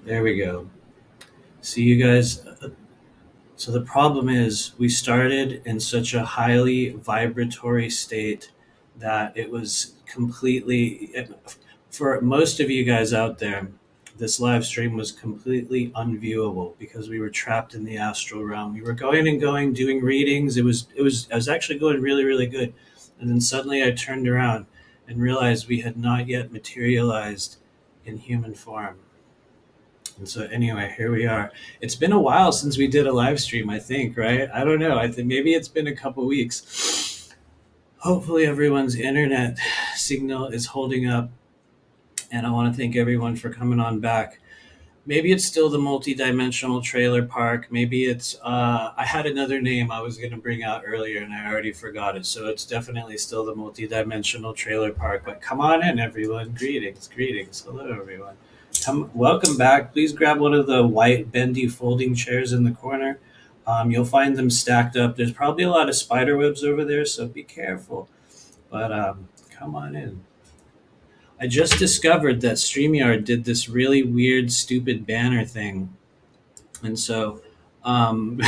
There we go. See you guys. So the problem is we started in such a highly vibratory state that it was completely, for most of you guys out there, this live stream was completely unviewable because we were trapped in the astral realm. We were going and going, doing readings. I was actually going really, really good. And then suddenly I turned around and realized we had not yet materialized in human form. And so anyway, here we are. It's been a while since we did a live stream, I think, right? I don't know. I think maybe it's been a couple weeks. Hopefully everyone's internet signal is holding up, and I want to thank everyone for coming on back. Maybe it's still the multi-dimensional trailer park. Maybe it's I had another name I was going to bring out earlier and I already forgot it. So it's definitely still the multi-dimensional trailer park. But come on in, everyone. Greetings, greetings. Hello, everyone. Welcome back. Please grab one of the white bendy folding chairs in the corner. You'll find them stacked up. There's probably a lot of spider webs over there, so be careful. But come on in. I just discovered that StreamYard did this really weird, stupid banner thing. And so um,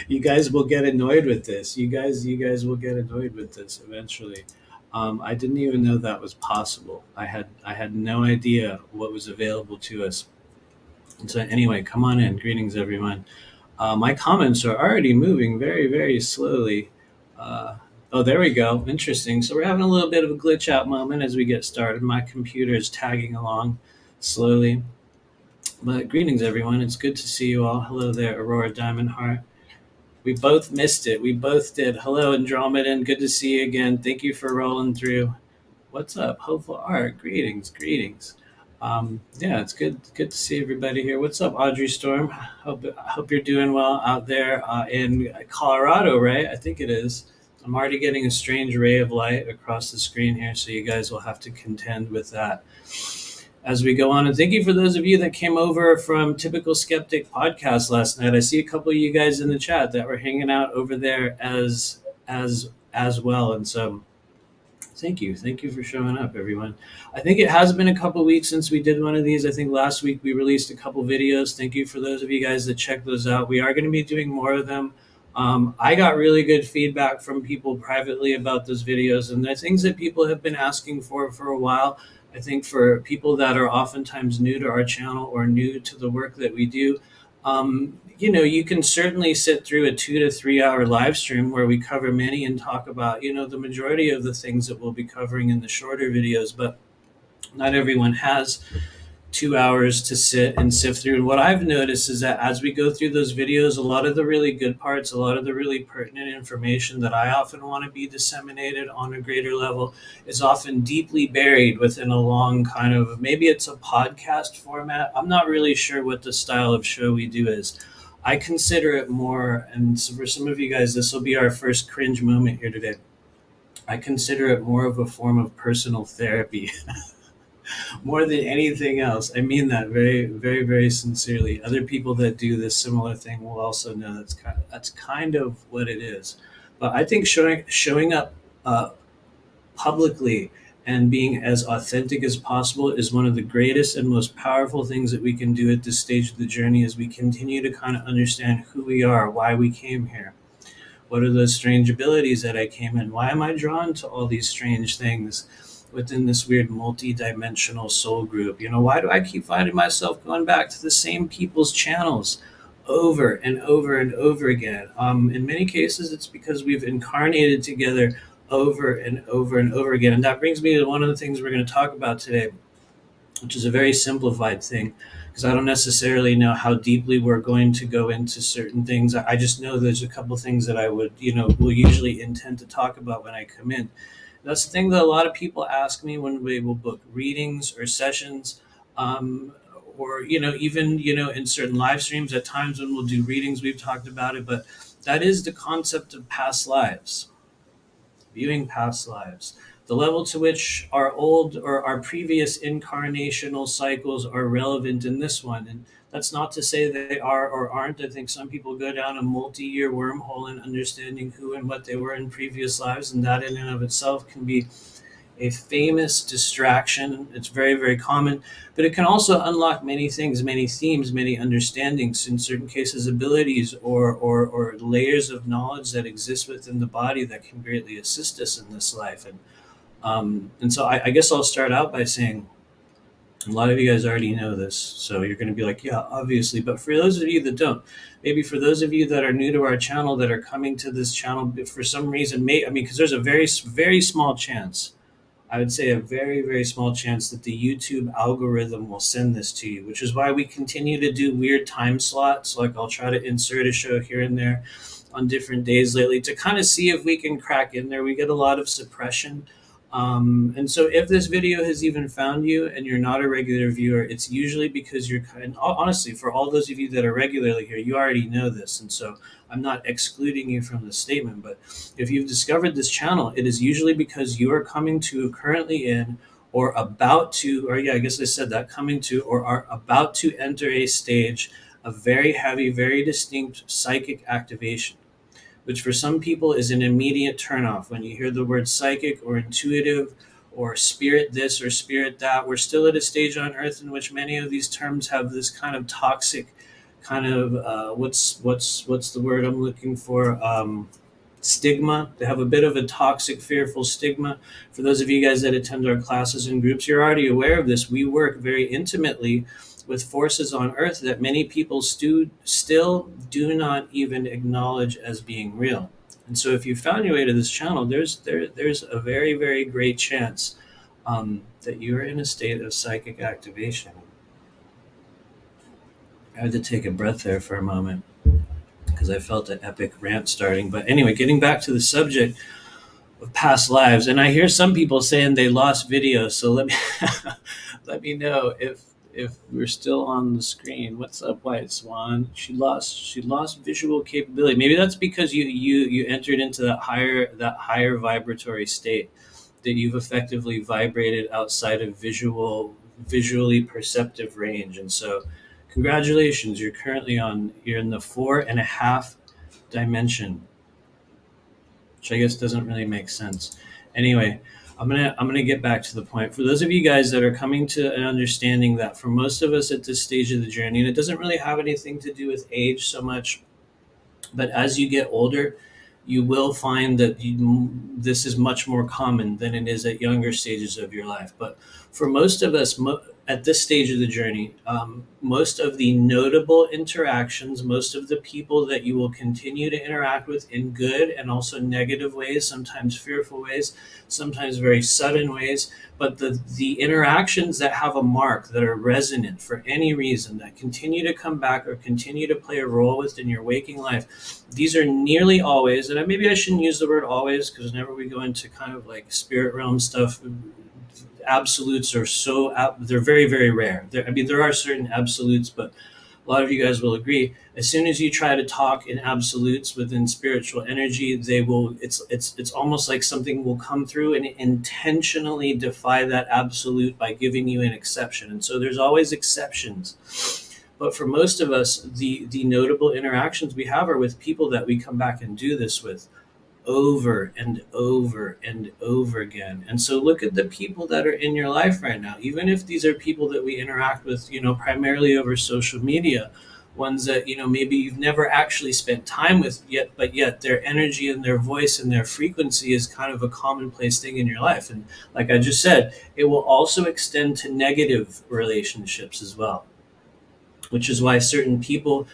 you guys will get annoyed with this. You guys will get annoyed with this eventually. I didn't even know that was possible. I had no idea what was available to us. And so anyway, come on in. Greetings, everyone. My comments are already moving very, very slowly. Oh, there we go. Interesting. So we're having a little bit of a glitch out moment as we get started. My computer is tagging along slowly. But greetings, everyone. It's good to see you all. Hello there, Aurora Diamond Heart. We both missed it. We both did. Hello, Andromedan. Good to see you again. Thank you for rolling through. What's up, Hopeful Art? Greetings, greetings. Yeah, it's good to see everybody here. What's up, Audrey Storm? Hope you're doing well out there in Colorado, right? I think it is. I'm already getting a strange ray of light across the screen here, so you guys will have to contend with that as we go on. And thank you for those of you that came over from Typical Skeptic podcast last night. I see a couple of you guys in the chat that were hanging out over there as well. And so thank you for showing up, everyone. I think it has been a couple of weeks since we did one of these. I think last week we released a couple videos. Thank you for those of you guys that checked those out. We are going to be doing more of them. I got really good feedback from people privately about those videos, and the things that people have been asking for a while. I think for people that are oftentimes new to our channel or new to the work that we do, you can certainly sit through a 2 to 3 hour live stream where we cover many and talk about, the majority of the things that we'll be covering in the shorter videos, but not everyone has 2 hours to sit and sift through. And what I've noticed is that as we go through those videos, a lot of the really good parts, a lot of the really pertinent information that I often want to be disseminated on a greater level is often deeply buried within a long kind of, maybe it's a podcast format. I'm not really sure what the style of show we do is. I consider it more, and so for some of you guys, this will be our first cringe moment here today. I consider it more of a form of personal therapy more than anything else. I mean that very, very, very sincerely. Other people that do this similar thing will also know that's kind of what it is. But I think showing up publicly and being as authentic as possible is one of the greatest and most powerful things that we can do at this stage of the journey as we continue to kind of understand who we are, why we came here. What are those strange abilities that I came in? Why am I drawn to all these strange things within this weird multi-dimensional soul group? Why do I keep finding myself going back to the same people's channels over and over and over again? In many cases, it's because we've incarnated together over and over and over again. And that brings me to one of the things we're going to talk about today, which is a very simplified thing, because I don't necessarily know how deeply we're going to go into certain things. I just know there's a couple things that I will usually intend to talk about when I come in. That's the thing that a lot of people ask me when we will book readings or sessions, or even in certain live streams. At times when we'll do readings, we've talked about it, but that is the concept of past lives, viewing past lives, the level to which our old or our previous incarnational cycles are relevant in this one. And that's not to say they are or aren't. I think some people go down a multi-year wormhole in understanding who and what they were in previous lives, and that in and of itself can be a famous distraction. It's very, very common, but it can also unlock many things, many themes, many understandings, in certain cases, abilities or layers of knowledge that exist within the body that can greatly assist us in this life. And so I guess I'll start out by saying, a lot of you guys already know this, so you're going to be like, yeah, obviously. But for those of you that don't, maybe for those of you that are new to our channel, that are coming to this channel for some reason, because there's a very, very small chance, I would say a very, very small chance that the YouTube algorithm will send this to you, which is why we continue to do weird time slots. Like I'll try to insert a show here and there on different days lately to kind of see if we can crack in there. We get a lot of suppression. And so if this video has even found you and you're not a regular viewer, it's usually because you're kind. Honestly, for all those of you that are regularly here, you already know this. And so I'm not excluding you from this statement, but if you've discovered this channel, it is usually because you are coming to, currently in, or about to, or yeah, I guess I said that, coming to, or are about to enter a stage of very heavy, very distinct psychic activation, which for some people is an immediate turnoff. When you hear the word psychic or intuitive or spirit this or spirit that, we're still at a stage on Earth in which many of these terms have this kind of toxic kind of what's the word I'm looking for? Stigma. They have a bit of a toxic, fearful stigma. For those of you guys that attend our classes and groups, you're already aware of this. We work very intimately with forces on Earth that many people still do not even acknowledge as being real. And so, if you found your way to this channel, there's a very, very great chance that you're in a state of psychic activation. I had to take a breath there for a moment because I felt an epic rant starting. But anyway, getting back to the subject of past lives, and I hear some people saying they lost video. So let me let me know if we're still on the screen. What's up, White Swan? She lost visual capability. Maybe that's because you entered into that higher vibratory state, that you've effectively vibrated outside of visually perceptive range. And so congratulations, you're in the 4.5 dimension, which I guess doesn't really make sense. Anyway, I'm gonna get back to the point. For those of you guys that are coming to an understanding that for most of us at this stage of the journey, and it doesn't really have anything to do with age so much, but as you get older, you will find that this is much more common than it is at younger stages of your life. But for most of us, at this stage of the journey, most of the notable interactions, most of the people that you will continue to interact with in good and also negative ways, sometimes fearful ways, sometimes very sudden ways, but the interactions that have a mark, that are resonant for any reason, that continue to come back or continue to play a role within your waking life, these are nearly always, and maybe I shouldn't use the word always, because whenever we go into kind of like spirit realm stuff, absolutes are they're very, very rare. There are certain absolutes, but a lot of you guys will agree, as soon as you try to talk in absolutes within spiritual energy, it's almost like something will come through and intentionally defy that absolute by giving you an exception. And so there's always exceptions. But for most of us, the notable interactions we have are with people that we come back and do this with over and over and over again. And so look at the people that are in your life right now, even if these are people that we interact with, primarily over social media, ones that, maybe you've never actually spent time with yet, but yet their energy and their voice and their frequency is kind of a commonplace thing in your life. And like I just said, it will also extend to negative relationships as well, which is why certain people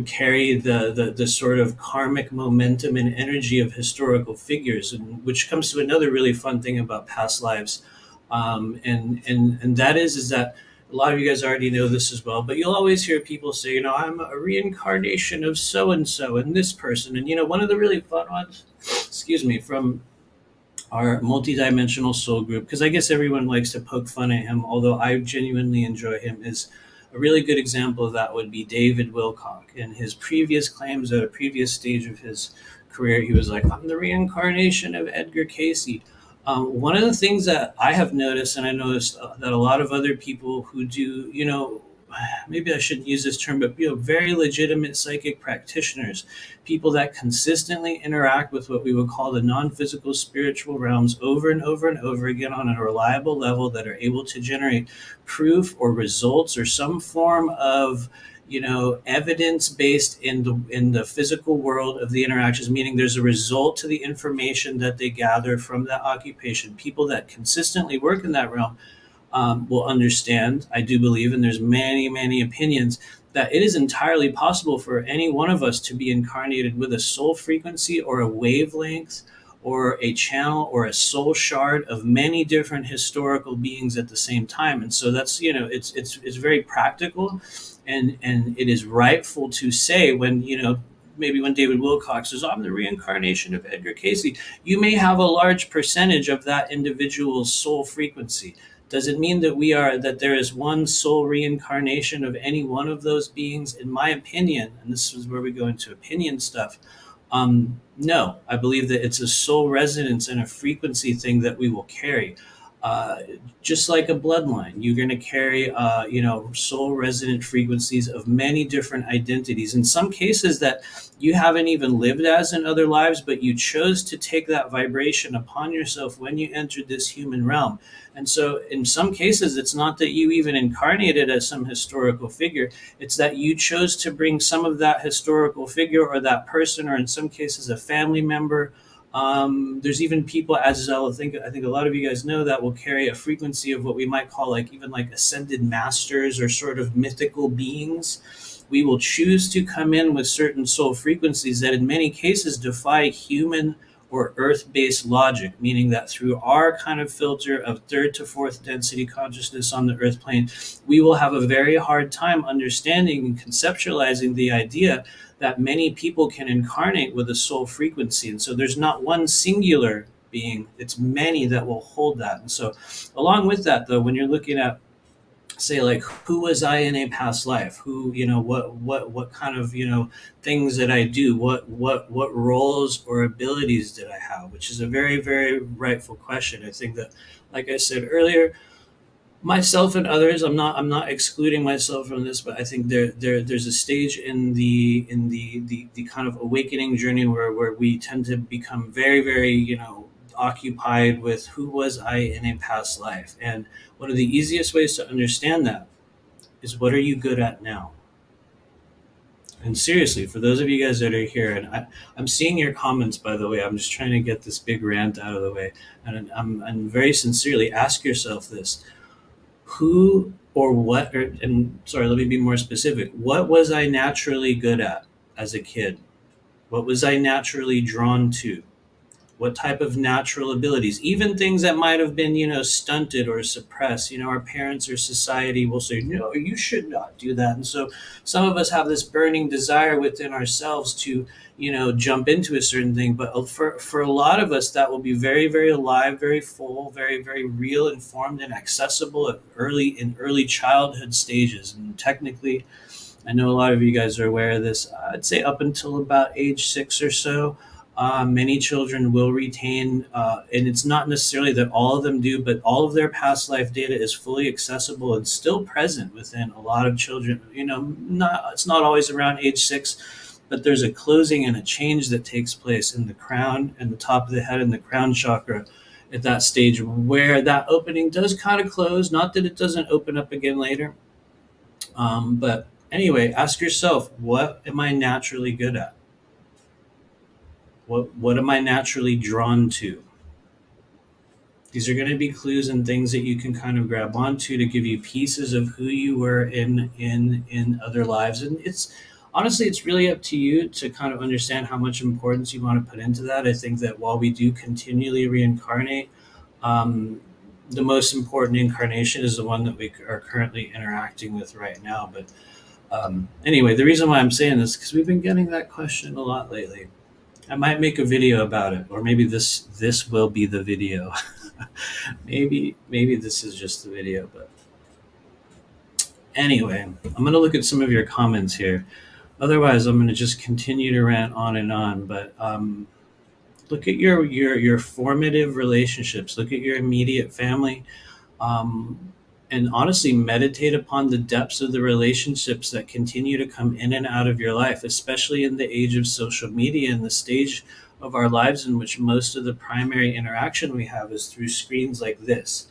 carry the sort of karmic momentum and energy of historical figures, and which comes to another really fun thing about past lives, and that is that a lot of you guys already know this as well, but you'll always hear people say, I'm a reincarnation of so and so and this person, and one of the really fun ones, excuse me, from our multidimensional soul group, because I guess everyone likes to poke fun at him, although I genuinely enjoy him, is a really good example of that would be David Wilcock. In his previous claims at a previous stage of his career, he was like, I'm the reincarnation of Edgar Cayce. One of the things that I have noticed, and I noticed that a lot of other people who do, maybe I shouldn't use this term, but very legitimate psychic practitioners, people that consistently interact with what we would call the non-physical spiritual realms over and over and over again on a reliable level, that are able to generate proof or results or some form of evidence based in the physical world of the interactions, meaning there's a result to the information that they gather from that occupation. People that consistently work in that realm will understand, I do believe, and there's many, many opinions, that it is entirely possible for any one of us to be incarnated with a soul frequency or a wavelength or a channel or a soul shard of many different historical beings at the same time. And so that's, it's very practical, and it is rightful to say when, maybe when David Wilcox says, I'm the reincarnation of Edgar Casey, you may have a large percentage of that individual's soul frequency. Does it mean that there is one soul reincarnation of any one of those beings? In my opinion, and this is where we go into opinion stuff, no, I believe that it's a soul resonance and a frequency thing that we will carry. Uh, just like a bloodline, you're going to carry, soul resonant frequencies of many different identities. In some cases that you haven't even lived as in other lives, but you chose to take that vibration upon yourself when you entered this human realm. And so in some cases, it's not that you even incarnated as some historical figure. It's that you chose to bring some of that historical figure or that person, or in some cases, a family member. There's even people, as I think a lot of you guys know, that will carry a frequency of what we might call even like ascended masters or sort of mythical beings. We will choose to come in with certain soul frequencies that in many cases defy human or earth-based logic, meaning that through our kind of filter of third to fourth density consciousness on the earth plane, we will have a very hard time understanding and conceptualizing the idea that many people can incarnate with a soul frequency. And so there's not one singular being, it's many that will hold that. And so along with that, though, when you're looking at, say, like, who was I in a past life, who, what kind of, things that I do, what roles or abilities did I have, which is a very, very rightful question. I think that, like I said earlier, myself and others, I'm not excluding myself from this, but I think there's a stage in the kind of awakening journey where we tend to become very, very, occupied with who was I in a past life. And one of the easiest ways to understand that is, what are you good at now? And seriously, for those of you guys that are here, and I'm seeing your comments, by the way, I'm just trying to get this big rant out of the way. And very sincerely ask yourself this: who or what, and sorry, let me be more specific. What was I naturally good at as a kid? What was I naturally drawn to? What type of natural abilities, even things that might have been, stunted or suppressed. Our parents or society will say, no, you should not do that. And so some of us have this burning desire within ourselves to, jump into a certain thing. But for a lot of us, that will be very, very alive, very full, very, very real, informed, and accessible in early childhood stages. And technically, I know a lot of you guys are aware of this. I'd say up until about age 6 or so, many children will retain, and it's not necessarily that all of them do, but all of their past life data is fully accessible and still present within a lot of children. It's not always around age 6, but there's a closing and a change that takes place in the crown and the top of the head and the crown chakra at that stage, where that opening does kind of close. Not that it doesn't open up again later. But anyway, ask yourself, what am I naturally good at? What am I naturally drawn to? These are going to be clues and things that you can kind of grab onto to give you pieces of who you were in other lives. And it's really up to you to kind of understand how much importance you want to put into that. I think that while we do continually reincarnate, the most important incarnation is the one that we are currently interacting with right now. But anyway, the reason why I'm saying this is because we've been getting that question a lot lately. I might make a video about it, or maybe this will be the video. maybe this is just the video, but anyway, I'm going to look at some of your comments here. Otherwise, I'm going to just continue to rant on and on. But look at your formative relationships. Look at your immediate family. and honestly meditate upon the depths of the relationships that continue to come in and out of your life, especially in the age of social media and the stage of our lives in which most of the primary interaction we have is through screens like this.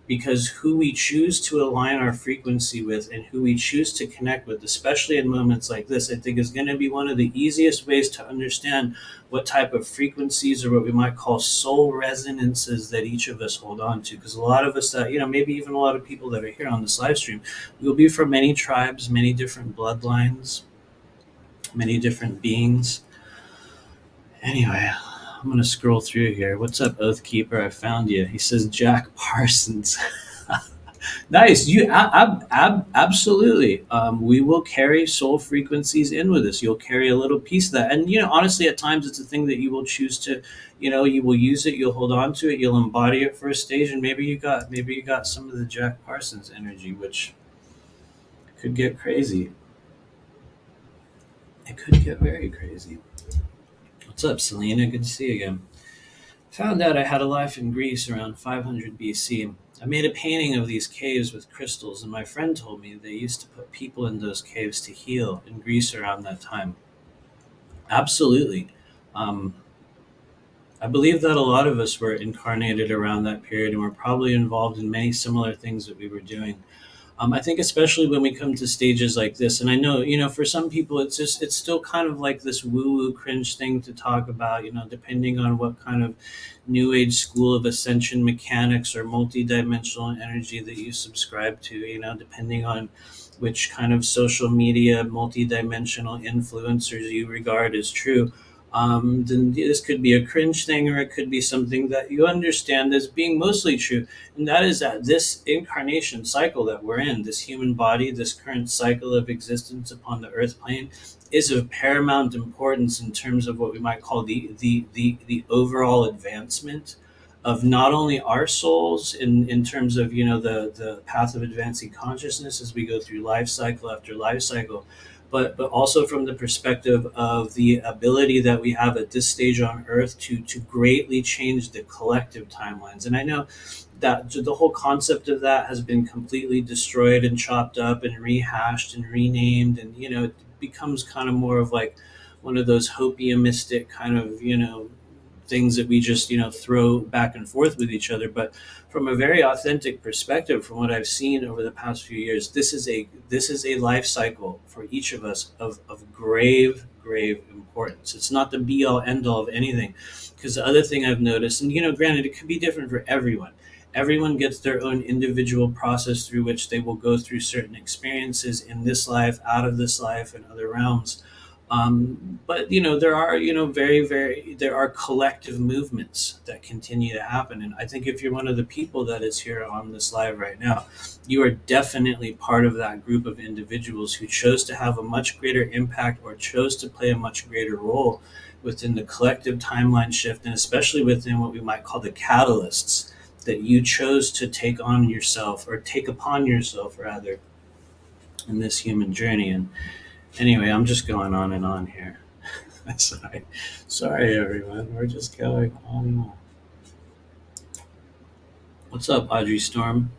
Because who we choose to align our frequency with and who we choose to connect with, especially in moments like this, I think is going to be one of the easiest ways to understand what type of frequencies or what we might call soul resonances that each of us hold on to. Because a lot of us that, maybe even a lot of people that are here on this live stream, we'll be from many tribes, many different bloodlines, many different beings. Anyway, I'm going to scroll through here. What's up, Oathkeeper? I found you. He says Jack Parsons. Nice. Absolutely. We will carry soul frequencies in with us. You'll carry a little piece of that, and honestly, at times it's a thing that you will choose to, you will use it. You'll hold on to it. You'll embody it for a stage, and maybe you got some of the Jack Parsons energy, which could get crazy. It could get very crazy. What's up, Selena? Good to see you again. Found out I had a life in Greece around 500 BC. I made a painting of these caves with crystals, and my friend told me they used to put people in those caves to heal in Greece around that time. Absolutely. Um, I believe that a lot of us were incarnated around that period and were probably involved in many similar things that we were doing. I think especially when we come to stages like this, and I know, for some people, it's still kind of like this woo-woo cringe thing to talk about, depending on what kind of new age school of ascension mechanics or multidimensional energy that you subscribe to, depending on which kind of social media multidimensional influencers you regard as true. Then this could be a cringe thing, or it could be something that you understand as being mostly true, and that is that this incarnation cycle that we're in, this human body, this current cycle of existence upon the earth plane, is of paramount importance in terms of what we might call the overall advancement of not only our souls in terms of the path of advancing consciousness as we go through life cycle after life cycle, but also from the perspective of the ability that we have at this stage on earth to greatly change the collective timelines. And I know that the whole concept of that has been completely destroyed and chopped up and rehashed and renamed, and it becomes kind of more of like one of those hopiumistic kind of things that we just throw back and forth with each other. But from a very authentic perspective, from what I've seen over the past few years, this is a life cycle for each of us of grave importance. It's not the be all end all of anything, because the other thing I've noticed, and granted, it could be different for everyone. Everyone gets their own individual process through which they will go through certain experiences in this life, out of this life, and other realms. But there are there are collective movements that continue to happen, and I think if you're one of the people that is here on this live right now, you are definitely part of that group of individuals who chose to have a much greater impact or chose to play a much greater role within the collective timeline shift, and especially within what we might call the catalysts that you chose to take on yourself, or take upon yourself rather, in this human journey. And anyway, I'm just going on and on here. Sorry, everyone. We're just going on and on. What's up, Audrey Storm?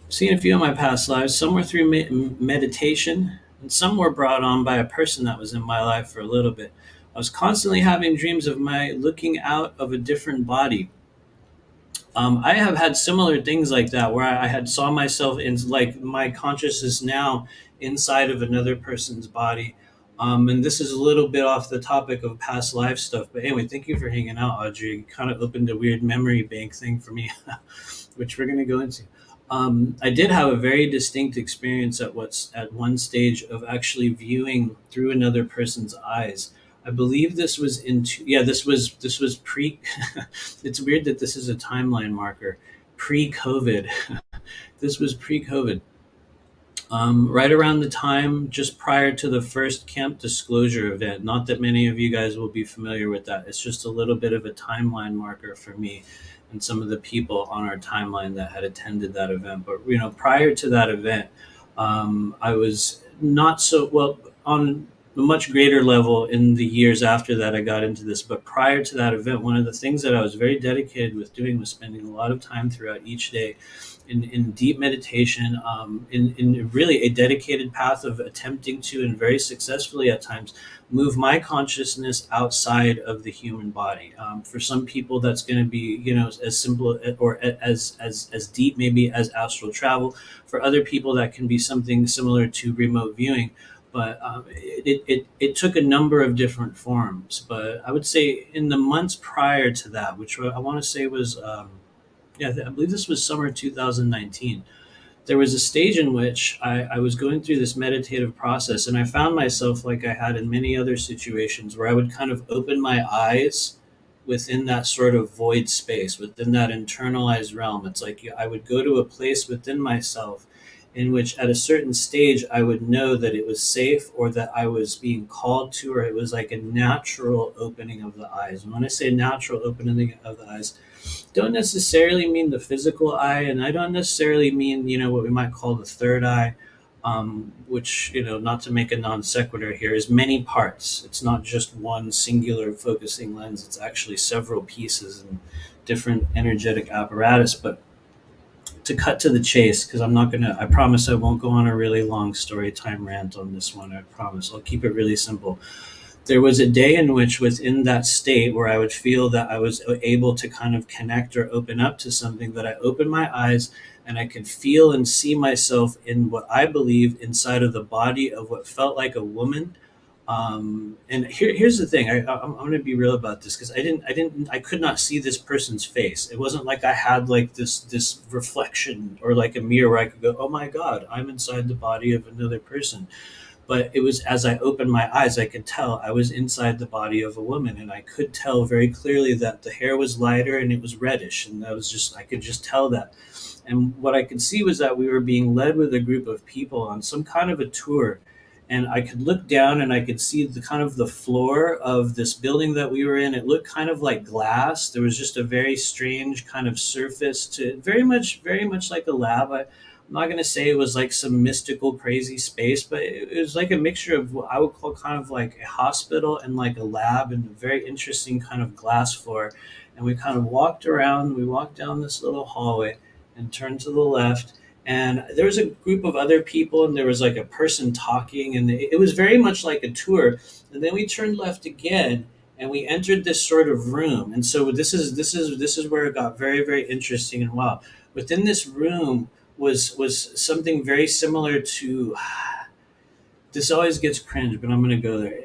I've seen a few of my past lives. Some were through meditation, and some were brought on by a person that was in my life for a little bit. I was constantly having dreams of my looking out of a different body. I have had similar things like that, where I had saw myself in, like, my consciousness now inside of another person's body. And this is a little bit off the topic of past life stuff, but anyway, thank you for hanging out, Audrey. You kind of opened a weird memory bank thing for me, which we're going to go into. I did have a very distinct experience at one stage of actually viewing through another person's eyes. I believe this was this was pre. It's weird that this is a timeline marker, pre-COVID. This was pre-COVID. Right around the time just prior to the first camp disclosure event. Not that many of you guys will be familiar with that. It's just a little bit of a timeline marker for me and some of the people on our timeline that had attended that event. But prior to that event, I was not so well on. a much greater level in the years after that I got into this. But prior to that event, one of the things that I was very dedicated with doing was spending a lot of time throughout each day in deep meditation, in really a dedicated path of attempting to, and very successfully at times, move my consciousness outside of the human body. For some people, that's going to be, as simple or as deep, maybe as astral travel. For other people, that can be something similar to remote viewing. But it took a number of different forms. But I would say in the months prior to that, which I want to say was, yeah, I believe this was summer 2019, there was a stage in which I was going through this meditative process, and I found myself, like I had in many other situations, where I would kind of open my eyes within that sort of void space, within that internalized realm. It's like I would go to a place within myself in which, at a certain stage, I would know that it was safe, or that I was being called to, or it was like a natural opening of the eyes. And when I say natural opening of the eyes, don't necessarily mean the physical eye, and I don't necessarily mean, what we might call the third eye, which, not to make a non sequitur here, is many parts. It's not just one singular focusing lens. It's actually several pieces and different energetic apparatus. But to cut to the chase, because I promise I won't go on a really long story time rant on this one. I promise I'll keep it really simple. There was a day in which, within that state where I would feel that I was able to kind of connect or open up to something, that I opened my eyes and I could feel and see myself in what I believe inside of the body of what felt like a woman. And here's the thing. I'm going to be real about this, because I could not see this person's face. It wasn't like I had like this reflection or like a mirror where I could go, oh my God, I'm inside the body of another person. But it was, as I opened my eyes, I could tell I was inside the body of a woman, and I could tell very clearly that the hair was lighter and it was reddish, and I could just tell that. And what I could see was that we were being led with a group of people on some kind of a tour, and I could look down and I could see the kind of the floor of this building that we were in. It looked kind of like glass. There was just a very strange kind of surface to it, very much like a lab. I'm not going to say it was like some mystical, crazy space, but it was like a mixture of what I would call kind of like a hospital and like a lab, and a very interesting kind of glass floor. And we kind of walked around, we walked down this little hallway and turned to the left. And there was a group of other people, and there was like a person talking, and it was very much like a tour. And then we turned left again, and we entered this sort of room. And so this is where it got very, very interesting and wow. Within this room was something very similar to, this always gets cringe, but I'm going to go there.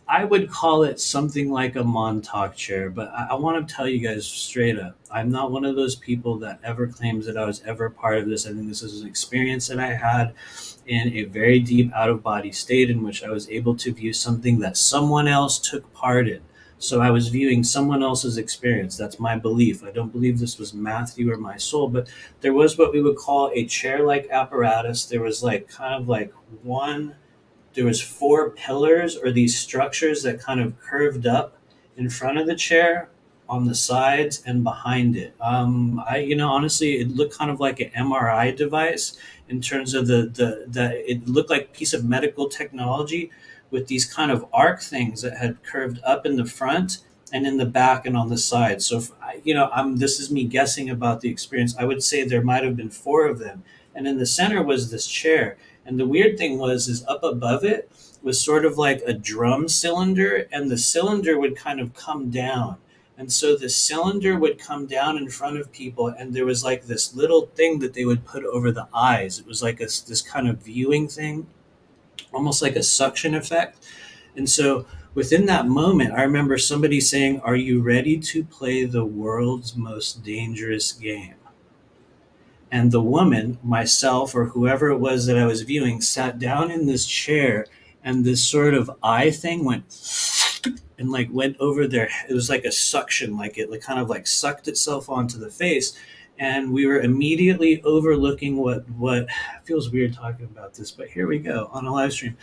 I would call it something like a Montauk chair, but I want to tell you guys straight up, I'm not one of those people that ever claims that I was ever part of this. I think this is an experience that I had in a very deep out of body state, in which I was able to view something that someone else took part in. So I was viewing someone else's experience. That's my belief. I don't believe this was Matthew or my soul, but there was what we would call a chair-like apparatus. There was like kind of like there was four pillars, or these structures that kind of curved up in front of the chair, on the sides and behind it. Honestly, it looked kind of like an MRI device, in terms of it looked like a piece of medical technology, with these kind of arc things that had curved up in the front and in the back and on the side. So, this is me guessing about the experience. I would say there might have been four of them. And in the center was this chair. And the weird thing is up above it was sort of like a drum cylinder, and the cylinder would kind of come down. And so the cylinder would come down in front of people, and there was like this little thing that they would put over the eyes. It was like this kind of viewing thing, almost like a suction effect. And so within that moment, I remember somebody saying, "Are you ready to play the world's most dangerous game?" And the woman, myself, or whoever it was that I was viewing, sat down in this chair, and this sort of eye thing went and like went over their. It was like a suction, like it like kind of like sucked itself onto the face. And we were immediately overlooking what feels weird talking about this, but here we go on a live stream.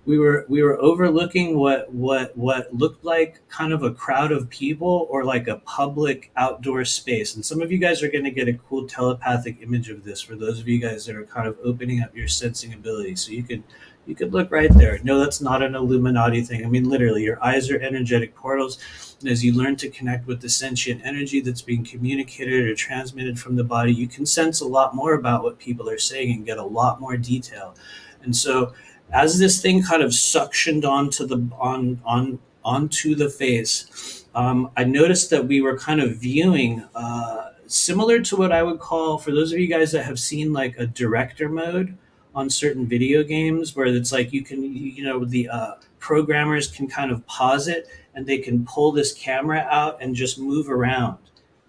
We were overlooking what looked like kind of a crowd of people, or like a public outdoor space. And some of you guys are going to get a cool telepathic image of this, for those of you guys that are kind of opening up your sensing ability. So you could You could look right there. No, that's not an Illuminati thing. I mean, literally, your eyes are energetic portals. And as you learn to connect with the sentient energy that's being communicated or transmitted from the body, you can sense a lot more about what people are saying and get a lot more detail. And so, as this thing kind of suctioned onto the face, I noticed that we were kind of viewing similar to what I would call, for those of you guys that have seen like a director mode on certain video games, where it's like you can, the programmers can kind of pause it and they can pull this camera out and just move around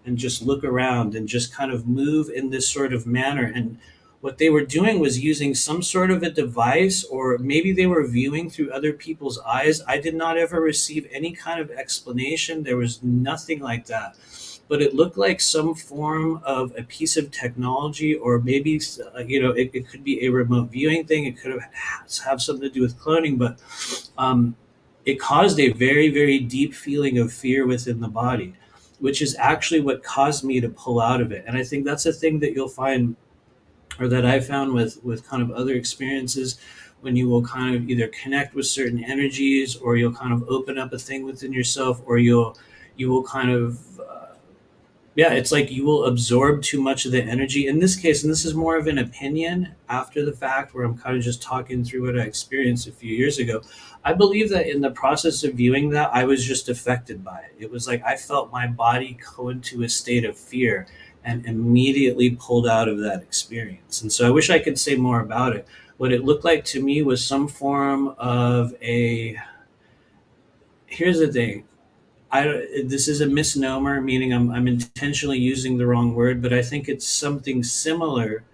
and just look around and just kind of move in this sort of manner. And what they were doing was using some sort of a device, or maybe they were viewing through other people's eyes. I did not ever receive any kind of explanation. There was nothing like that. But it looked like some form of a piece of technology, or maybe, it could be a remote viewing thing. It could have something to do with cloning, but it caused a very, very deep feeling of fear within the body, which is actually what caused me to pull out of it. And I think that's a thing that you'll find, or that I found with kind of other experiences, when you will kind of either connect with certain energies, or you'll kind of open up a thing within yourself, or you will kind of yeah, it's like you will absorb too much of the energy in this case. And this is more of an opinion after the fact, where I'm kind of just talking through what I experienced a few years ago. I believe that in the process of viewing that, I was just affected by it. It was like I felt my body go into a state of fear and immediately pulled out of that experience. And so I wish I could say more about it. What it looked like to me was some form of a, here's the thing. This is a misnomer, meaning I'm intentionally using the wrong word, but I think it's something similar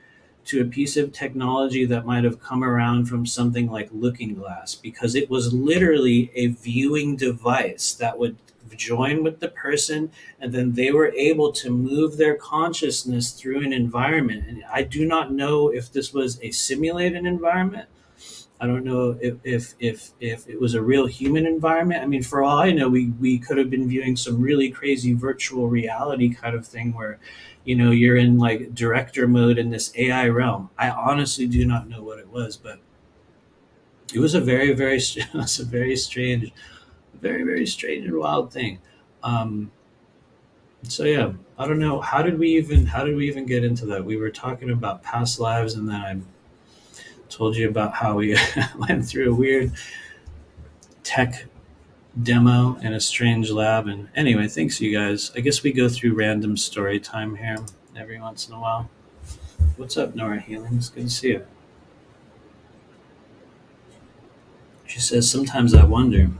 to a piece of technology that might have come around from something like Looking Glass, because it was literally a viewing device that would join with the person, and then they were able to move their consciousness through an environment. And I do not know if this was a simulated environment. I don't know if it was a real human environment. I mean, for all I know, we could have been viewing some really crazy virtual reality kind of thing where, you're in like director mode in this AI realm. I honestly do not know what it was, but it was a very, very, it was a very strange, very, very strange and wild thing. Um, so yeah, I don't know. How did we even get into that? We were talking about past lives, and then I told you about how we went through a weird tech demo in a strange lab. And anyway, thanks you guys. I guess we go through random story time here every once in a while. What's up, Nora Healings? Good to see you. She says, sometimes I wonder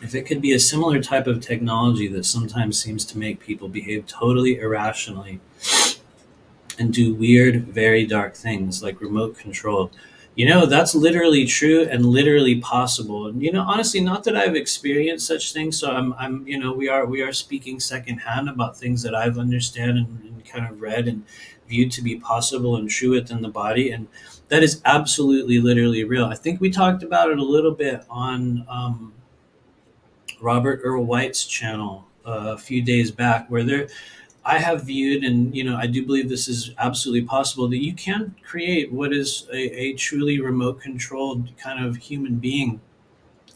if it could be a similar type of technology that sometimes seems to make people behave totally irrationally and do weird, very dark things like remote control. That's literally true and literally possible. And honestly, not that I've experienced such things, so we are speaking secondhand about things that I've understand and kind of read and viewed to be possible and true within the body, and that is absolutely, literally real. I think we talked about it a little bit on Robert Earl White's channel a few days back, where I have viewed, and I do believe this is absolutely possible, that you can create what is a truly remote controlled kind of human being.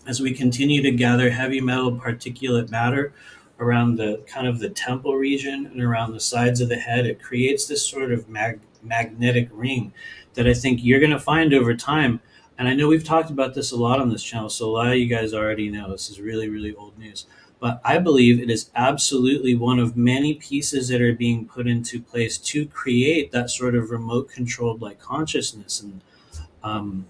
As we continue to gather heavy metal particulate matter around the kind of the temple region and around the sides of the head, it creates this sort of magnetic ring that I think you're going to find over time. And I know we've talked about this a lot on this channel, so a lot of you guys already know this is really, really old news. But I believe it is absolutely one of many pieces that are being put into place to create that sort of remote controlled like consciousness. And um,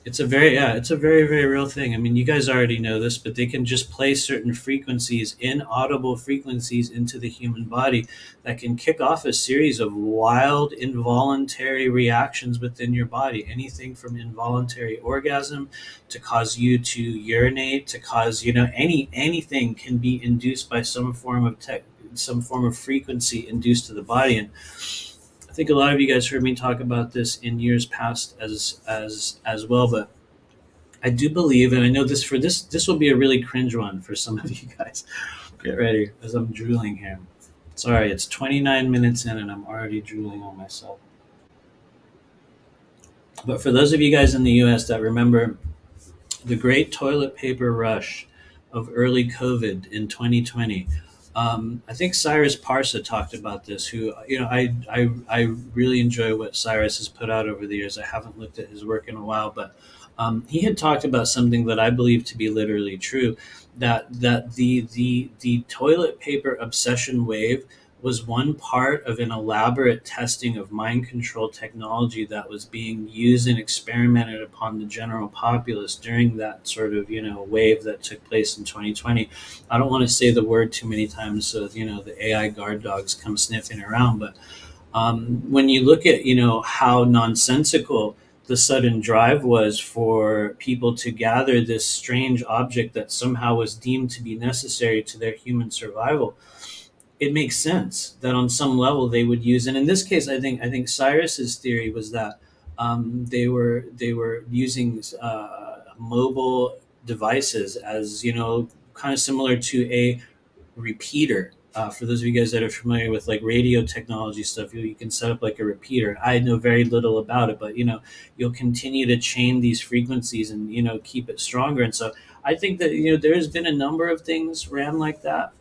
it's a very, very real thing. I mean, you guys already know this, but they can just play certain frequencies, inaudible frequencies, into the human body that can kick off a series of wild, involuntary reactions within your body. Anything from involuntary orgasm to cause you to urinate, to cause, anything can be induced by some form of frequency induced to the body. And I think a lot of you guys heard me talk about this in years past as well, but I do believe, and I know this will be a really cringe one for some of you guys. Get ready, as I'm drooling here. Sorry, it's 29 minutes in and I'm already drooling on myself. But for those of you guys in the US that remember the great toilet paper rush of early COVID in 2020. I think Cyrus Parsa talked about this. Who I really enjoy what Cyrus has put out over the years. I haven't looked at his work in a while, but he had talked about something that I believe to be literally true. That the toilet paper obsession wave was one part of an elaborate testing of mind control technology that was being used and experimented upon the general populace during that sort of wave that took place in 2020. I don't want to say the word too many times so the AI guard dogs come sniffing around, but when you look at how nonsensical the sudden drive was for people to gather this strange object that somehow was deemed to be necessary to their human survival, it makes sense that on some level they would use. And in this case, I think Cyrus's theory was that they were using mobile devices as kind of similar to a repeater. For those of you guys that are familiar with like radio technology stuff, you can set up like a repeater. I know very little about it, but you'll continue to chain these frequencies and keep it stronger. And so I think that there's been a number of things ran like that.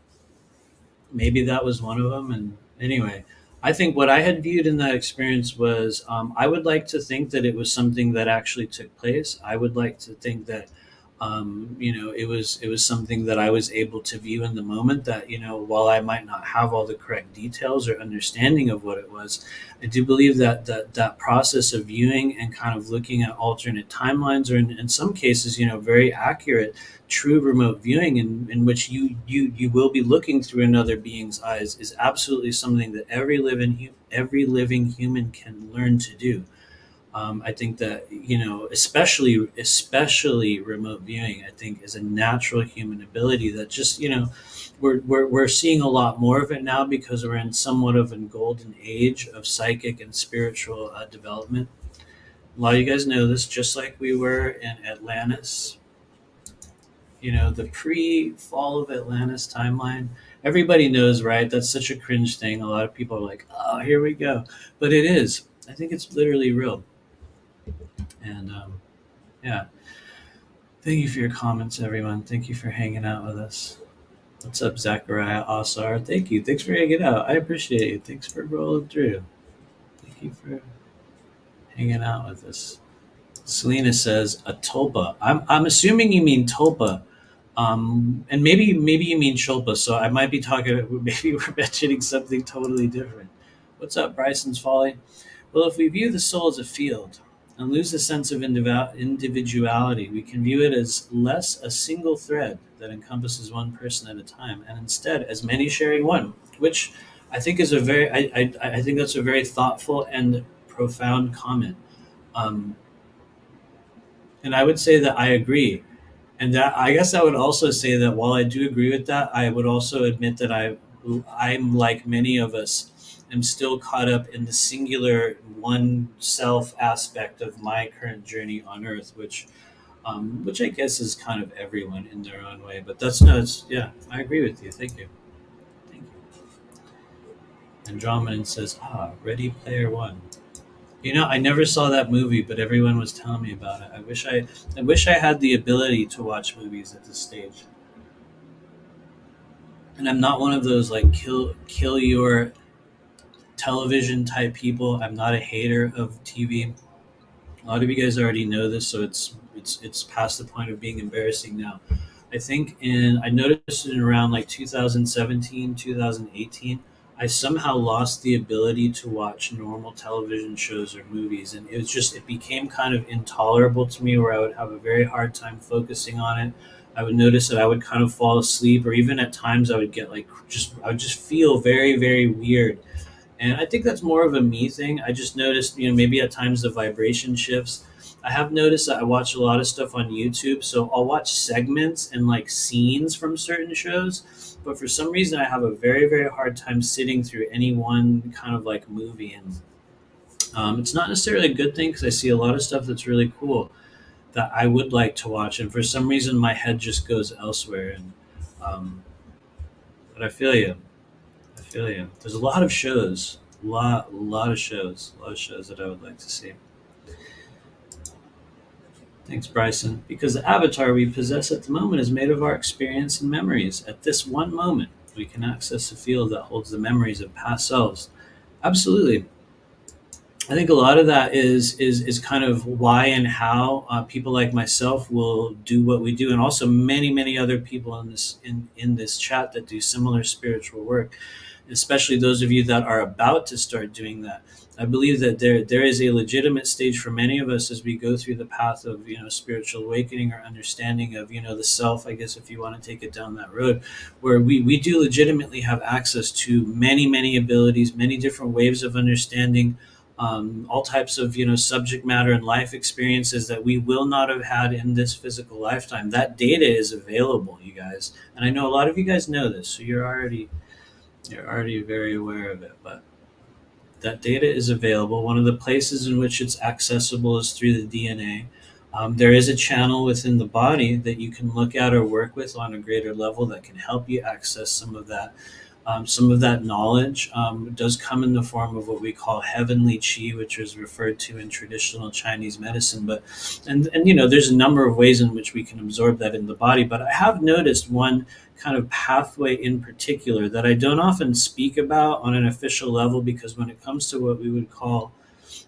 Maybe that was one of them. And anyway, I think what I had viewed in that experience was, I would like to think that it was something that actually took place. I would like to think that it was something that I was able to view in the moment. That while I might not have all the correct details or understanding of what it was, I do believe that process of viewing and kind of looking at alternate timelines, or in some cases, very accurate, true remote viewing, in which you will be looking through another being's eyes, is absolutely something that every living human can learn to do. I think that especially remote viewing, I think is a natural human ability that just we're seeing a lot more of it now because we're in somewhat of a golden age of psychic and spiritual development. A lot of you guys know this, just like we were in Atlantis. The pre-fall of Atlantis timeline. Everybody knows, right? That's such a cringe thing. A lot of people are like, "Oh, here we go," but it is. I think it's literally real. And yeah, thank you for your comments, everyone. Thank you for hanging out with us. What's up, Zachariah Asar? Thank you. Thanks for hanging out. I appreciate it. Thanks for rolling through. Thank you for hanging out with us. Selena says a tulpa. I'm assuming you mean tulpa. And maybe you mean shulpa. So I might be talking. Maybe we're mentioning something totally different. What's up, Bryson's Folly? Well, if we view the soul as a field and lose the sense of individuality, we can view it as less a single thread that encompasses one person at a time, and instead as many sharing one, which I think is a very, I think that's a very thoughtful and profound comment. Um, and I would say that I agree. And that I guess I would also say that while I do agree with that, I would also admit that I'm like many of us, am still caught up in the singular one self aspect of my current journey on Earth, which I guess is kind of everyone in their own way. But that's no, it's yeah, I agree with you. Thank you, thank you. Andromeda says, Ready Player One. I never saw that movie, but everyone was telling me about it. I wish I had the ability to watch movies at this stage. And I'm not one of those like kill your television type people. I'm not a hater of TV. A lot of you guys already know this, so it's past the point of being embarrassing now. I noticed in around like 2017, 2018, I somehow lost the ability to watch normal television shows or movies, and it became kind of intolerable to me, where I would have a very hard time focusing on it. I would notice that I would kind of fall asleep, or even at times I would get like I would just feel very, very weird. And I think that's more of a me thing. I just noticed, maybe at times the vibration shifts. I have noticed that I watch a lot of stuff on YouTube, so I'll watch segments and like scenes from certain shows. But for some reason, I have a very, very hard time sitting through any one kind of like movie. And it's not necessarily a good thing because I see a lot of stuff that's really cool that I would like to watch. And for some reason, my head just goes elsewhere. Um, but I feel you. I feel you. There's a lot of shows, a lot of shows that I would like to see. Thanks, Bryson. Because the avatar we possess at the moment is made of our experience and memories. At this one moment, we can access a field that holds the memories of past selves. Absolutely. I think a lot of that is kind of why and how people like myself will do what we do, and also many other people in this chat that do similar spiritual work, especially those of you that are about to start doing that. I believe that there is a legitimate stage for many of us as we go through the path of spiritual awakening or understanding of the self. I guess if you want to take it down that road, where we do legitimately have access to many abilities, many different waves of understanding, all types of subject matter and life experiences that we will not have had in this physical lifetime. That data is available, you guys, and I know a lot of you guys know this, so you're already very aware of it. But that data is available. One of the places in which it's accessible is through the DNA. There is a channel within the body that you can look at or work with on a greater level that can help you access some of that. Some of that knowledge does come in the form of what we call heavenly chi, which is referred to in traditional Chinese medicine. But and there's a number of ways in which we can absorb that in the body. But I have noticed one kind of pathway in particular that I don't often speak about on an official level, because when it comes to what we would call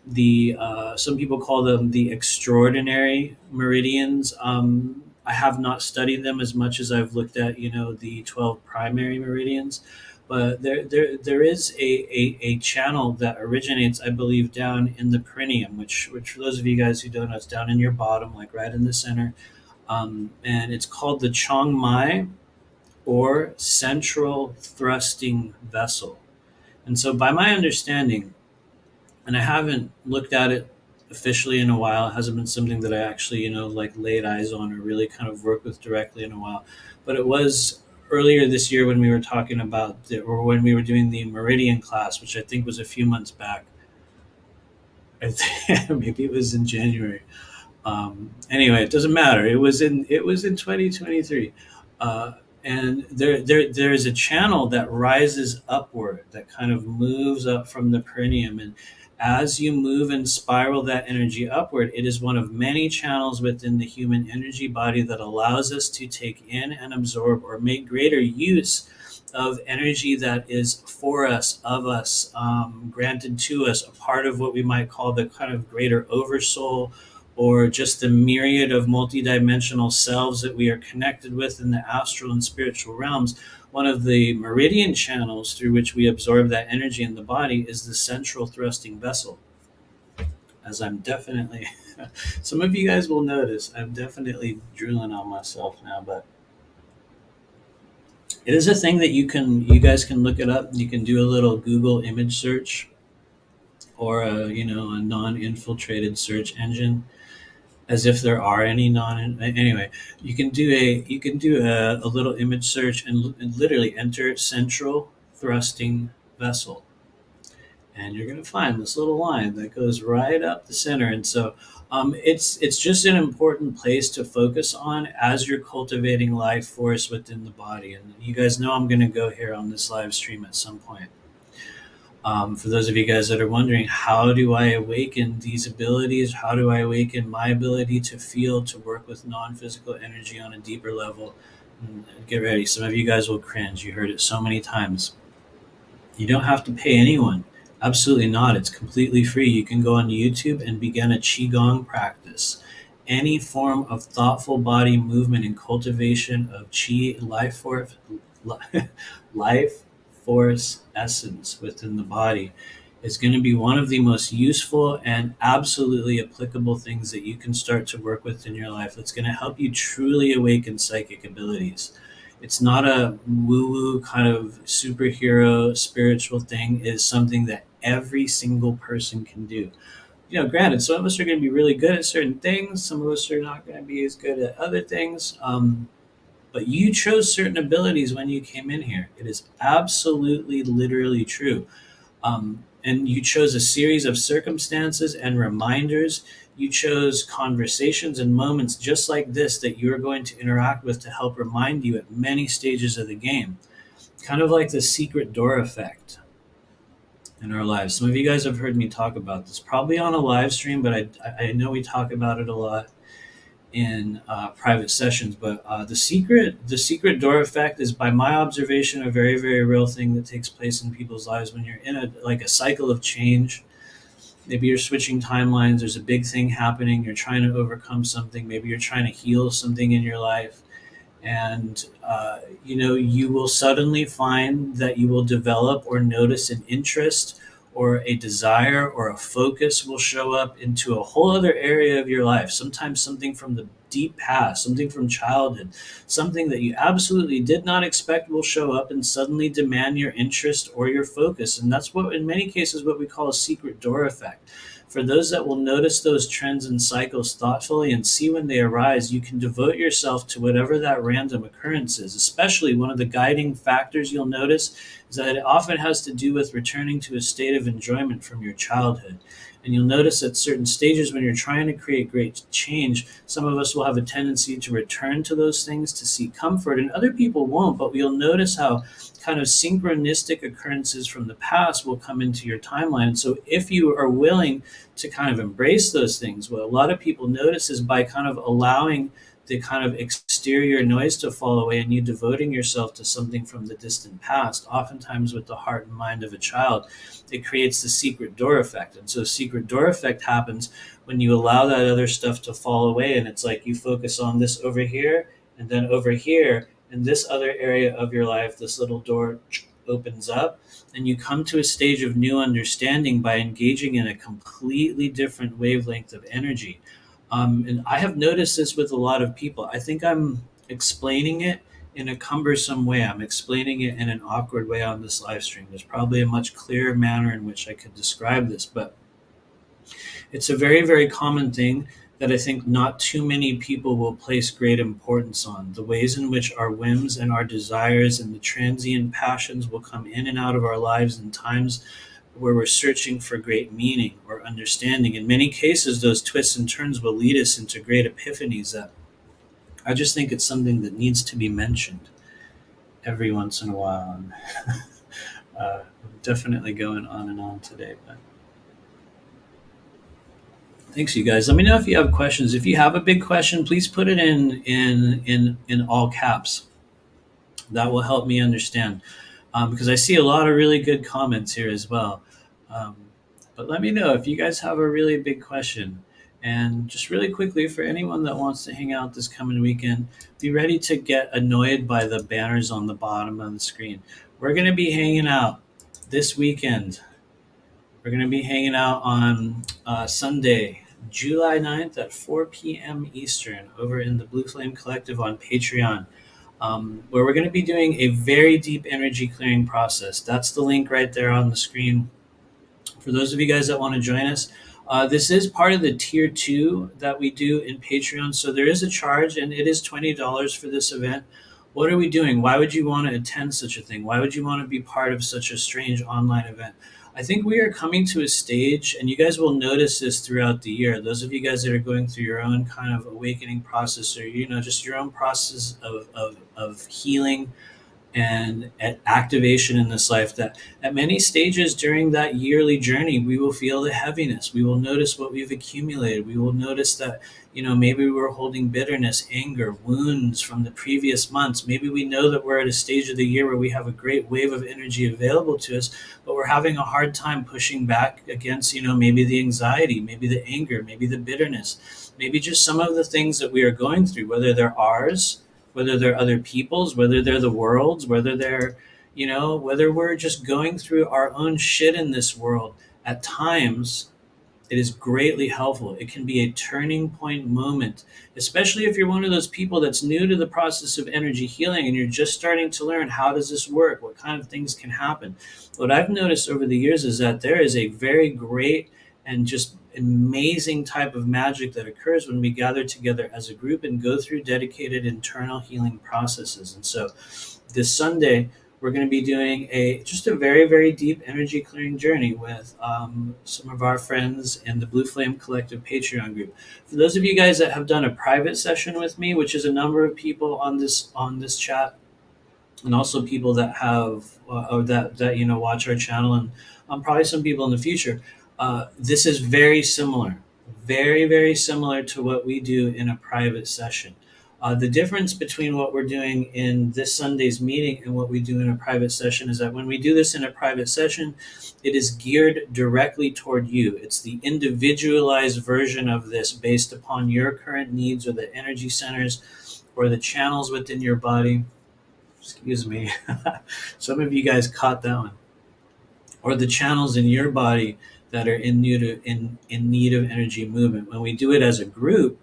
the some people call them the extraordinary meridians. I have not studied them as much as I've looked at the 12 primary meridians, but there is a channel that originates, I believe, down in the perineum, which for those of you guys who don't know, it's down in your bottom, like right in the center, and it's called the Chong Mai, or central thrusting vessel. And so, by my understanding, and I haven't looked at it officially in a while. It hasn't been something that I actually, like laid eyes on or really kind of worked with directly in a while. But it was earlier this year when we were talking about or when we were doing the Meridian class, which I think was a few months back. I think maybe it was in January. Anyway, it doesn't matter. It was in 2023, and there is a channel that rises upward, that kind of moves up from the perineum, and as you move and spiral that energy upward, it is one of many channels within the human energy body that allows us to take in and absorb or make greater use of energy that is for us, of us, granted to us, a part of what we might call the kind of greater oversoul, or just the myriad of multidimensional selves that we are connected with in the astral and spiritual realms. One of the meridian channels through which we absorb that energy in the body is the central thrusting vessel. As I'm definitely, some of you guys will notice, I'm definitely drooling on myself now, but it is a thing that you guys can look it up. You can do a little Google image search, or a non-infiltrated search engine, as if there are any anyway. You can do a little image search and literally enter central thrusting vessel, and you're going to find this little line that goes right up the center. And so it's just an important place to focus on as you're cultivating life force within the body. And you guys know I'm going to go here on this live stream at some point. For those of you guys that are wondering, how do I awaken these abilities? How do I awaken my ability to feel, to work with non-physical energy on a deeper level? Get ready. Some of you guys will cringe. You heard it so many times. You don't have to pay anyone. Absolutely not. It's completely free. You can go on YouTube and begin a Qigong practice. Any form of thoughtful body movement and cultivation of Qi life force essence within the body is going to be one of the most useful and absolutely applicable things that you can start to work with in your life. That's going to help you truly awaken psychic abilities. It's not a woo-woo kind of superhero spiritual thing. It is something that every single person can do. Granted, some of us are going to be really good at certain things. Some of us are not going to be as good at other things. But you chose certain abilities when you came in here. It is absolutely, literally true. And you chose a series of circumstances and reminders. You chose conversations and moments just like this that you're going to interact with to help remind you at many stages of the game. Kind of like the secret door effect in our lives. Some of you guys have heard me talk about this, probably on a live stream, but I know we talk about it a lot. in private sessions. But the secret door effect is, by my observation, a very, very real thing that takes place in people's lives when you're in a cycle of change. Maybe you're switching timelines. There's a big thing happening. You're trying to overcome something. Maybe you're trying to heal something in your life, and you will suddenly find that you will develop or notice an interest or a desire or a focus will show up into a whole other area of your life. Sometimes something from the deep past, something from childhood, something that you absolutely did not expect will show up and suddenly demand your interest or your focus. And that's what, in many cases, what we call a secret door effect. For those that will notice those trends and cycles thoughtfully and see when they arise, you can devote yourself to whatever that random occurrence is. Especially, one of the guiding factors you'll notice is that it often has to do with returning to a state of enjoyment from your childhood. And you'll notice at certain stages when you're trying to create great change, some of us will have a tendency to return to those things to seek comfort, and other people won't. But you'll notice how kind of synchronistic occurrences from the past will come into your timeline. So if you are willing to kind of embrace those things, what a lot of people notice is, by kind of allowing the kind of exterior noise to fall away and you devoting yourself to something from the distant past, oftentimes with the heart and mind of a child, it creates the secret door effect. And so secret door effect happens when you allow that other stuff to fall away, and it's like you focus on this over here and then over here, and this other area of your life, this little door opens up, and you come to a stage of new understanding by engaging in a completely different wavelength of energy. And I have noticed this with a lot of people. I think I'm explaining it in a cumbersome way. I'm explaining it in an awkward way on this live stream. There's probably a much clearer manner in which I could describe this, but it's a very, very common thing that I think not too many people will place great importance on. The ways in which our whims and our desires and the transient passions will come in and out of our lives in times where we're searching for great meaning or understanding. In many cases, those twists and turns will lead us into great epiphanies that I just think it's something that needs to be mentioned every once in a while. And definitely going on and on today, but thanks, you guys. Let me know if you have questions. If you have a big question, please put it in all caps. That will help me understand, because I see a lot of really good comments here as well. Um, but let me know if you guys have a really big question. And just really quickly, for anyone that wants to hang out this coming weekend, be ready to get annoyed by the banners on the bottom of the screen. We're going to be hanging out this weekend. We're going to be hanging out on Sunday, July 9th at 4 p.m. Eastern over in the Blue Flame Collective on Patreon, where we're going to be doing a very deep energy clearing process. That's the link right there on the screen. For those of you guys that want to join us, this is part of the tier 2 that we do in Patreon. So there is a charge, and it is $20 for this event. What are we doing? Why would you want to attend such a thing? Why would you want to be part of such a strange online event? I think we are coming to a stage, and you guys will notice this throughout the year. Those of you guys that are going through your own kind of awakening process, or just your own process of healing and at activation in this life, that at many stages during that yearly journey, we will feel the heaviness. We will notice what we've accumulated. We will notice that, maybe we're holding bitterness, anger, wounds from the previous months. Maybe we know that we're at a stage of the year where we have a great wave of energy available to us, but we're having a hard time pushing back against, maybe the anxiety, maybe the anger, maybe the bitterness, maybe just some of the things that we are going through, whether they're ours, whether they're other people's, whether they're the world's, whether they're, whether we're just going through our own shit in this world. At times, it is greatly helpful. It can be a turning point moment, especially if you're one of those people that's new to the process of energy healing and you're just starting to learn, how does this work? What kind of things can happen? What I've noticed over the years is that there is a very great and just amazing type of magic that occurs when we gather together as a group and go through dedicated internal healing processes. And so this Sunday, we're going to be doing just a very, very deep energy clearing journey with some of our friends in the Blue Flame Collective Patreon group. For those of you guys that have done a private session with me, which is a number of people on this chat, and also people that have or that watch our channel, and probably some people in the future, this is very similar. Very, very similar to what we do in a private session. The difference between what we're doing in this Sunday's meeting and what we do in a private session is that when we do this in a private session, it is geared directly toward you. It's the individualized version of this based upon your current needs or the energy centers or the channels within your body. Excuse me. Some of you guys caught that one. Or the channels in your body that are in need of energy movement. When we do it as a group,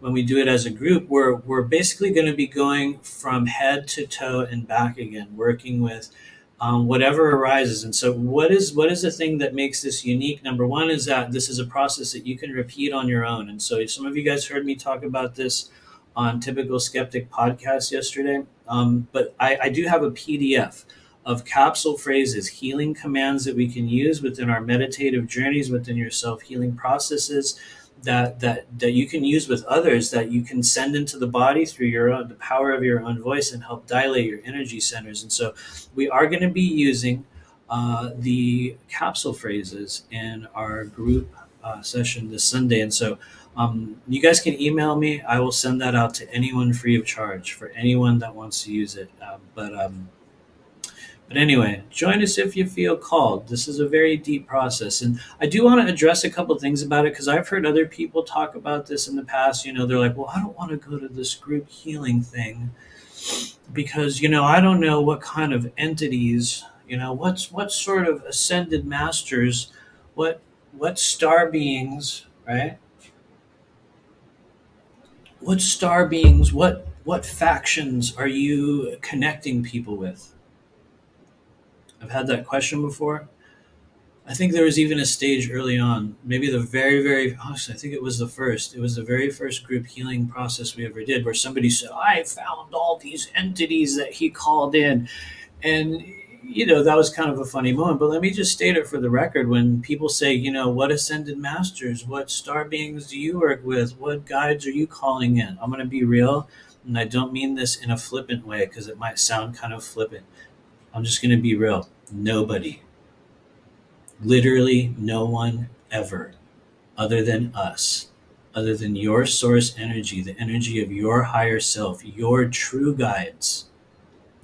we're basically going to be going from head to toe and back again, working with whatever arises. And so, what is the thing that makes this unique? Number one is that this is a process that you can repeat on your own. And so, some of you guys heard me talk about this on Typical Skeptic podcast yesterday. But I do have a PDF of capsule phrases, healing commands that we can use within our meditative journeys, within your self healing processes, that you can use with others, that you can send into the body through the power of your own voice and help dilate your energy centers. And so we are going to be using the capsule phrases in our group session this Sunday. And so you guys can email me. I will send that out to anyone free of charge for anyone that wants to use it. But anyway, join us if you feel called. This is a very deep process. And I do want to address a couple things about it because I've heard other people talk about this in the past. They're like, well, I don't want to go to this group healing thing because, I don't know what kind of entities, what sort of ascended masters, what star beings, right? What star beings, what factions are you connecting people with? I've had that question before. I think there was even a stage early on, maybe the very, very, I think it was the first. It was the very first group healing process we ever did where somebody said, I found all these entities that he called in. And, that was kind of a funny moment. But let me just state it for the record. When people say, what ascended masters, what star beings do you work with? What guides are you calling in? I'm going to be real. And I don't mean this in a flippant way because it might sound kind of flippant. I'm just going to be real. Nobody, literally no one ever, other than us, other than your source energy, the energy of your higher self, your true guides,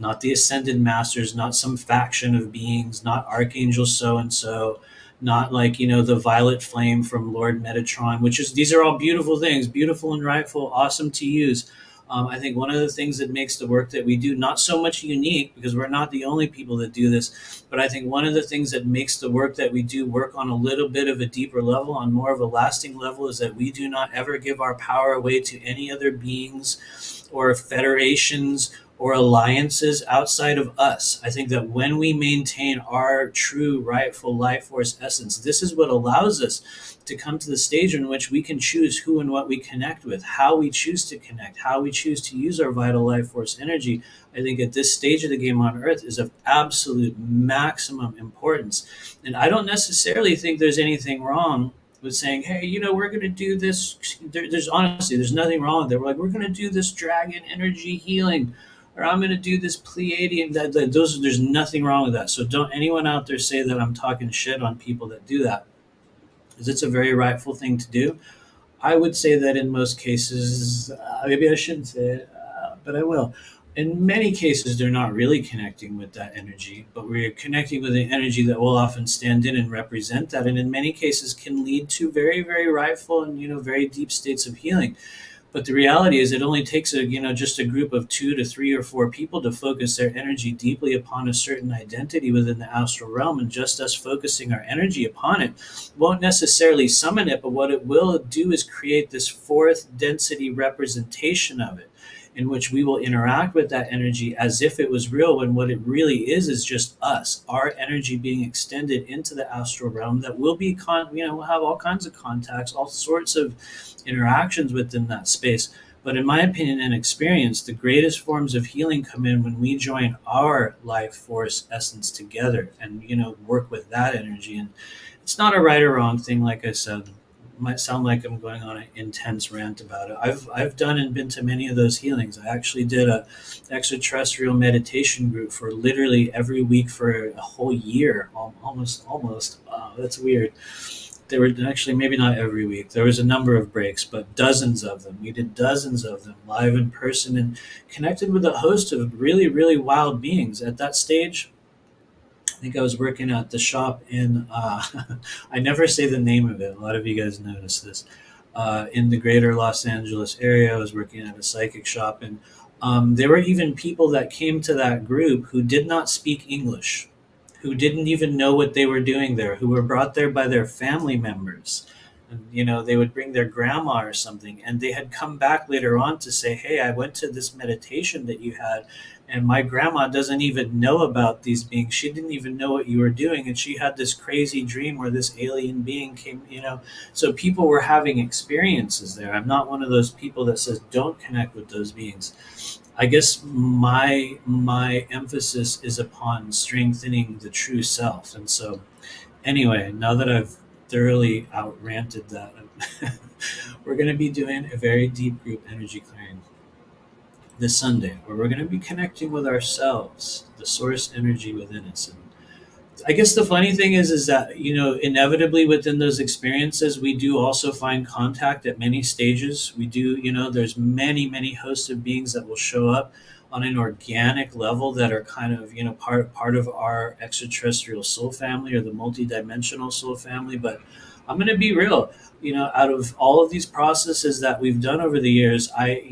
not the ascended masters, not some faction of beings, not Archangel so and so, not like, the violet flame from Lord Metatron, these are all beautiful things, beautiful and rightful, awesome to use. I think one of the things that makes the work that we do not so much unique, because we're not the only people that do this, but I think one of the things that makes the work that we do work on a little bit of a deeper level, on more of a lasting level, is that we do not ever give our power away to any other beings or federations or alliances outside of us. I think that when we maintain our true rightful life force essence, this is what allows us to come to the stage in which we can choose who and what we connect with, how we choose to connect, how we choose to use our vital life force energy. I think at this stage of the game on Earth is of absolute maximum importance. And I don't necessarily think there's anything wrong with saying, hey, we're going to do this. There's nothing wrong with it. We're like, we're going to do this dragon energy healing, or I'm going to do this Pleiadian. There's nothing wrong with that. So don't anyone out there say that I'm talking shit on people that do that, because it's a very rightful thing to do. I would say that in most cases, maybe I shouldn't say it, but I will. In many cases, they're not really connecting with that energy, but we're connecting with the energy that will often stand in and represent that, and in many cases can lead to very, very rightful and very deep states of healing. But the reality is, it only takes just a group of 2 to 3 or 4 people to focus their energy deeply upon a certain identity within the astral realm, and just us focusing our energy upon it won't necessarily summon it, but what it will do is create this fourth density representation of it, in which we will interact with that energy as if it was real, when what it really is just us, our energy being extended into the astral realm that will be, we'll have all kinds of contacts, all sorts of interactions within that space. But in my opinion and experience, the greatest forms of healing come in when we join our life force essence together and, work with that energy. And it's not a right or wrong thing, like I said. Might sound like I'm going on an intense rant about it. I've done and been to many of those healings. I actually did a extraterrestrial meditation group for literally every week for a whole year, almost. That's weird. They were actually maybe not every week. There was a number of breaks, but dozens of them. We did dozens of them live in person and connected with a host of really, really wild beings. At that stage, I think I was working at the shop in, I never say the name of it. A lot of you guys notice this. In the greater Los Angeles area, I was working at a psychic shop, and there were even people that came to that group who did not speak English, who didn't even know what they were doing there, who were brought there by their family members. And, they would bring their grandma or something, and they had come back later on to say, "Hey, I went to this meditation that you had, and my grandma doesn't even know about these beings. She didn't even know what you were doing, and she had this crazy dream where this alien being came." So people were having experiences there. I'm not one of those people that says don't connect with those beings. I guess my emphasis is upon strengthening the true self. And so, anyway, now that I've thoroughly outranted that, we're going to be doing a very deep group energy clearing this Sunday, where we're going to be connecting with ourselves, the source energy within us. And I guess the funny thing is that, inevitably within those experiences, we do also find contact at many stages. We do, there's many, many hosts of beings that will show up on an organic level that are kind of, part of our extraterrestrial soul family or the multidimensional soul family. But I'm going to be real, out of all of these processes that we've done over the years, I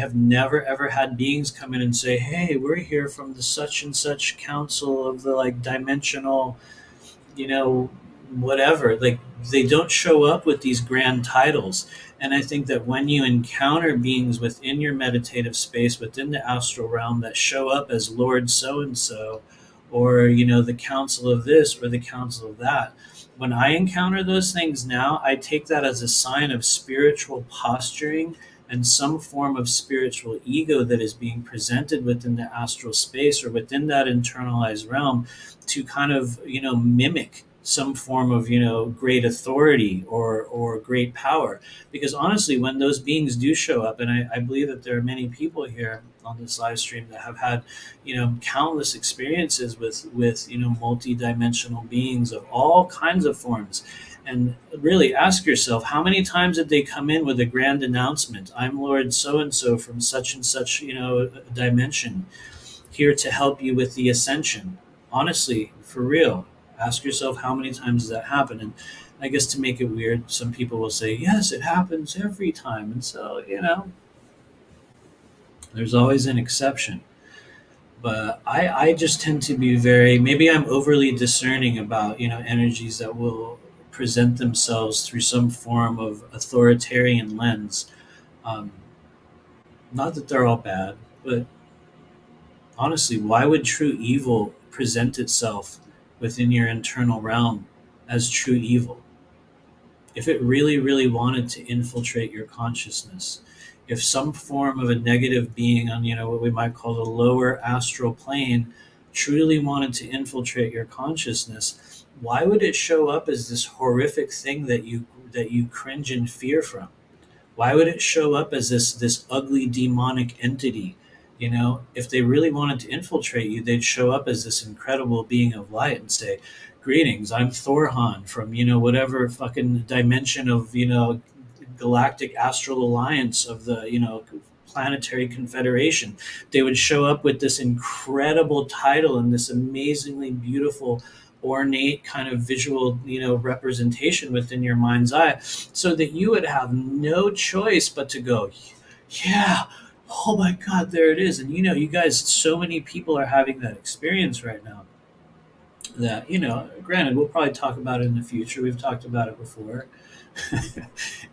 have never ever had beings come in and say, "Hey, we're here from the such and such council of the like dimensional, you know, whatever." Like, they don't show up with these grand titles. And I think that when you encounter beings within your meditative space, within the astral realm, that show up as Lord so and so, or, the council of this or the council of that, when I encounter those things now, I take that as a sign of spiritual posturing and some form of spiritual ego that is being presented within the astral space or within that internalized realm to kind of, mimic some form of, great authority or great power. Because honestly, when those beings do show up, and I believe that there are many people here on this live stream that have had, countless experiences with multi-dimensional beings of all kinds of forms. And really ask yourself, how many times did they come in with a grand announcement? "I'm Lord so and so from such and such, dimension, here to help you with the ascension." Honestly, for real, ask yourself, how many times does that happen? And I guess to make it weird, some people will say, "Yes, it happens every time." And so, there's always an exception. But I just tend to be maybe I'm overly discerning about, energies that will present themselves through some form of authoritarian lens. Um, Not that they're all bad, but honestly, why would true evil present itself within your internal realm as true evil? If it really, really wanted to infiltrate your consciousness, if some form of a negative being on, what we might call the lower astral plane truly wanted to infiltrate your consciousness, why would it show up as this horrific thing that you cringe in fear from? Why would it show up as this ugly demonic entity? If they really wanted to infiltrate you, they'd show up as this incredible being of light and say, "Greetings, I'm Thorhan from, whatever fucking dimension of, galactic astral alliance of the, planetary confederation." They would show up with this incredible title and this amazingly beautiful ornate kind of visual, representation within your mind's eye, so that you would have no choice but to go, "Yeah, oh my God, there it is." And you guys, so many people are having that experience right now that, granted, we'll probably talk about it in the future. We've talked about it before.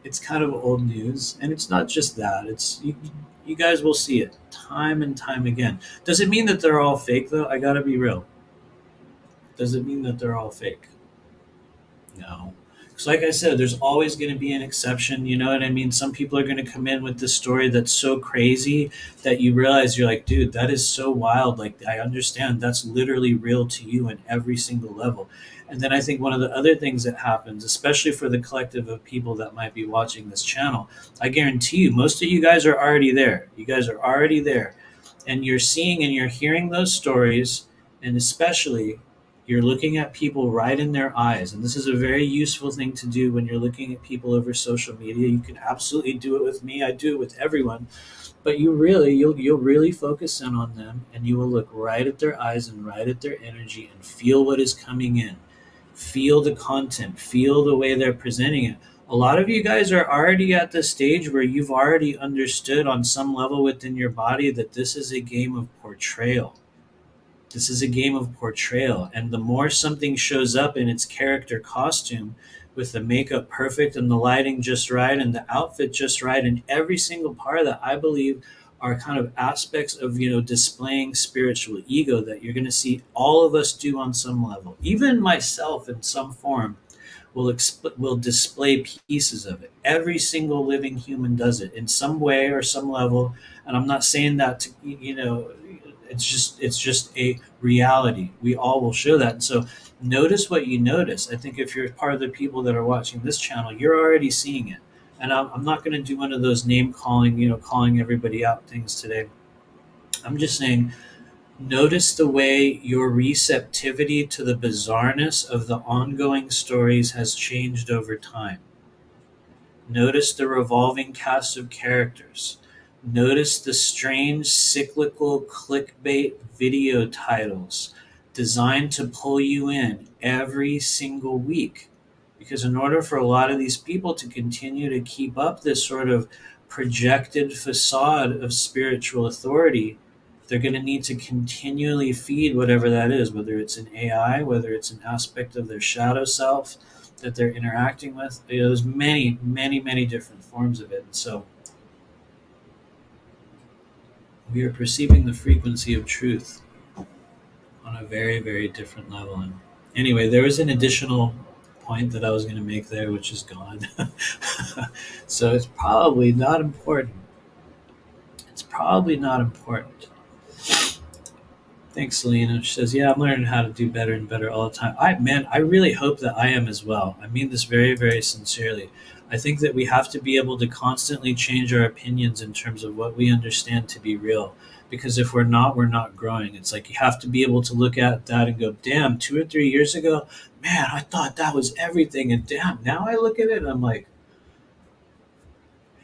It's kind of old news. And it's not just that. It's you guys will see it time and time again. Does it mean that they're all fake, though? I gotta be real. Does it mean that they're all fake? No. Because, like I said, there's always going to be an exception. You know what I mean? Some people are going to come in with this story that's so crazy that you realize, you're like, "Dude, that is so wild. Like, I understand that's literally real to you in every single level." And then I think one of the other things that happens, especially for the collective of people that might be watching this channel, I guarantee you, most of you guys are already there. You guys are already there. And you're seeing and you're hearing those stories, and especially You're looking at people right in their eyes. And this is a very useful thing to do when you're looking at people over social media. You can absolutely do it with me. I do it with everyone. But you'll really focus in on them, and you will look right at their eyes and right at their energy and feel what is coming in. Feel the content, feel the way they're presenting it. A lot of you guys are already at the stage where you've already understood on some level within your body that this is a game of portrayal. This is a game of portrayal. And the more something shows up in its character costume, with the makeup perfect and the lighting just right and the outfit just right, and every single part of that, I believe, are kind of aspects of, displaying spiritual ego that you're going to see all of us do on some level. Even myself in some form will display pieces of it. Every single living human does it in some way or some level. And I'm not saying that to, it's just a reality. We all will show that. And so notice what you notice. I think if you're part of the people that are watching this channel, you're already seeing it. And I'm not going to do one of those name calling, calling everybody out things today. I'm just saying, notice the way your receptivity to the bizarreness of the ongoing stories has changed over time. Notice the revolving cast of characters. Notice the strange cyclical clickbait video titles designed to pull you in every single week. Because in order for a lot of these people to continue to keep up this sort of projected facade of spiritual authority, they're going to need to continually feed whatever that is, whether it's an AI, whether it's an aspect of their shadow self that they're interacting with. There's many, many, many different forms of it. And so we are perceiving the frequency of truth on a very, very different level. And anyway, there was an additional point that I was going to make there, which is gone. So it's probably not important. It's probably not important. Thanks, Selena. She says, "Yeah, I'm learning how to do better and better all the time." I really hope that I am as well. I mean this very, very sincerely. I think that we have to be able to constantly change our opinions in terms of what we understand to be real. Because if we're not growing. It's like you have to be able to look at that and go, "Damn, 2 or 3 years ago, man, I thought that was everything, and damn, now I look at it and I'm like,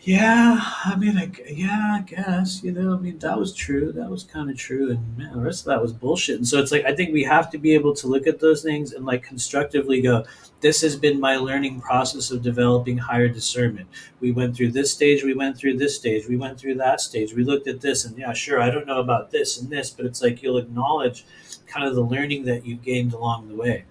yeah, I mean, yeah, I guess, I mean, that was true. That was kind of true. And man, the rest of that was bullshit. And so it's like, I think we have to be able to look at those things and like constructively go, this has been my learning process of developing higher discernment. We went through this stage. We went through this stage. We went through that stage. We looked at this and yeah, sure, I don't know about this and this, but it's like you'll acknowledge kind of the learning that you gained along the way,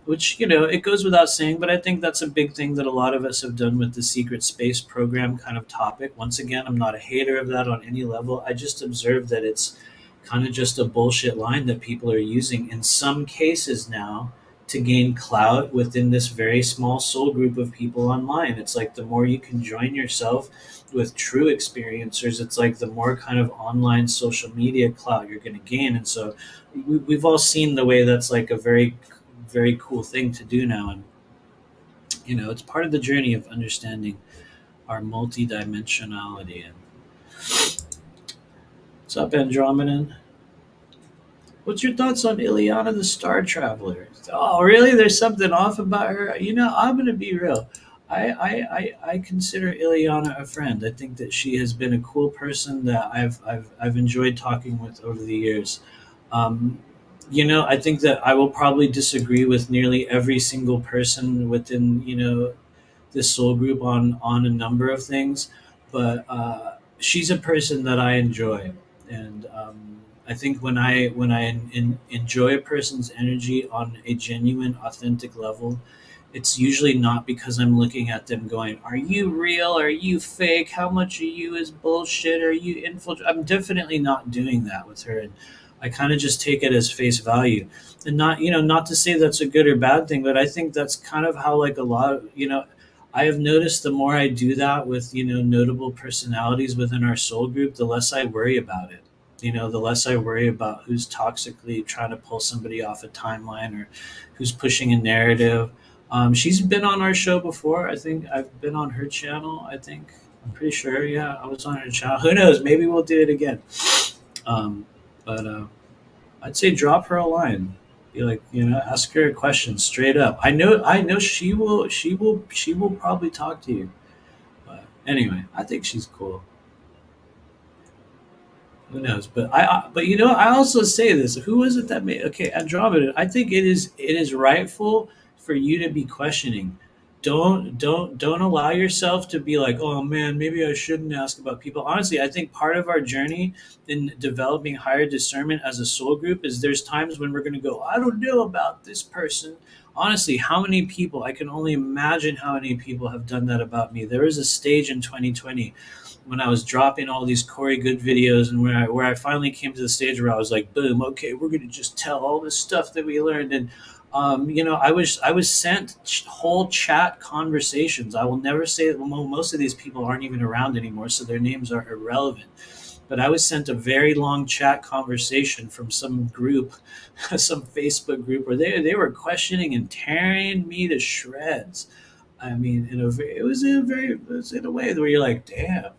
which it goes without saying, but I think that's a big thing that a lot of us have done with the secret space program kind of topic. Once again, I'm not a hater of that on any level. I just observe that it's kind of just a bullshit line that people are using in some cases now to gain clout within this very small soul group of people online. It's like the more you can join yourself with true experiencers, it's like the more kind of online social media clout you're going to gain. And so we've all seen the way that's like a very very cool thing to do now. And it's part of the journey of understanding our multidimensionality. And what's up, Andromedan? What's your thoughts on Ileana the Star Traveler? Oh, really? There's something off about her? I'm going to be real. I consider Ileana a friend. I think that she has been a cool person that I've enjoyed talking with over the years. Um, I think that I will probably disagree with nearly every single person within, this soul group on a number of things, but she's a person that I enjoy, and I think when I enjoy a person's energy on a genuine, authentic level, it's usually not because I'm looking at them going, "Are you real? Are you fake? How much of you is bullshit? Are you infiltrate?" I'm definitely not doing that with her, and I kind of just take it as face value, and not to say that's a good or bad thing, but I think that's kind of how like a lot of I have noticed the more I do that with notable personalities within our soul group, the less I worry about it. The less I worry about who's toxically trying to pull somebody off a timeline or who's pushing a narrative. She's been on our show before. I think I've been on her channel. I'm pretty sure. Yeah, I was on her channel. Who knows? Maybe we'll do it again. Um, but I'd say drop her a line. Be like, ask her a question straight up. I know she will probably talk to you. But anyway, I think she's cool. Who knows? But I also say this. Who was it that made? Okay, Andromeda. I think it is rightful for you to be questioning. Don't allow yourself to be like, oh man, maybe I shouldn't ask about people. Honestly, I think part of our journey in developing higher discernment as a soul group is there's times when we're going to go, I don't know about this person. Honestly, how many people? I can only imagine how many people have done that about me. There was a stage in 2020 when I was dropping all these Corey Good videos, and where I finally came to the stage where I was like, boom, okay, we're gonna just tell all this stuff that we learned, and I was sent whole chat conversations. I will never say that. Well, most of these people aren't even around anymore, so their names are irrelevant. But I was sent a very long chat conversation from some group, some Facebook group, where they were questioning and tearing me to shreds. I mean, it was in a way where you're like, damn,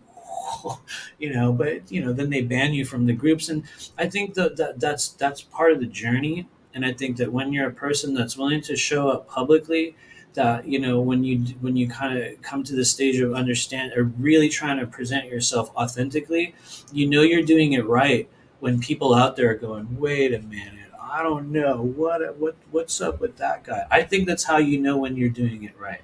but then they ban you from the groups, and I think that's part of the journey. And I think that when you're a person that's willing to show up publicly, that when you kind of come to the stage of understand or really trying to present yourself authentically, you're doing it right. When people out there are going, wait a minute, I don't know what's up with that guy. I think that's how you know when you're doing it right.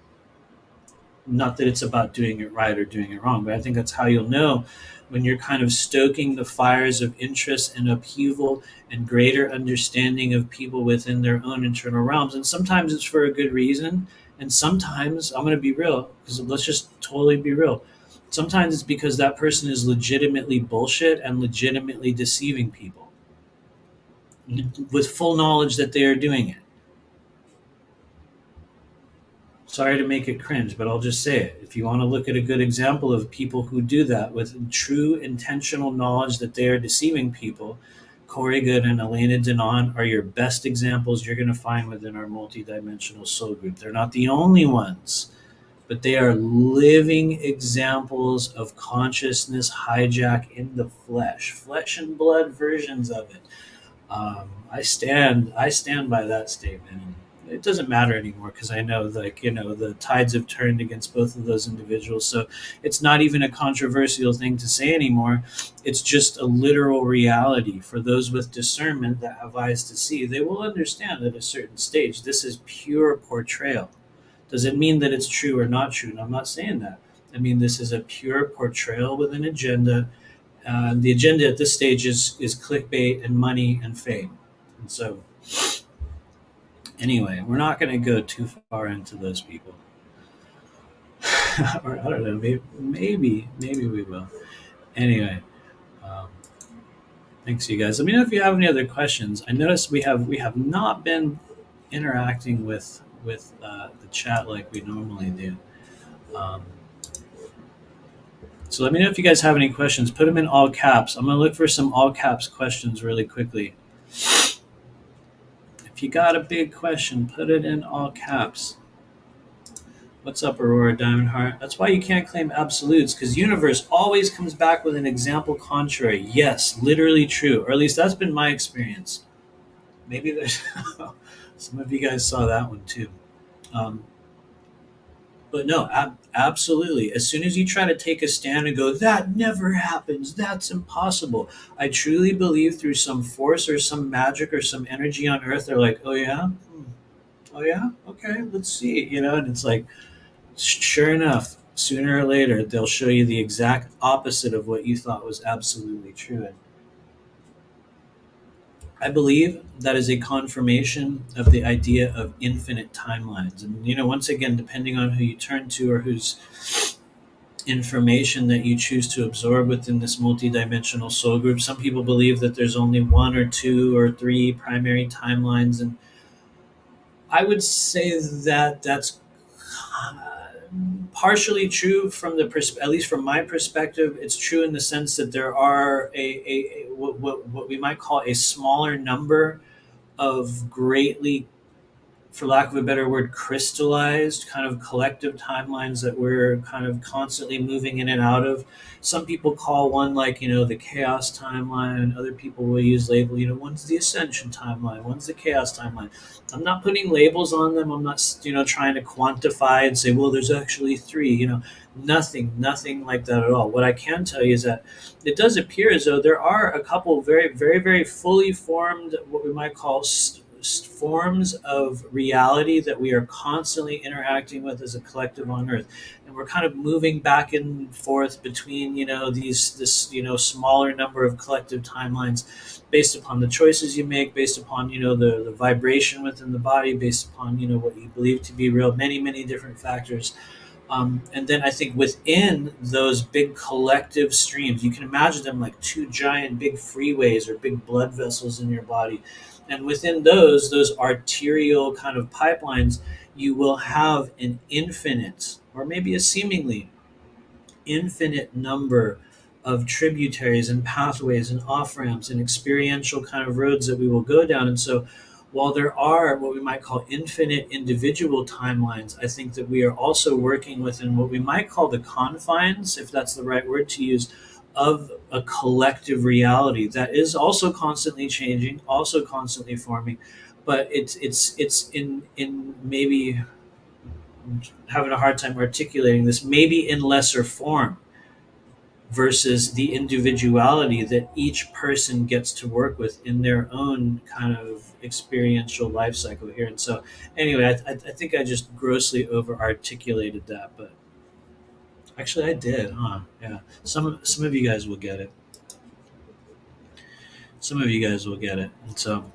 Not that it's about doing it right or doing it wrong, but I think that's how you'll know when you're kind of stoking the fires of interest and upheaval and greater understanding of people within their own internal realms. And sometimes it's for a good reason. And sometimes, I'm going to be real, because let's just totally be real. Sometimes it's because that person is legitimately bullshit and legitimately deceiving people with full knowledge that they are doing it. Sorry to make it cringe, but I'll just say it. If you want to look at a good example of people who do that with true intentional knowledge that they are deceiving people, Corey Good and Ileana Denon are your best examples you're going to find within our multidimensional soul group. They're not the only ones, but they are living examples of consciousness hijack in the flesh and blood versions of it. I stand by that statement. It doesn't matter anymore because I know, like, the tides have turned against both of those individuals. So it's not even a controversial thing to say anymore. It's just a literal reality for those with discernment that have eyes to see. They will understand at a certain stage this is pure portrayal. Does it mean that it's true or not true? And I'm not saying that. I mean, this is a pure portrayal with an agenda. The agenda at this stage is clickbait and money and fame. And so, anyway, we're not going to go too far into those people. Or I don't know, maybe we will. Anyway, um, thanks you guys. Let me know if you have any other questions. I noticed we have not been interacting with the chat like we normally do. Um, so let me know if you guys have any questions. Put them in all caps. I'm going to look for some all caps questions really quickly. If you got a big question, put it in all caps. What's up, Aurora Diamond Heart? That's why you can't claim absolutes, because universe always comes back with an example contrary. Yes, literally true. Or at least that's been my experience. Maybe there's some of you guys saw that one too. Um, but no, absolutely. As soon as you try to take a stand and go, that never happens, that's impossible. I truly believe through some force or some magic or some energy on earth, they're like, oh yeah? Oh yeah? Okay, let's see. And it's like, sure enough, sooner or later, they'll show you the exact opposite of what you thought was absolutely true. And I believe that is a confirmation of the idea of infinite timelines. And, once again, depending on who you turn to or whose information that you choose to absorb within this multidimensional soul group, some people believe that there's only one or two or three primary timelines. And I would say that that's partially true from at least from my perspective. It's true in the sense that there are what we might call a smaller number of greatly for lack of a better word, crystallized kind of collective timelines that we're kind of constantly moving in and out of. Some people call one like, the chaos timeline. Other people will use label, one's the ascension timeline, one's the chaos timeline. I'm not putting labels on them. I'm not, trying to quantify and say, well, there's actually three, nothing like that at all. What I can tell you is that it does appear as though there are a couple very, very, very fully formed, what we might call forms of reality that we are constantly interacting with as a collective on Earth, and we're kind of moving back and forth between smaller number of collective timelines, based upon the choices you make, based upon the vibration within the body, based upon what you believe to be real, many different factors. And then I think within those big collective streams, you can imagine them like two giant big freeways or big blood vessels in your body. And within those arterial kind of pipelines, you will have an infinite, or maybe a seemingly infinite number of tributaries and pathways and off ramps and experiential kind of roads that we will go down. And so, while there are what we might call infinite individual timelines, I think that we are also working within what we might call the confines, if that's the right word to use, of a collective reality that is also constantly changing, also constantly forming, but it's in maybe having a hard time articulating this, maybe in lesser form versus the individuality that each person gets to work with in their own kind of experiential life cycle here. And so, anyway, I think I just grossly over articulated that, but actually I did, huh? Yeah. Some of you guys will get it. Some of you guys will get it. And so,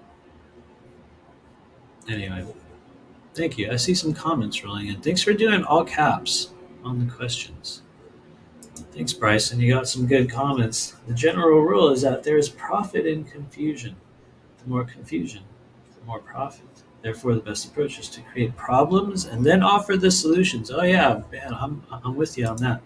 anyway, thank you. I see some comments rolling in. Thanks for doing all caps on the questions. Thanks, Bryson. You got some good comments. The general rule is that there is profit in confusion. The more confusion, the more profit. Therefore, the best approach is to create problems and then offer the solutions. Oh yeah, man, I'm with you on that.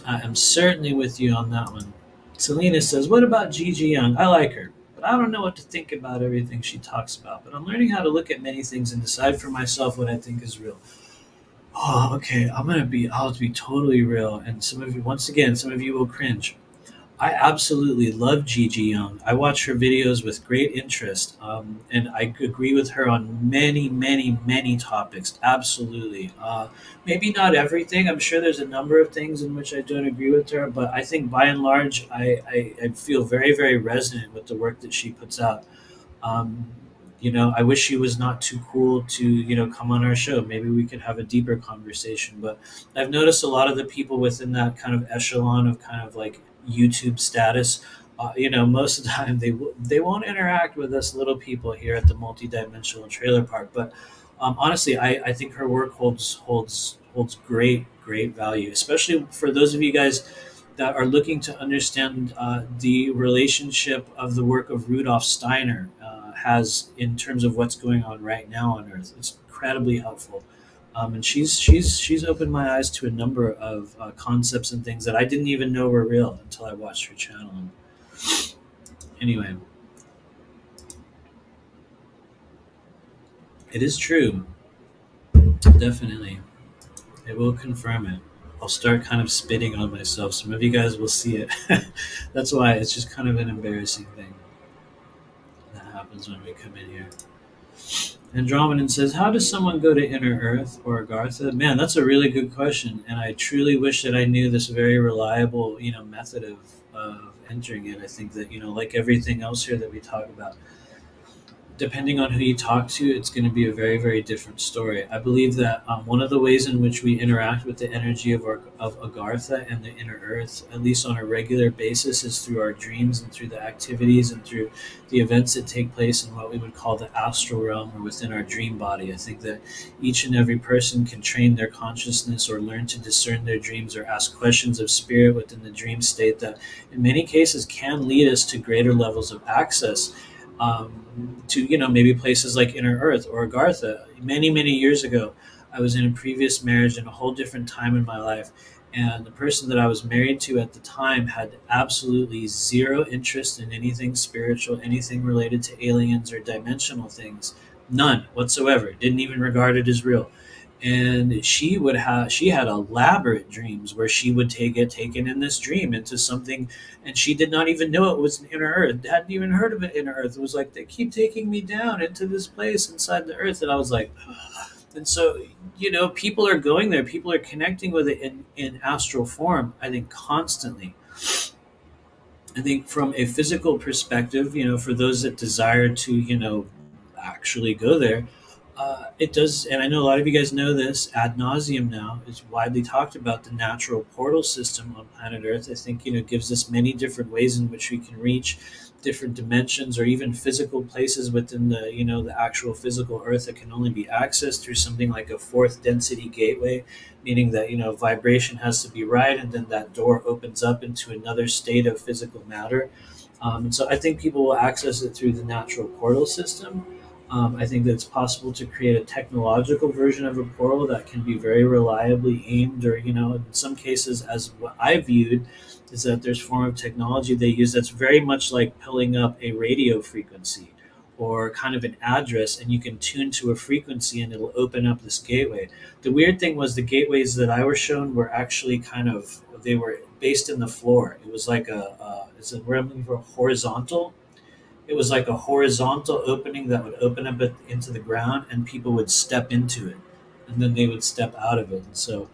I am certainly with you on that one. Selena says, "What about Gigi Young? I like her, but I don't know what to think about everything she talks about. But I'm learning how to look at many things and decide for myself what I think is real." Oh, okay. I'll be totally real. And some of you, once again, some of you will cringe. I absolutely love Gigi Young. I watch her videos with great interest, and I agree with her on many topics. Absolutely. Maybe not everything. I'm sure there's a number of things in which I don't agree with her, but I think by and large, I feel very resonant with the work that she puts out. Um, I wish she was not too cool to, come on our show. Maybe we could have a deeper conversation. But I've noticed a lot of the people within that kind of echelon of kind of like YouTube status, most of the time they won't interact with us little people here at the multidimensional trailer park. But honestly, I think her work holds great value, especially for those of you guys that are looking to understand the relationship of the work of Rudolf Steiner has in terms of what's going on right now on Earth. It's incredibly helpful, and she's opened my eyes to a number of concepts and things that I didn't even know were real until I watched her channel. And anyway, it is true, definitely. It will confirm it. I'll start kind of spitting on myself. Some of you guys will see it. That's why it's just kind of an embarrassing thing that happens when we come in here. Andromedan says, "How does someone go to Inner Earth or Agartha?" Man, that's a really good question, and I truly wish that I knew this very reliable, method of entering it. I think that, like everything else here that we talk about, depending on who you talk to, it's going to be a very different story. I believe that one of the ways in which we interact with the energy of Agartha and the Inner Earth, at least on a regular basis, is through our dreams and through the activities and through the events that take place in what we would call the astral realm or within our dream body. I think that each and every person can train their consciousness or learn to discern their dreams or ask questions of spirit within the dream state that in many cases can lead us to greater levels of access to maybe places like Inner Earth or Agartha. Many years ago, I was in a previous marriage in a whole different time in my life, and the person that I was married to at the time had absolutely zero interest in anything spiritual, anything related to aliens or dimensional things. none whatsoever. Didn't even regard it as real. And she had elaborate dreams where she would get taken in this dream into something, and she did not even know it was an inner earth, hadn't even heard of it. Inner earth, it was like, they keep taking me down into this place inside the earth. And I was like, and so, people are going there, people are connecting with it in astral form, I think, constantly. I think from a physical perspective, for those that desire to, actually go there, it does. And I know a lot of you guys know this ad nauseum now. It's widely talked about the natural portal system on planet Earth. I think, gives us many different ways in which we can reach different dimensions or even physical places within the actual physical Earth that can only be accessed through something like a fourth density gateway, meaning that vibration has to be right, and then that door opens up into another state of physical matter. And so I think people will access it through the natural portal system. I think that it's possible to create a technological version of a portal that can be very reliably aimed, or in some cases, as what I viewed, is that there's form of technology they use that's very much like pulling up a radio frequency or kind of an address, and you can tune to a frequency and it'll open up this gateway. The weird thing was the gateways that I was shown were actually they were based in the floor. It was like is it, we're looking for a horizontal, it was like a horizontal opening that would open up into the ground, and people would step into it, and then they would step out of it. And so,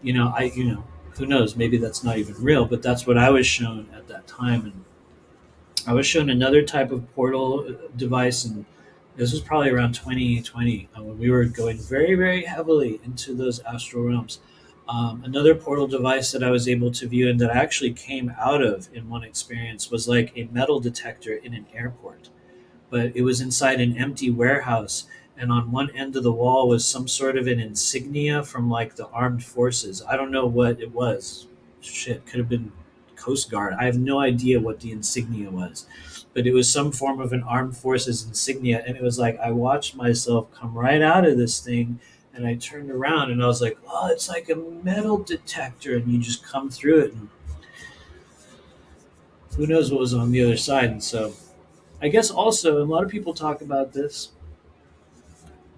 who knows? Maybe that's not even real, but that's what I was shown at that time. And I was shown another type of portal device, and this was probably around 2020 when we were going very, very heavily into those astral realms. Another portal device that I was able to view and that I actually came out of in one experience was like a metal detector in an airport, but it was inside an empty warehouse. And on one end of the wall was some sort of an insignia from like the armed forces. I don't know what it was. Shit, could have been Coast Guard. I have no idea what the insignia was, but it was some form of an armed forces insignia. And it was like, I watched myself come right out of this thing, and I turned around and I was like, oh, it's like a metal detector. And you just come through it, and who knows what was on the other side. And so I guess also, a lot of people talk about this.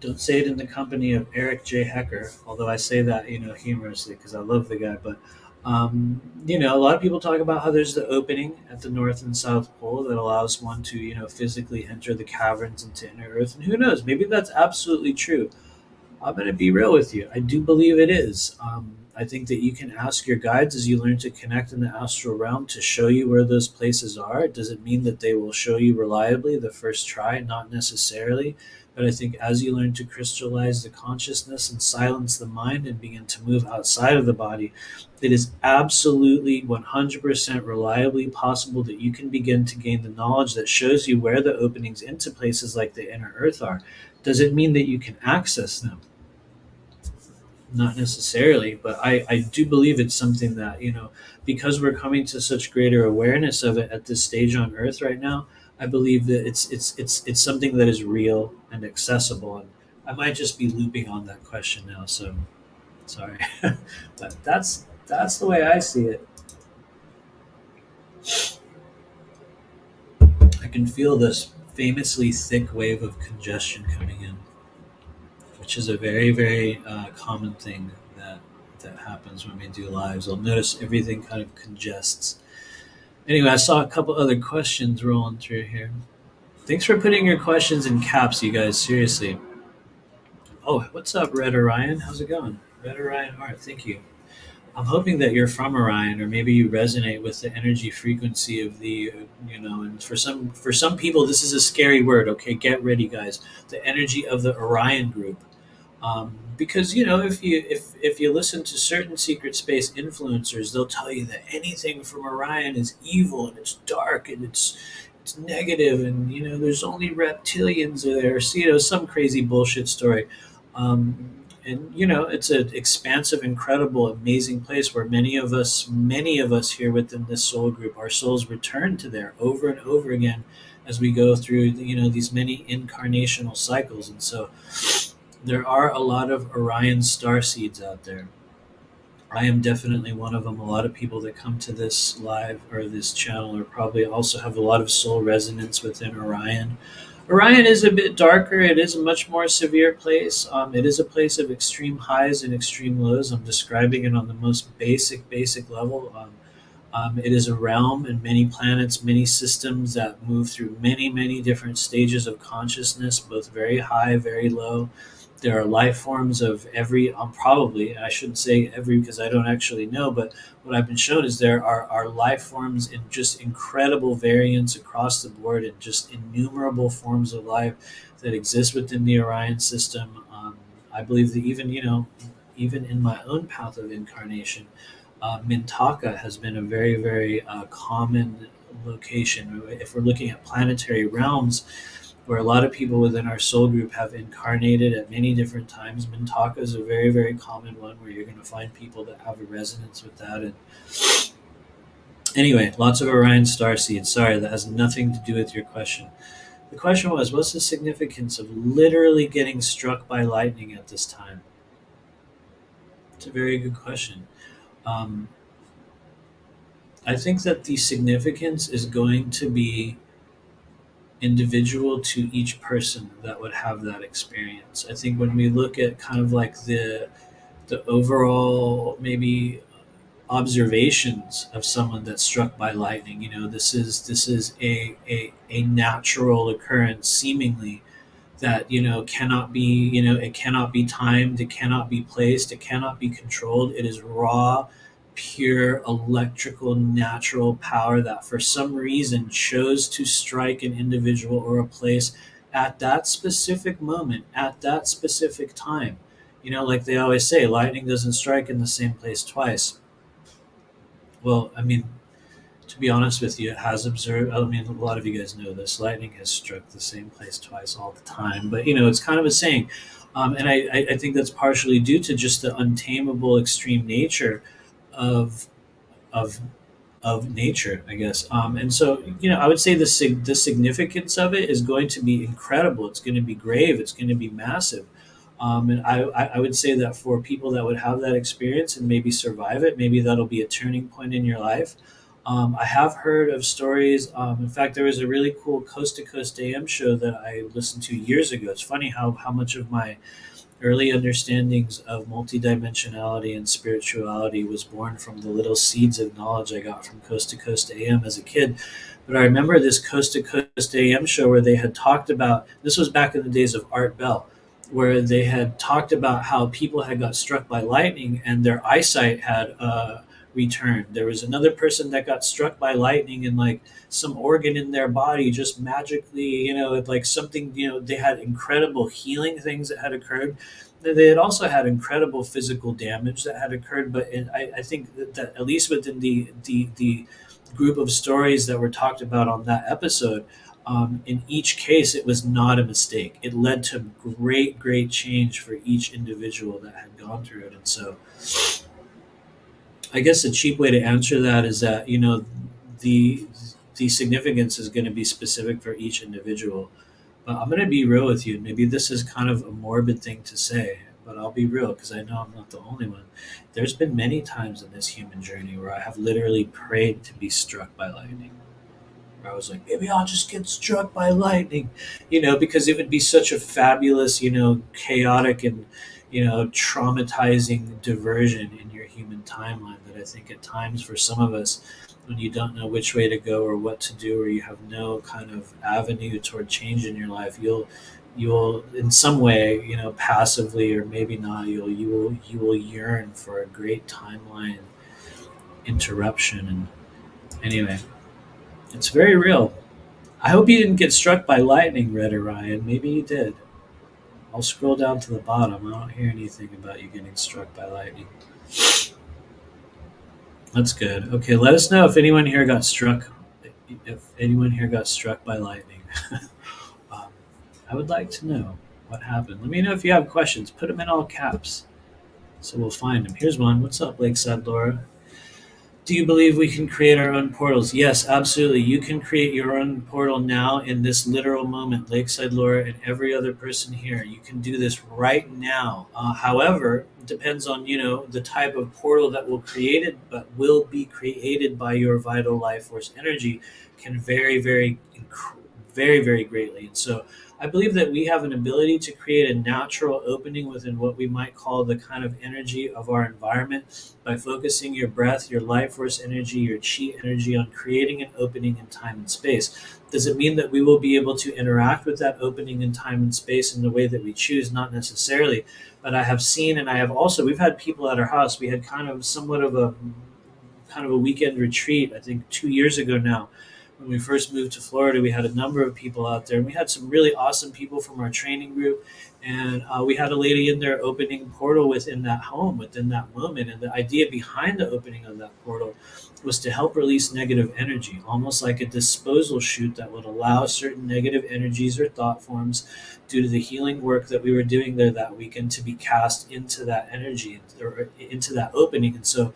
Don't say it in the company of Eric J. Hecker, although I say that, humorously because I love the guy. But, a lot of people talk about how there's the opening at the North and South Pole that allows one to, physically enter the caverns into inner Earth. And who knows, maybe that's absolutely true. I'm going to be real with you. I do believe it is. I think that you can ask your guides as you learn to connect in the astral realm to show you where those places are. Does it mean that they will show you reliably the first try? Not necessarily. But I think as you learn to crystallize the consciousness and silence the mind and begin to move outside of the body, it is absolutely 100% reliably possible that you can begin to gain the knowledge that shows you where the openings into places like the inner earth are. Does it mean that you can access them? Not necessarily, but I do believe it's something that, because we're coming to such greater awareness of it at this stage on Earth right now. I believe that it's something that is real and accessible. And I might just be looping on that question now, so sorry. But that's the way I see it. I can feel this famously thick wave of congestion coming in, which is a very, very common thing that happens when we do lives. I'll notice everything kind of congests. Anyway, I saw a couple other questions rolling through here. Thanks for putting your questions in caps, you guys. Seriously. Oh, what's up, Red Orion? How's it going? Red Orion Art, thank you. I'm hoping that you're from Orion, or maybe you resonate with the energy frequency of the, and for some people, this is a scary word. Okay, get ready, guys. The energy of the Orion group. Because if you listen to certain secret space influencers, they'll tell you that anything from Orion is evil and it's dark and it's negative, and there's only reptilians there. So, some crazy bullshit story. And it's an expansive, incredible, amazing place where many of us here within this soul group, our souls return to there over and over again as we go through these many incarnational cycles. And so there are a lot of Orion star seeds out there. I am definitely one of them. A lot of people that come to this live or this channel are probably also have a lot of soul resonance within Orion. Orion is a bit darker. It is a much more severe place. It is a place of extreme highs and extreme lows. I'm describing it on the most basic level. It is a realm and many planets, many systems that move through many different stages of consciousness, both very high, very low. There are life forms of every, probably, I shouldn't say every because I don't actually know, but what I've been shown is there are life forms in just incredible variance across the board and just innumerable forms of life that exist within the Orion system. I believe that even in my own path of incarnation, Mintaka has been a very common location. If we're looking at planetary realms, where a lot of people within our soul group have incarnated at many different times, Mintaka is a very common one where you're going to find people that have a resonance with that. And anyway, lots of Orion star seeds. Sorry, that has nothing to do with your question. The question was, what's the significance of literally getting struck by lightning at this time? It's a very good question. Um, I think that the significance is going to be individual to each person that would have that experience. I think when we look at kind of like the overall maybe observations of someone that's struck by lightning, this is a natural occurrence seemingly that cannot be, it cannot be timed, it cannot be placed, it cannot be controlled. It is raw, pure electrical natural power that for some reason chose to strike an individual or a place at that specific moment, at that specific time. Like they always say, lightning doesn't strike in the same place twice. Well, I mean, to be honest with you, it has observed. I mean, a lot of you guys know this. Lightning has struck the same place twice all the time, but it's kind of a saying, and I think that's partially due to just the untamable extreme nature of of of nature, I guess. And so, I would say the significance of it is going to be incredible. It's going to be grave. It's going to be massive. And I would say that for people that would have that experience and maybe survive it, maybe that'll be a turning point in your life. I have heard of stories. In fact, there was a really cool Coast to Coast AM show that I listened to years ago. It's funny how much of my early understandings of multidimensionality and spirituality was born from the little seeds of knowledge I got from Coast to Coast AM as a kid. But I remember this Coast to Coast AM show where they had talked about, this was back in the days of Art Bell, where they had talked about how people had got struck by lightning and their eyesight had returned. There was another person that got struck by lightning and like some organ in their body just magically, like something, they had incredible healing things that had occurred. They had also had incredible physical damage that had occurred, but I think that at least within the group of stories that were talked about on that episode, in each case, it was not a mistake. It led to great change for each individual that had gone through it. And so, I guess a cheap way to answer that is that the the significance is going to be specific for each individual. But I'm going to be real with you. Maybe this is kind of a morbid thing to say, but I'll be real because I know I'm not the only one. There's been many times in this human journey where I have literally prayed to be struck by lightning. Where I was like, maybe I'll just get struck by lightning, because it would be such a fabulous, chaotic and, traumatizing diversion in your human timeline that I think at times for some of us, when you don't know which way to go or what to do, or you have no kind of avenue toward change in your life, you'll in some way, passively or maybe not, you will yearn for a great timeline interruption. And anyway, it's very real. I hope you didn't get struck by lightning, Red Orion. Maybe you did. I'll scroll down to the bottom. I don't hear anything about you getting struck by lightning. That's good. Okay, let us know if anyone here got struck. If anyone here got struck by lightning, um, I would like to know what happened. Let me know if you have questions. Put them in all caps, so we'll find them. Here's one. What's up, Lakeside Laura? Do you believe we can create our own portals? Yes, absolutely. You can create your own portal now in this literal moment, Lakeside Laura and every other person here. You can do this right now. However, it depends on the type of portal that will be created by your vital life force energy can vary very, very greatly. And so I believe that we have an ability to create a natural opening within what we might call the kind of energy of our environment by focusing your breath, your life force energy, your chi energy on creating an opening in time and space. Does it mean that we will be able to interact with that opening in time and space in the way that we choose? Not necessarily. But I have seen, and I have also, we've had people at our house. We had kind of somewhat of a weekend retreat, I think 2 years ago now. When we first moved to Florida, we had a number of people out there, and we had some really awesome people from our training group. And we had a lady in there opening portal within that home, within that moment. And the idea behind the opening of that portal was to help release negative energy, almost like a disposal chute that would allow certain negative energies or thought forms, due to the healing work that we were doing there that weekend, to be cast into that energy or into that opening. And so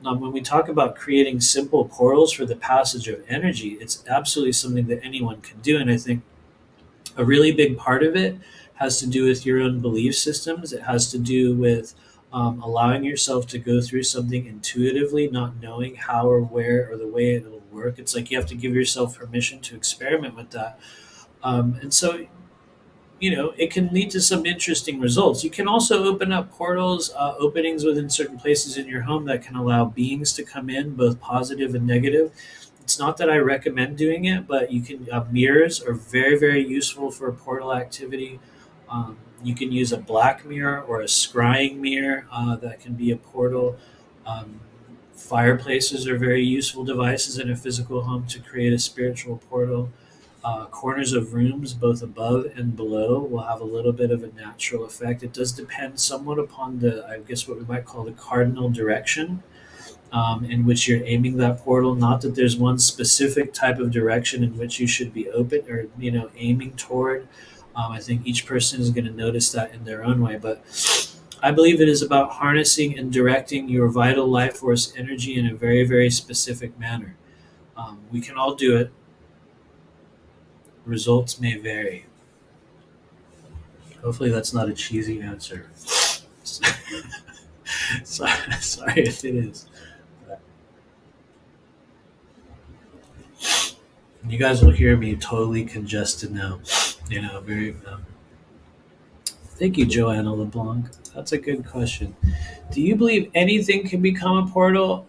when we talk about creating simple portals for the passage of energy, it's absolutely something that anyone can do. And I think a really big part of it has to do with your own belief systems. It has to do with allowing yourself to go through something intuitively, not knowing how or where or the way it'll work. It's like you have to give yourself permission to experiment with that. And so, it can lead to some interesting results. You can also open up portals, openings within certain places in your home that can allow beings to come in, both positive and negative. It's not that I recommend doing it, but you can. Mirrors are very, very useful for portal activity. You can use a black mirror or a scrying mirror that can be a portal. Um, Fireplaces are very useful devices in a physical home to create a spiritual portal. Corners of rooms, both above and below, will have a little bit of a natural effect. It does depend somewhat upon I guess, what we might call the cardinal direction in which you're aiming that portal. Not that there's one specific type of direction in which you should be open or, aiming toward. I think each person is going to notice that in their own way. But I believe it is about harnessing and directing your vital life force energy in a very, very specific manner. We can all do it. Results may vary. Hopefully, that's not a cheesy answer. Sorry if it is. But you guys will hear me totally congested now. Very. Thank you, Joanna LeBlanc. That's a good question. Do you believe anything can become a portal?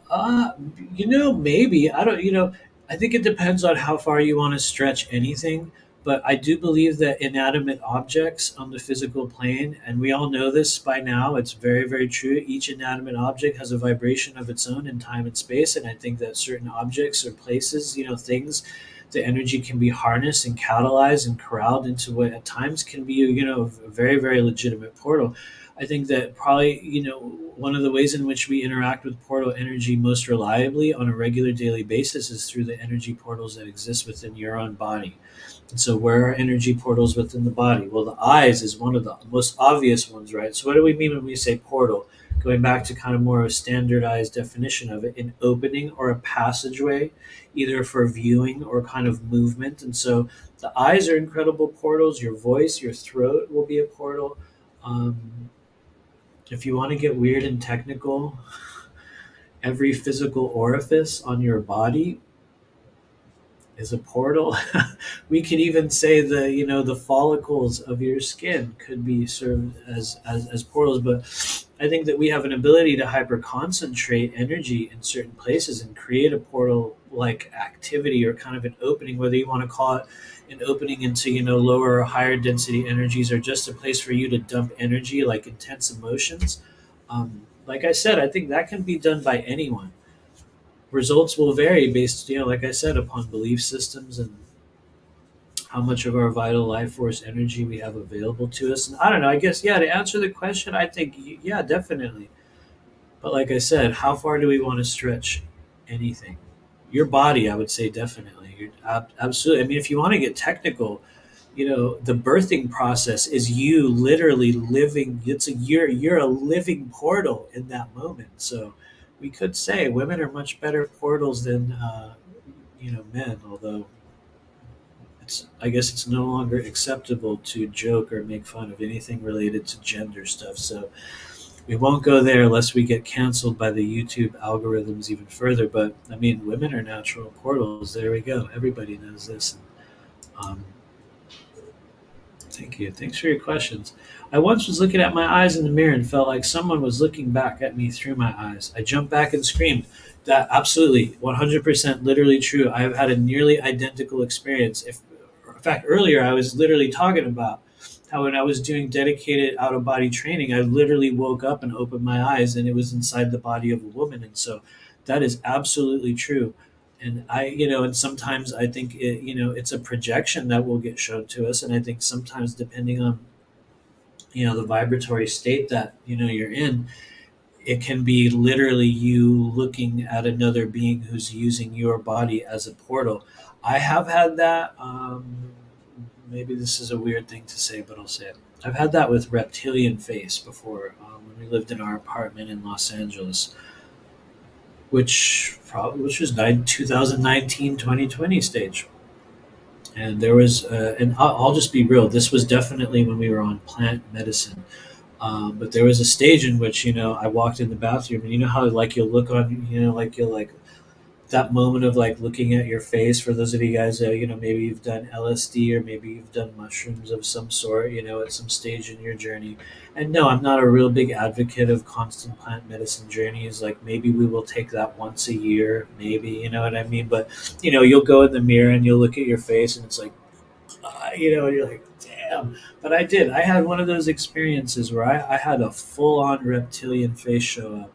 Maybe. I don't. I think it depends on how far you want to stretch anything. But I do believe that inanimate objects on the physical plane, and we all know this by now, it's very, very true. Each inanimate object has a vibration of its own in time and space. And I think that certain objects or places, things, the energy can be harnessed and catalyzed and corralled into what at times can be, a very, very legitimate portal. I think that probably, one of the ways in which we interact with portal energy most reliably on a regular daily basis is through the energy portals that exist within your own body. And so, where are energy portals within the body? Well, the eyes is one of the most obvious ones, right? So, what do we mean when we say portal? Going back to kind of more of a standardized definition of it, an opening or a passageway, either for viewing or kind of movement. And so, the eyes are incredible portals. Your voice, your throat will be a portal. Um, if you want to get weird and technical, every physical orifice on your body is a portal. We could even say the follicles of your skin could be served as portals. But I think that we have an ability to hyper concentrate energy in certain places and create a portal like activity or kind of an opening, whether you want to call it an opening into lower or higher density energies, or just a place for you to dump energy like intense emotions. Like I said, I think that can be done by anyone. Results will vary based, like I said, upon belief systems and how much of our vital life force energy we have available to us. And I don't know, I guess, yeah, to answer the question, I think, yeah, definitely. But like I said, how far do we want to stretch anything? Your body, I would say, definitely. Absolutely. I mean, if you want to get technical, the birthing process is you literally living. You're a living portal in that moment. So we could say women are much better portals than men. Although I guess it's no longer acceptable to joke or make fun of anything related to gender stuff. So we won't go there unless we get canceled by the YouTube algorithms even further. But I mean, women are natural portals. There we go. Everybody knows this. Thank you. Thanks for your questions. I once was looking at my eyes in the mirror and felt like someone was looking back at me through my eyes. I jumped back and screamed. That absolutely 100% literally true. I have had a nearly identical experience. If in fact earlier I was literally talking about how when I was doing dedicated out of body training, I literally woke up and opened my eyes and it was inside the body of a woman. And so that is absolutely true. And and sometimes I think it's a projection that will get shown to us. And I think sometimes depending on, the vibratory state that, you're in, it can be literally you looking at another being who's using your body as a portal. I have had that. Maybe this is a weird thing to say, but I'll say it. I've had that with reptilian face before when we lived in our apartment in Los Angeles, which was 2019 2020 stage. And there was, and I'll just be real. This was definitely when we were on plant medicine. But there was a stage in which I walked in the bathroom, and you know how like you'll look on, like you'll like that moment of like looking at your face. For those of you guys, maybe you've done LSD or maybe you've done mushrooms of some sort, at some stage in your journey. And no, I'm not a real big advocate of constant plant medicine journeys. Like maybe we will take that once a year, maybe, you know what I mean? But you'll go in the mirror and you'll look at your face, and it's like, you're like, damn. But I had one of those experiences where I had a full on reptilian face show up,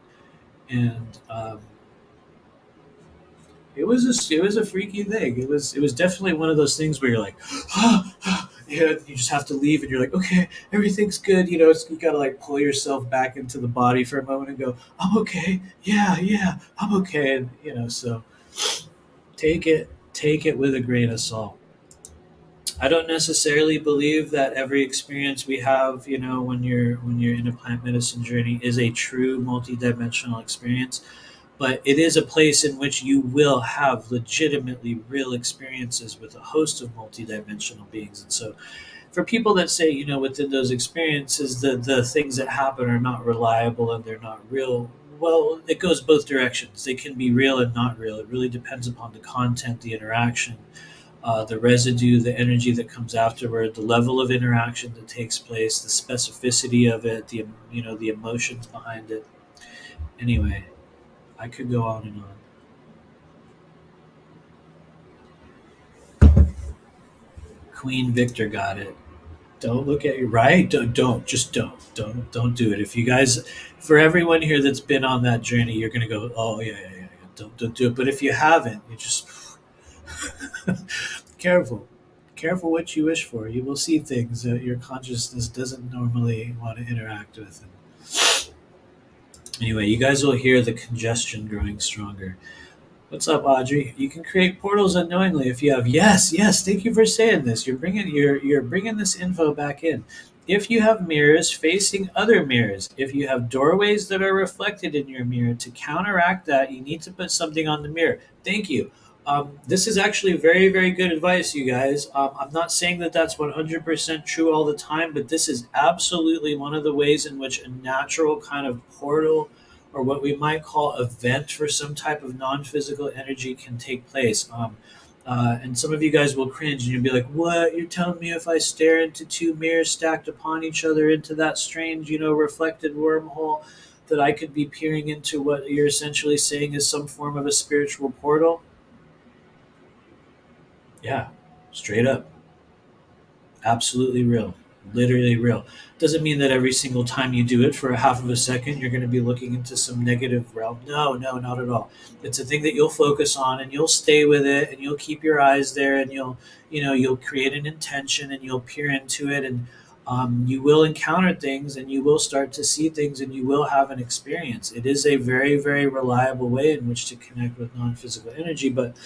and it was a freaky thing. It was definitely one of those things where you're like, you just have to leave, and you're like, okay, everything's good. You gotta like pull yourself back into the body for a moment and go, I'm okay. Yeah, yeah, I'm okay. And so take it with a grain of salt. I don't necessarily believe that every experience we have, when you're in a plant medicine journey, is a true multidimensional experience. But it is a place in which you will have legitimately real experiences with a host of multidimensional beings. And so, for people that say, within those experiences, the things that happen are not reliable and they're not real, well, it goes both directions. They can be real and not real. It really depends upon the content, the interaction, the residue, the energy that comes afterward, the level of interaction that takes place, the specificity of it, the emotions behind it. Anyway, I could go on and on. Queen Victor got it. Don't look at you, right? Don't do it. If you guys, for everyone here that's been on that journey, you're gonna go, oh yeah, yeah, yeah, yeah. Don't do it. But if you haven't, you just careful. Careful what you wish for. You will see things that your consciousness doesn't normally want to interact with. And anyway, you guys will hear the congestion growing stronger. What's up, Audrey? You can create portals unknowingly if you have. Yes, yes. Thank you for saying this. You're bringing this info back in. If you have mirrors facing other mirrors, if you have doorways that are reflected in your mirror, to counteract that, you need to put something on the mirror. Thank you. This is actually very, very good advice, you guys. I'm not saying that that's 100% true all the time, but this is absolutely one of the ways in which a natural kind of portal, or what we might call a vent for some type of non-physical energy, can take place. And some of you guys will cringe and you'll be like, what? You're telling me if I stare into two mirrors stacked upon each other into that strange, reflected wormhole, that I could be peering into what you're essentially saying is some form of a spiritual portal? Yeah, straight up. Absolutely real. Literally real. Doesn't mean that every single time you do it for a half of a second, you're going to be looking into some negative realm. No, no, not at all. It's a thing that you'll focus on, and you'll stay with it, and you'll keep your eyes there, and you'll create an intention, and you'll peer into it, and you will encounter things, and you will start to see things, and you will have an experience. It is a very, very reliable way in which to connect with non-physical energy, but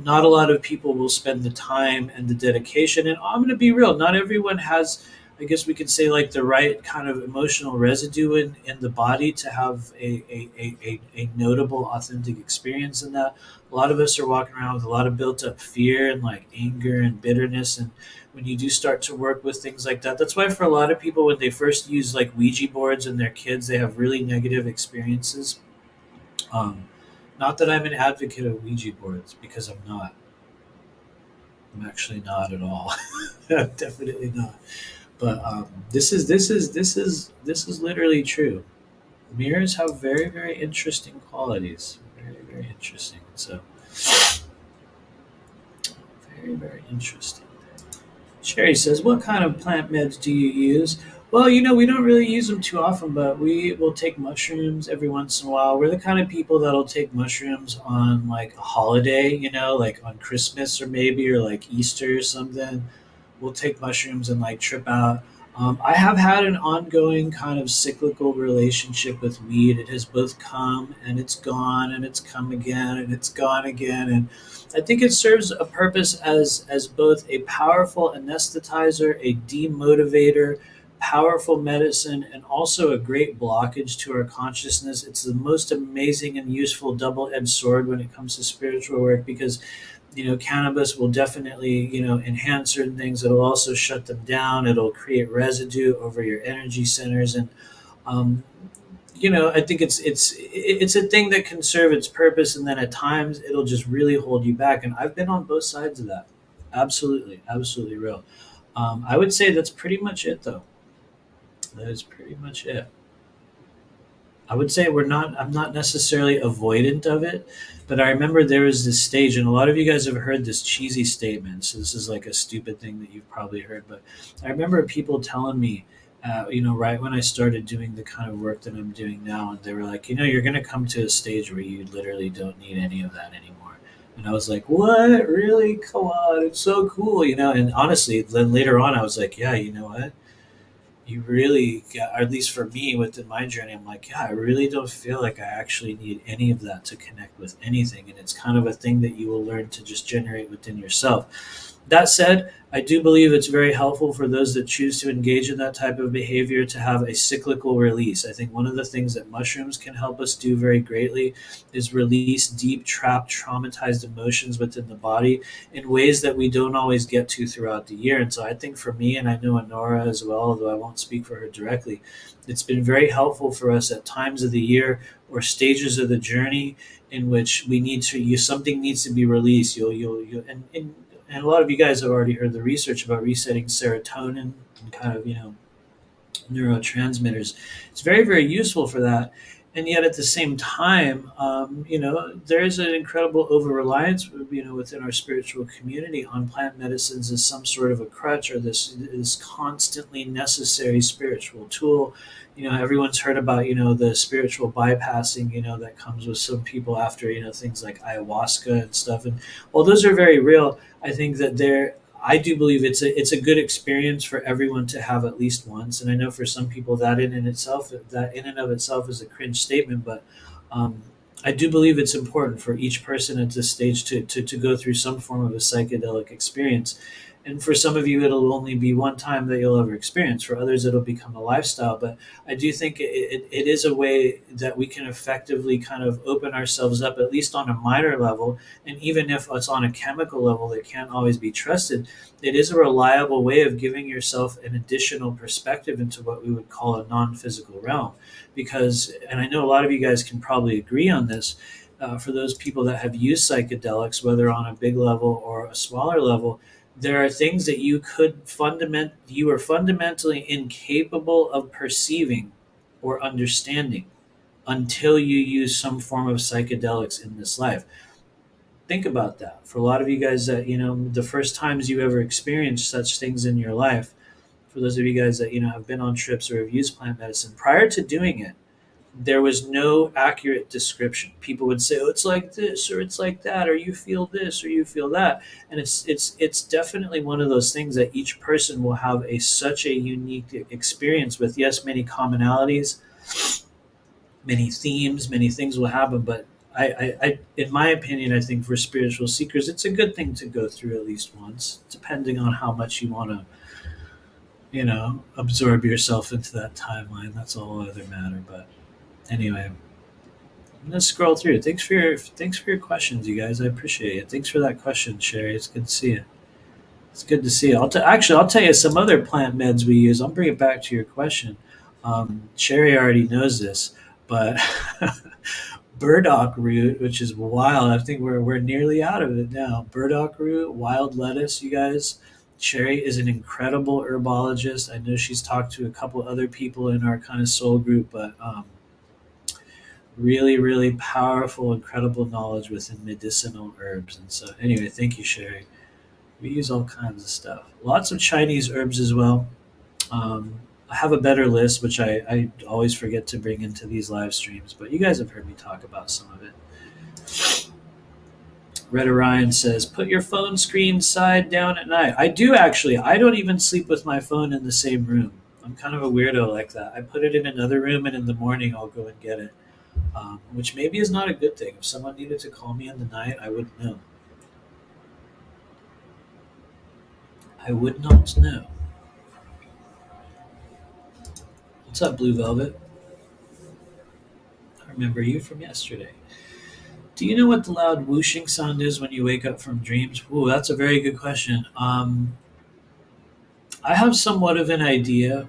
not a lot of people will spend the time and the dedication. And I'm going to be real, not everyone has, I guess we could say, like the right kind of emotional residue in the body to have a notable, authentic experience in that. A lot of us are walking around with a lot of built up fear and like anger and bitterness. And when you do start to work with things like that, that's why for a lot of people, when they first use like Ouija boards and their kids, they have really negative experiences. Um, Not that I'm an advocate of Ouija boards, because I'm not. I'm actually not at all. Definitely not. But this is literally true. Mirrors have very very interesting qualities. Very very interesting. So very very interesting. Sherry says, "What kind of plant meds do you use?" Well, we don't really use them too often, but we will take mushrooms every once in a while. We're the kind of people that'll take mushrooms on like a holiday, like on Christmas or like Easter or something. We'll take mushrooms and like trip out. I have had an ongoing kind of cyclical relationship with weed. It has both come and it's gone and it's come again and it's gone again. And I think it serves a purpose as both a powerful anesthetizer, a demotivator, powerful medicine, and also a great blockage to our consciousness. It's the most amazing and useful double-edged sword when it comes to spiritual work because cannabis will definitely enhance certain things. It'll also shut them down. It'll create residue over your energy centers, and um, I think it's a thing that can serve its purpose, and then at times it'll just really hold you back. And I've been on both sides of that. Absolutely, absolutely real. I would say that's pretty much it, though. That is pretty much it. I would say I'm not necessarily avoidant of it, but I remember there was this stage, and a lot of you guys have heard this cheesy statement. So this is like a stupid thing that you've probably heard, but I remember people telling me, right when I started doing the kind of work that I'm doing now, and they were like, you're going to come to a stage where you literally don't need any of that anymore. And I was like, what? Really? Come on. It's so cool, And honestly, then later on, I was like, yeah, you know what? You really, or at least for me within my journey, I'm like, yeah, I really don't feel like I actually need any of that to connect with anything. And it's kind of a thing that you will learn to just generate within yourself. That said, I do believe it's very helpful for those that choose to engage in that type of behavior to have a cyclical release. I think one of the things that mushrooms can help us do very greatly is release deep, trapped, traumatized emotions within the body in ways that we don't always get to throughout the year. And so I think for me, and I know Honora as well, although I won't speak for her directly, it's been very helpful for us at times of the year or stages of the journey in which we need to use something needs to be released. And a lot of you guys have already heard the research about resetting serotonin and kind of neurotransmitters. It's very, very useful for that. And yet, at the same time, there is an incredible over reliance, within our spiritual community on plant medicines as some sort of a crutch or this constantly necessary spiritual tool. Everyone's heard about the spiritual bypassing, that comes with some people after things like ayahuasca and stuff. And while those are very real, I think that I do believe it's a good experience for everyone to have at least once. And I know for some people that in and of itself is a cringe statement, but um, I do believe it's important for each person at this stage to go through some form of a psychedelic experience. And for some of you, it'll only be one time that you'll ever experience. For others, it'll become a lifestyle. But I do think it is a way that we can effectively kind of open ourselves up, at least on a minor level. And even if it's on a chemical level that can't always be trusted, it is a reliable way of giving yourself an additional perspective into what we would call a non physical realm. Because, and I know a lot of you guys can probably agree on this, for those people that have used psychedelics, whether on a big level or a smaller level, there are things that you are fundamentally incapable of perceiving or understanding until you use some form of psychedelics in this life. Think about that. For a lot of you guys that, the first times you ever experienced such things in your life, for those of you guys that, have been on trips or have used plant medicine, prior to doing it, there was no accurate description. People would say, "Oh, it's like this," or "It's like that," or "You feel this," or "You feel that," and it's definitely one of those things that each person will have such a unique experience with. Yes, many commonalities, many themes, many things will happen, but in my opinion, I think for spiritual seekers, it's a good thing to go through at least once, depending on how much you want to, absorb yourself into that timeline. That's a whole other matter, but. Anyway, I'm gonna scroll through. Thanks for your questions, you guys. I appreciate it. Thanks for that question, Sherry. It's good to see you. It's good to see you. Actually, I'll tell you some other plant meds we use. I'll bring it back to your question. Sherry already knows this, but burdock root, which is wild. I think we're nearly out of it now. Burdock root, wild lettuce, you guys. Sherry is an incredible herbologist. I know she's talked to a couple other people in our kind of soul group, but really, really powerful, incredible knowledge within medicinal herbs. And so, anyway, thank you, Sherry. We use all kinds of stuff. Lots of Chinese herbs as well. I have a better list, which I always forget to bring into these live streams, but you guys have heard me talk about some of it. Red Orion says, put your phone screen side down at night. I do actually. I don't even sleep with my phone in the same room. I'm kind of a weirdo like that. I put it in another room, and in the morning I'll go and get it, which maybe is not a good thing. If someone needed to call me in the night, I wouldn't know. I would not know. What's up, Blue Velvet? I remember you from yesterday. Do you know what the loud whooshing sound is when you wake up from dreams? Ooh, that's a very good question. I have somewhat of an idea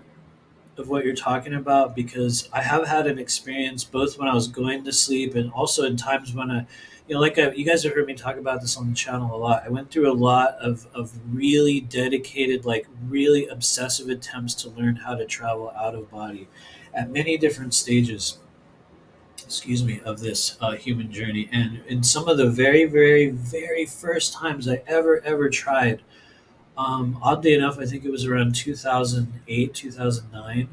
of what you're talking about because I have had an experience both when I was going to sleep and also in times when you guys have heard me talk about this on the channel a lot. I went through a lot of really dedicated, like really obsessive attempts to learn how to travel out of body at many different stages, excuse me, of this human journey. And in some of the very, very, very first times I ever tried, oddly enough, I think it was around 2008, 2009.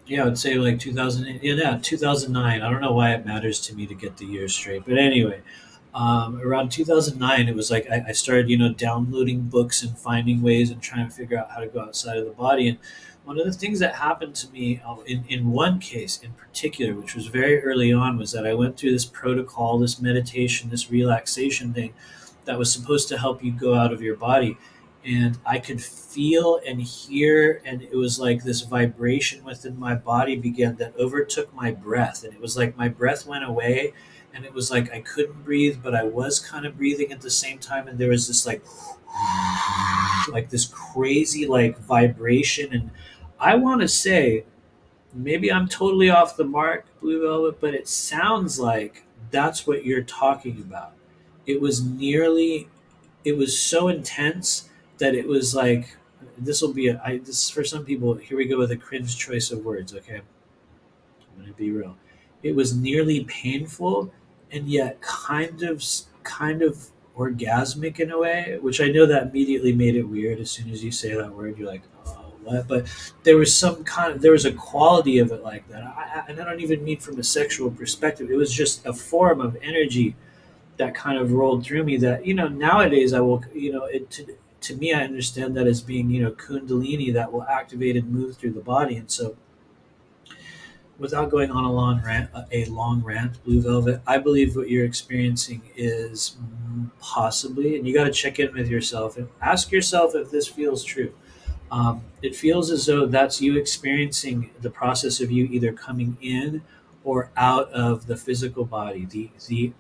Yeah, I would say like 2008. Yeah, 2009. I don't know why it matters to me to get the year straight. But anyway, around 2009, it was like I started, downloading books and finding ways and trying to figure out how to go outside of the body. And one of the things that happened to me in one case in particular, which was very early on, was that I went through this protocol, this meditation, this relaxation thing that was supposed to help you go out of your body. And I could feel and hear, and it was like this vibration within my body began that overtook my breath. And it was like my breath went away, and it was like I couldn't breathe, but I was kind of breathing at the same time. And there was this like this crazy like vibration. And I want to say, maybe I'm totally off the mark, Blue Velvet, but it sounds like that's what you're talking about. It was nearly, it was so intense that it was like, this will be this for some people. Here we go with a cringe choice of words. Okay, I'm gonna be real. It was nearly painful, and yet kind of orgasmic in a way, which I know that immediately made it weird. As soon as you say that word, you're like, oh, what? But there was a quality of it like that. And I don't even mean from a sexual perspective. It was just a form of energy that kind of rolled through me that nowadays I will to me I understand that as being kundalini that will activate and move through the body. And so without going on a long rant, Blue Velvet, I believe what you're experiencing is possibly, and you got to check in with yourself and ask yourself if this feels true. It feels as though that's you experiencing the process of you either coming in or out of the physical body,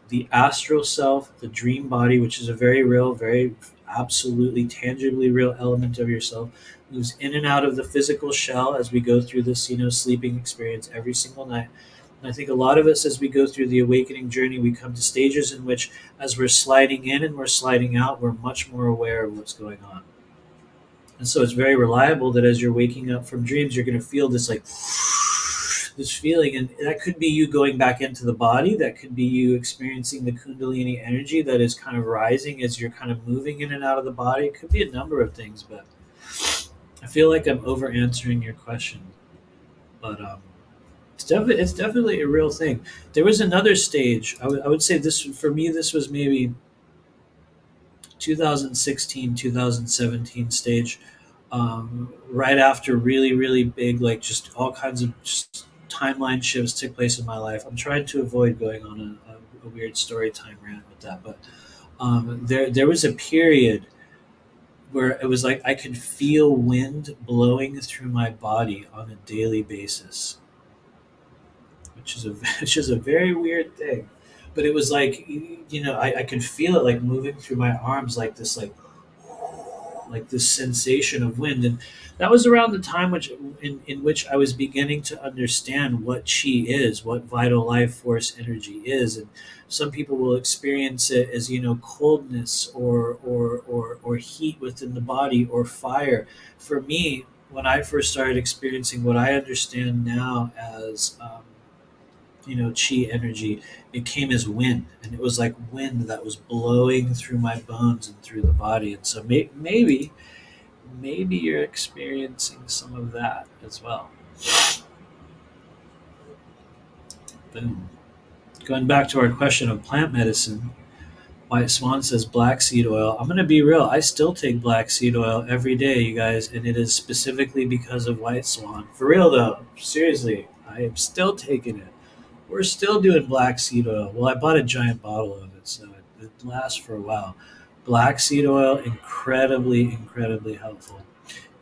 the astral self, the dream body, which is a very real, very absolutely tangibly real element of yourself, moves in and out of the physical shell as we go through this, sleeping experience every single night. And I think a lot of us, as we go through the awakening journey, we come to stages in which, as we're sliding in and we're sliding out, we're much more aware of what's going on. And so it's very reliable that as you're waking up from dreams, you're going to feel this like this feeling, and that could be you going back into the body. That could be you experiencing the kundalini energy that is kind of rising as you're kind of moving in and out of the body. It could be a number of things, but I feel like I'm over answering your question. But it's definitely a real thing. There was another stage. I would say this for me. This was maybe 2016, 2017 stage, right after really, really big, like just all kinds of just timeline shifts took place in my life. I'm trying to avoid going on a weird story time rant with that, but there was a period where it was like I could feel wind blowing through my body on a daily basis, which is a which is a very weird thing. But it was like I could feel it like moving through my arms like this, like like this sensation of wind. And that was around the time in which I was beginning to understand what chi is, what vital life force energy is. And some people will experience it as, coldness or heat within the body or fire. For me, when I first started experiencing what I understand now as chi energy, it came as wind, and it was like wind that was blowing through my bones and through the body. And so maybe you're experiencing some of that as well. Boom. Going back to our question of plant medicine, White Swan says black seed oil. I'm going to be real. I still take black seed oil every day, you guys, and it is specifically because of White Swan. For real, though. Seriously, I am still taking it. We're still doing black seed oil. Well, I bought a giant bottle of it, so it lasts for a while. Black seed oil, incredibly, incredibly helpful.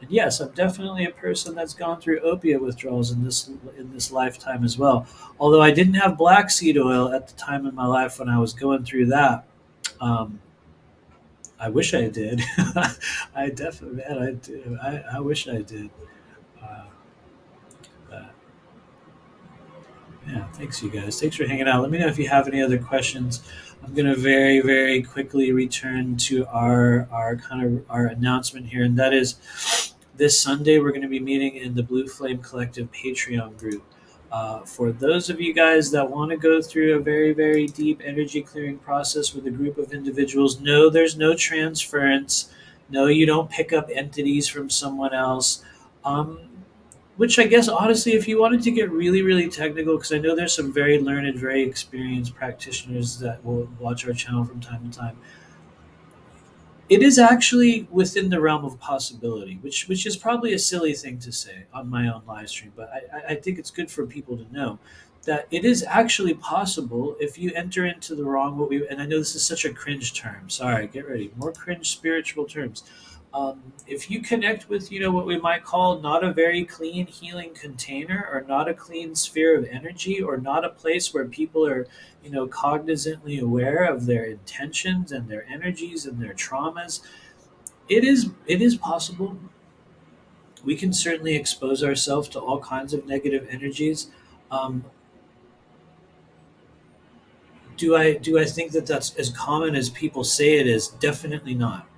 And yes, I'm definitely a person that's gone through opiate withdrawals in this lifetime as well. Although I didn't have black seed oil at the time in my life when I was going through that. Um, I wish I did. I definitely, man, I do. I wish I did. Uh, but yeah, thanks, you guys. Thanks for hanging out. Let me know if you have any other questions. I'm going to very, very quickly return to our kind of our announcement here, and that is this Sunday we're going to be meeting in the Blue Flame Collective Patreon group. For those of you guys that want to go through a very, very deep energy clearing process with a group of individuals, no, there's no transference. No, you don't pick up entities from someone else. Um, which I guess, honestly, if you wanted to get really, really technical, because I know there's some very learned, very experienced practitioners that will watch our channel from time to time, it is actually within the realm of possibility, which is probably a silly thing to say on my own live stream, but I think it's good for people to know that it is actually possible if you enter into the wrong and I know this is such a cringe term. Sorry, get ready. More cringe spiritual terms. If you connect with what we might call not a very clean healing container, or not a clean sphere of energy, or not a place where people are cognizantly aware of their intentions and their energies and their traumas, it is possible. We can certainly expose ourselves to all kinds of negative energies. Um, do I think that that's as common as people say it is? Definitely not.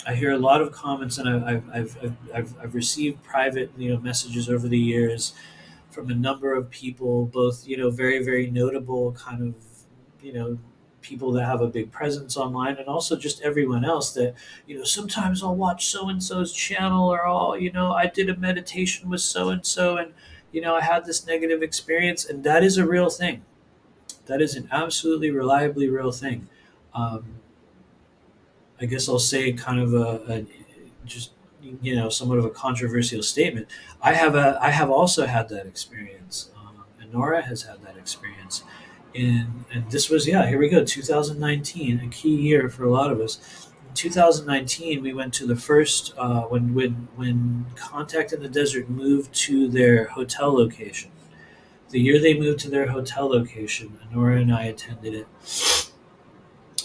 I hear a lot of comments, and I've received private messages over the years from a number of people, both very, very notable kind of you know people that have a big presence online, and also just everyone else that sometimes I'll watch so and so's channel, or I did a meditation with so and so, and I had this negative experience, and that is a real thing. That is an absolutely reliably real thing. Um, I guess I'll say kind of a just somewhat of a controversial statement. I have also had that experience, and Nora has had that experience, and this was, yeah, here we go, 2019, a key year for a lot of us. In 2019, we went to the first when Contact in the Desert moved to their hotel location. The year they moved to their hotel location, Nora and I attended it,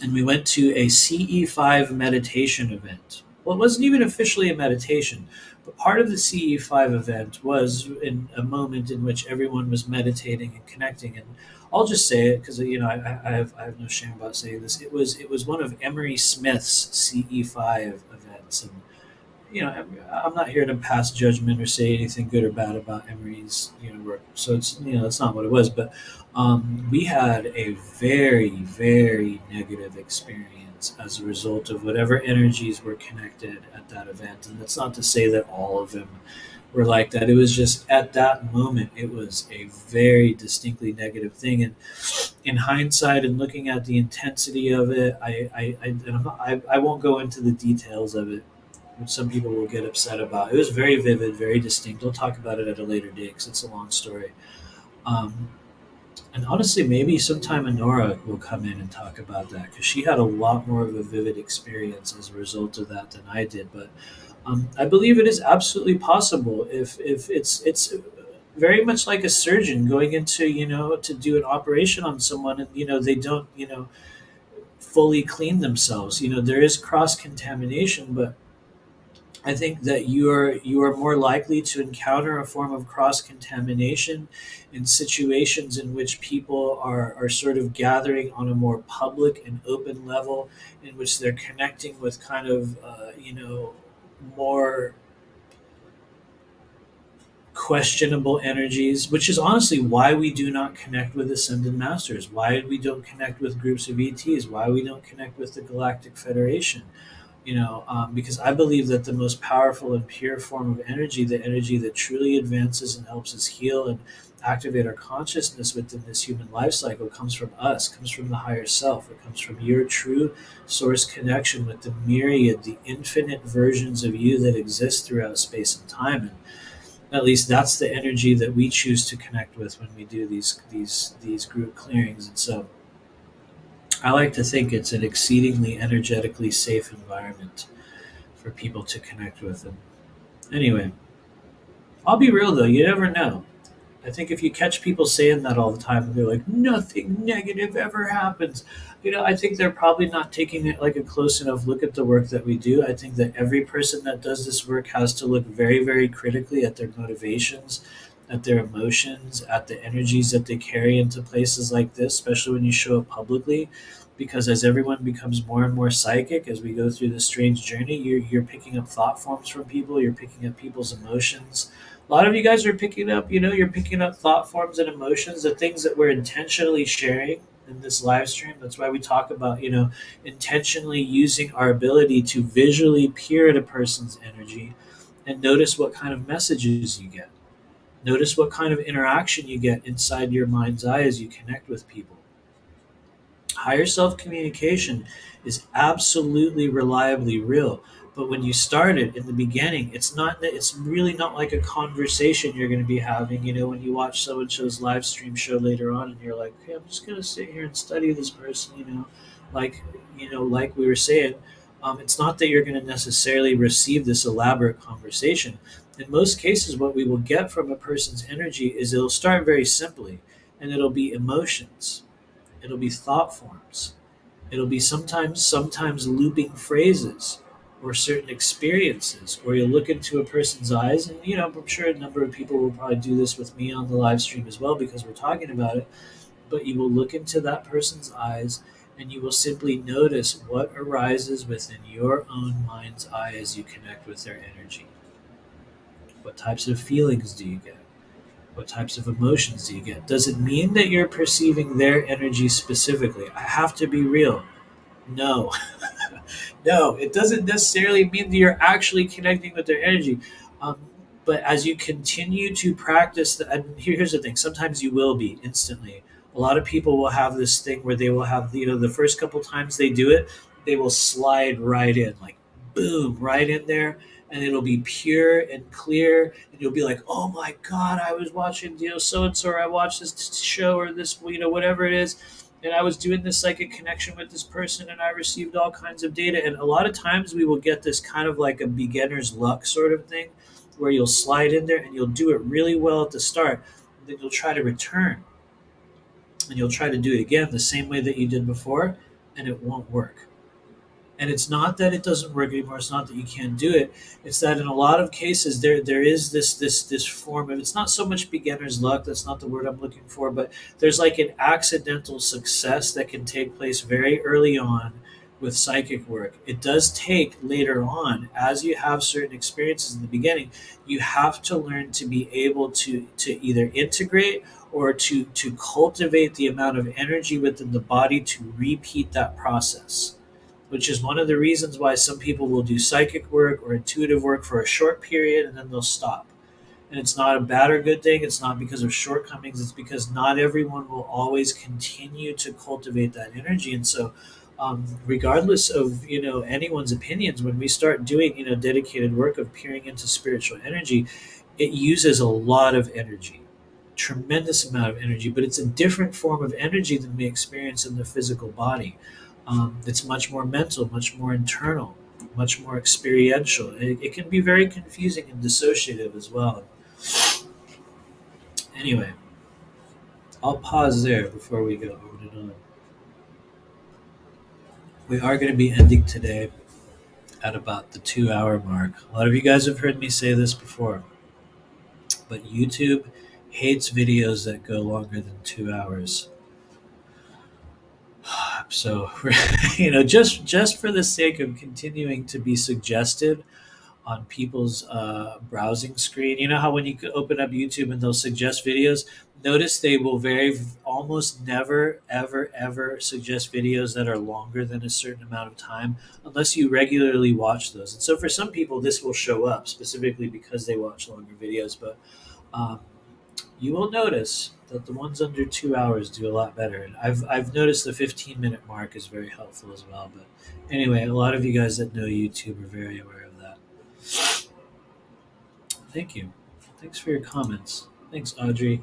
and we went to a CE5 meditation event. Well, it wasn't even officially a meditation, but part of the CE5 event was in a moment in which everyone was meditating and connecting. And I'll just say it because I have no shame about saying this. It was one of Emery Smith's CE5 events, and I'm not here to pass judgment or say anything good or bad about Emery's work. So that's not what it was. But we had a very, very negative experience as a result of whatever energies were connected at that event. And that's not to say that all of them were like that. It was just at that moment, it was a very distinctly negative thing. And in hindsight, and looking at the intensity of it, I won't go into the details of it, which some people will get upset about. It was very vivid, very distinct. We'll talk about it at a later date because it's a long story. Um, and honestly, maybe sometime Honora will come in and talk about that because she had a lot more of a vivid experience as a result of that than I did. But I believe it is absolutely possible if it's very much like a surgeon going into to do an operation on someone, and they don't fully clean themselves. There is cross contamination, but I think that you are more likely to encounter a form of cross contamination in situations in which people are sort of gathering on a more public and open level, in which they're connecting with kind of more questionable energies, which is honestly why we do not connect with ascended masters, why we don't connect with groups of ETs, why we don't connect with the Galactic Federation. Because I believe that the most powerful and pure form of energy, the energy that truly advances and helps us heal and activate our consciousness within this human life cycle, comes from us, comes from the higher self. It comes from your true source connection with the myriad, the infinite versions of you that exist throughout space and time. And at least that's the energy that we choose to connect with when we do these group clearings. And so I like to think it's an exceedingly energetically safe environment for people to connect with. And anyway, I'll be real though, you never know. I think if you catch people saying that all the time and they're like, nothing negative ever happens, I think they're probably not taking it like a close enough look at the work that we do. I think that every person that does this work has to look very, very critically at their motivations, at their emotions, at the energies that they carry into places like this, especially when you show up publicly. Because as everyone becomes more and more psychic, as we go through this strange journey, you're picking up thought forms from people, you're picking up people's emotions. A lot of you guys are picking up, you're picking up thought forms and emotions, the things that we're intentionally sharing in this live stream. That's why we talk about, intentionally using our ability to visually peer at a person's energy and notice what kind of messages you get. Notice what kind of interaction you get inside your mind's eye as you connect with people. Higher self communication is absolutely reliably real. But when you start it in the beginning, it's really not like a conversation you're going to be having. When you watch so and so's live stream show later on and you're like, okay, I'm just going to sit here and study this person, like, like we were saying, it's not that you're going to necessarily receive this elaborate conversation. In most cases, what we will get from a person's energy is it'll start very simply, and it'll be emotions, it'll be thought forms, it'll be sometimes looping phrases or certain experiences, or you'll look into a person's eyes, and I'm sure a number of people will probably do this with me on the live stream as well because we're talking about it. But you will look into that person's eyes and you will simply notice what arises within your own mind's eye as you connect with their energy. What types of feelings do you get? What types of emotions do you get? Does it mean that you're perceiving their energy specifically? I have to be real. No. No, it doesn't necessarily mean that you're actually connecting with their energy. Um, but as you continue to practice, and here's the thing: sometimes you will be instantly. A lot of people will have this thing where they will have, the first couple times they do it, they will slide right in, like boom, right in there, and it'll be pure and clear, and you'll be like, oh my God, I was watching, so and so, or I watched this show, or this, whatever it is, and I was doing this psychic connection with this person and I received all kinds of data. And a lot of times we will get this kind of like a beginner's luck sort of thing where you'll slide in there and you'll do it really well at the start. And then you'll try to return and you'll try to do it again the same way that you did before, and it won't work. And it's not that it doesn't work anymore. It's not that you can't do it. It's that in a lot of cases there is this form of, it's not so much beginner's luck. That's not the word I'm looking for. But there's like an accidental success that can take place very early on with psychic work. It does take later on, as you have certain experiences in the beginning. You have to learn to be able to either integrate or to cultivate the amount of energy within the body to repeat that process, which is one of the reasons why some people will do psychic work or intuitive work for a short period and then they'll stop. And it's not a bad or good thing. It's not because of shortcomings. It's because not everyone will always continue to cultivate that energy. And so, regardless of anyone's opinions, when we start doing dedicated work of peering into spiritual energy, it uses a lot of energy, tremendous amount of energy. But it's a different form of energy than we experience in the physical body. It's much more mental, much more internal, much more experiential. It can be very confusing and dissociative as well. Anyway, I'll pause there before we go on and on. We are going to be ending today at about the 2 hour mark. A lot of you guys have heard me say this before, but YouTube hates videos that go longer than 2 hours. So, just for the sake of continuing to be suggested on people's browsing screen, you know how when you could open up YouTube and they'll suggest videos, notice they will almost never, ever, ever suggest videos that are longer than a certain amount of time unless you regularly watch those. And so, for some people, this will show up specifically because they watch longer videos, but um, you will notice that the ones under 2 hours do a lot better. And I've noticed the 15-minute mark is very helpful as well. But anyway, a lot of you guys that know YouTube are very aware of that. Thank you. Thanks for your comments. Thanks, Audrey.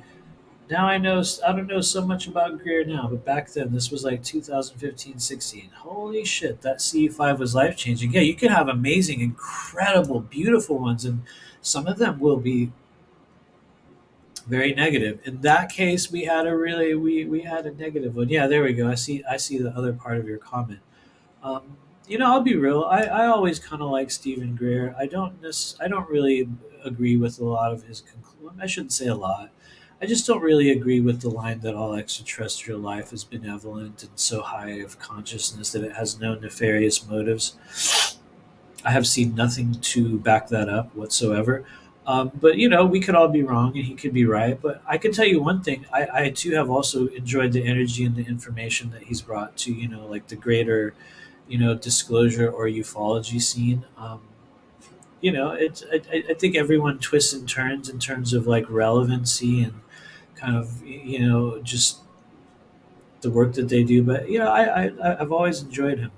Now I don't know so much about Greer now, but back then, this was like 2015-16. Holy shit, that CE5 was life changing. Yeah, you can have amazing, incredible, beautiful ones, and some of them will be very negative. In that case, we had a really we had a negative one. Yeah, there we go. I see the other part of your comment. I'll be real. I always kind of like Stephen Greer. I don't really agree with a lot of his conclusion. I shouldn't say a lot. I just don't really agree with the line that all extraterrestrial life is benevolent and so high of consciousness that it has no nefarious motives. I have seen nothing to back that up whatsoever. But we could all be wrong and he could be right. But I can tell you one thing: I too have also enjoyed the energy and the information that he's brought to like the greater disclosure or ufology scene. I think everyone twists and turns in terms of like relevancy and kind of just the work that they do. But I've always enjoyed him.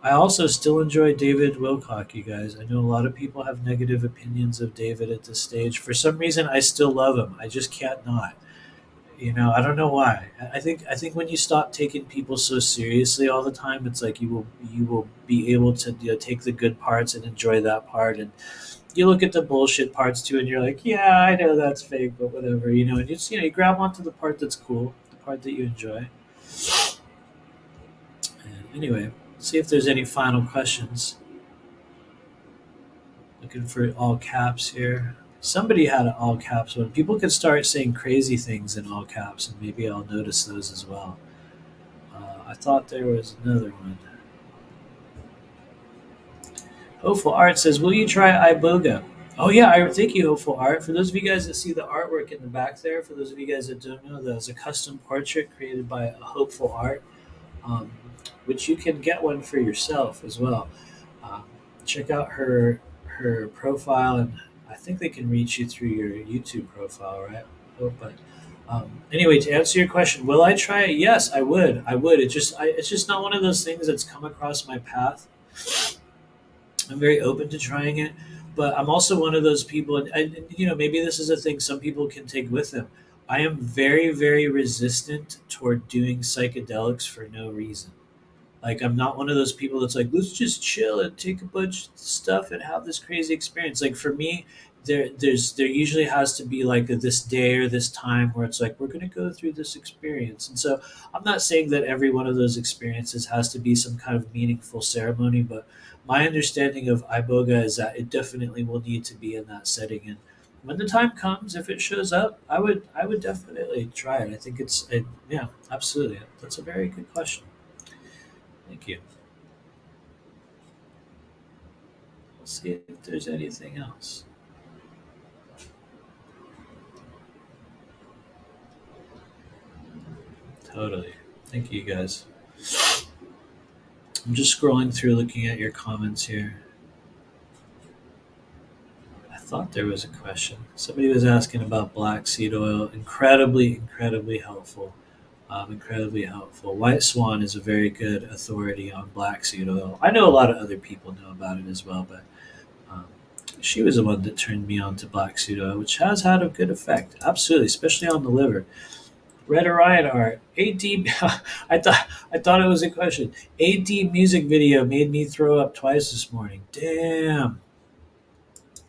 I also still enjoy David Wilcock, you guys. I know a lot of people have negative opinions of David at this stage. For some reason, I still love him. I just can't not. I don't know why. I think when you stop taking people so seriously all the time, it's like you will be able to take the good parts and enjoy that part, and you look at the bullshit parts too, and you're like, yeah, I know that's fake, but whatever, and you grab onto the part that's cool, the part that you enjoy. And anyway, see if there's any final questions. Looking for all caps here. Somebody had an all caps one. People could start saying crazy things in all caps, and maybe I'll notice those as well. I thought there was another one. Hopeful Art says, "Will you try iboga?" Oh yeah, thank you, Hopeful Art. For those of you guys that see the artwork in the back there, for those of you guys that don't know, that's a custom portrait created by Hopeful Art, um, which you can get one for yourself as well. Um, Check out her profile, and I think they can reach you through your YouTube profile, right? Oh, but anyway, to answer your question, will I try it? Yes, I would. I would. It's just not one of those things that's come across my path. I'm very open to trying it, but I'm also one of those people, and maybe this is a thing some people can take with them. I am very, very resistant toward doing psychedelics for no reason. Like I'm not one of those people that's like, let's just chill and take a bunch of stuff and have this crazy experience. Like for me, there usually has to be like this day or this time where it's like we're gonna go through this experience. And so I'm not saying that every one of those experiences has to be some kind of meaningful ceremony, but my understanding of iboga is that it definitely will need to be in that setting. And when the time comes, if it shows up, I would definitely try it. I think yeah, absolutely. That's a very good question. Thank you. Let's see if there's anything else. Totally. Thank you, guys. I'm just scrolling through looking at your comments here. I thought there was a question. Somebody was asking about black seed oil. Incredibly, incredibly helpful. Incredibly helpful. White Swan is a very good authority on black seed oil. I know a lot of other people know about it as well, but um, she was the one that turned me on to black seed oil, which has had a good effect. Absolutely, especially on the liver. Red Orion art. AD. I thought it was a question. AD music video made me throw up twice this morning. Damn.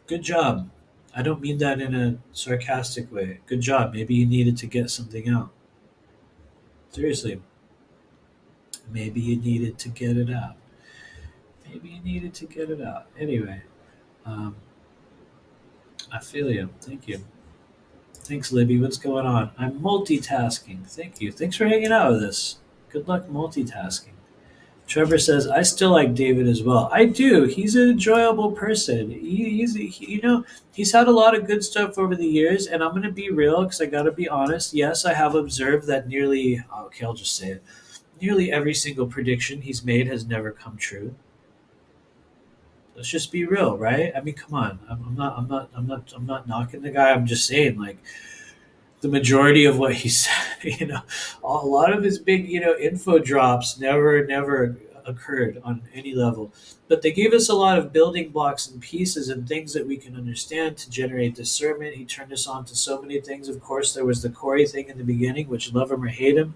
Good job. I don't mean that in a sarcastic way. Good job. Maybe you needed to get something out. Seriously. Maybe you needed to get it out. Maybe you needed to get it out. Anyway, um, I feel you. Thank you. Thanks, Libby. What's going on? I'm multitasking. Thank you. Thanks for hanging out with us. Good luck multitasking. Trevor says, I still like David as well. I do. He's an enjoyable person. He's had a lot of good stuff over the years, and I'm going to be real because I got to be honest. Yes, I have observed that okay, I'll just say it, nearly every single prediction he's made has never come true. Let's just be real, right? I mean, come on. I'm not knocking the guy. I'm just saying, like, the majority of what he said, a lot of his big, info drops never occurred on any level. But they gave us a lot of building blocks and pieces and things that we can understand to generate discernment. He turned us on to so many things. Of course, there was the Corey thing in the beginning, which love him or hate him,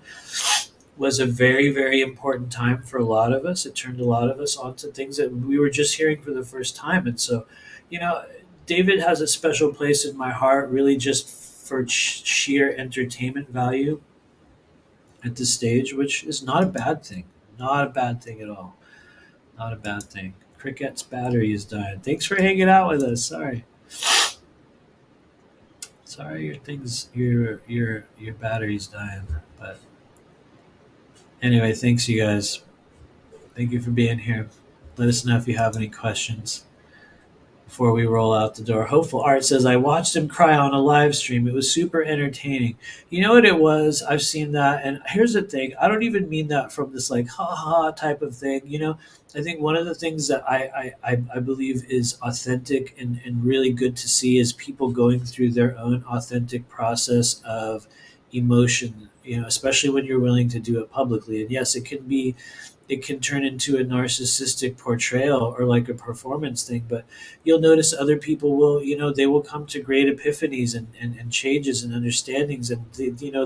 was a very, very important time for a lot of us. It turned a lot of us onto things that we were just hearing for the first time. And so, you know, David has a special place in my heart, really just for sheer entertainment value at this stage, which is not a bad thing. Not a bad thing at all. Not a bad thing. Cricket's battery is dying. Thanks for hanging out with us. Sorry, your battery's dying. But anyway, thanks you guys. Thank you for being here. Let us know if you have any questions before we roll out the door. Hopeful Art says, I watched him cry on a live stream. It was super entertaining. You know what it was? I've seen that. And here's the thing, I don't even mean that from this like, ha ha type of thing. I think one of the things that I believe is authentic and really good to see is people going through their own authentic process of emotion, especially when you're willing to do it publicly. And yes, it can turn into a narcissistic portrayal or like a performance thing, but you'll notice other people will, they will come to great epiphanies and changes and understandings, and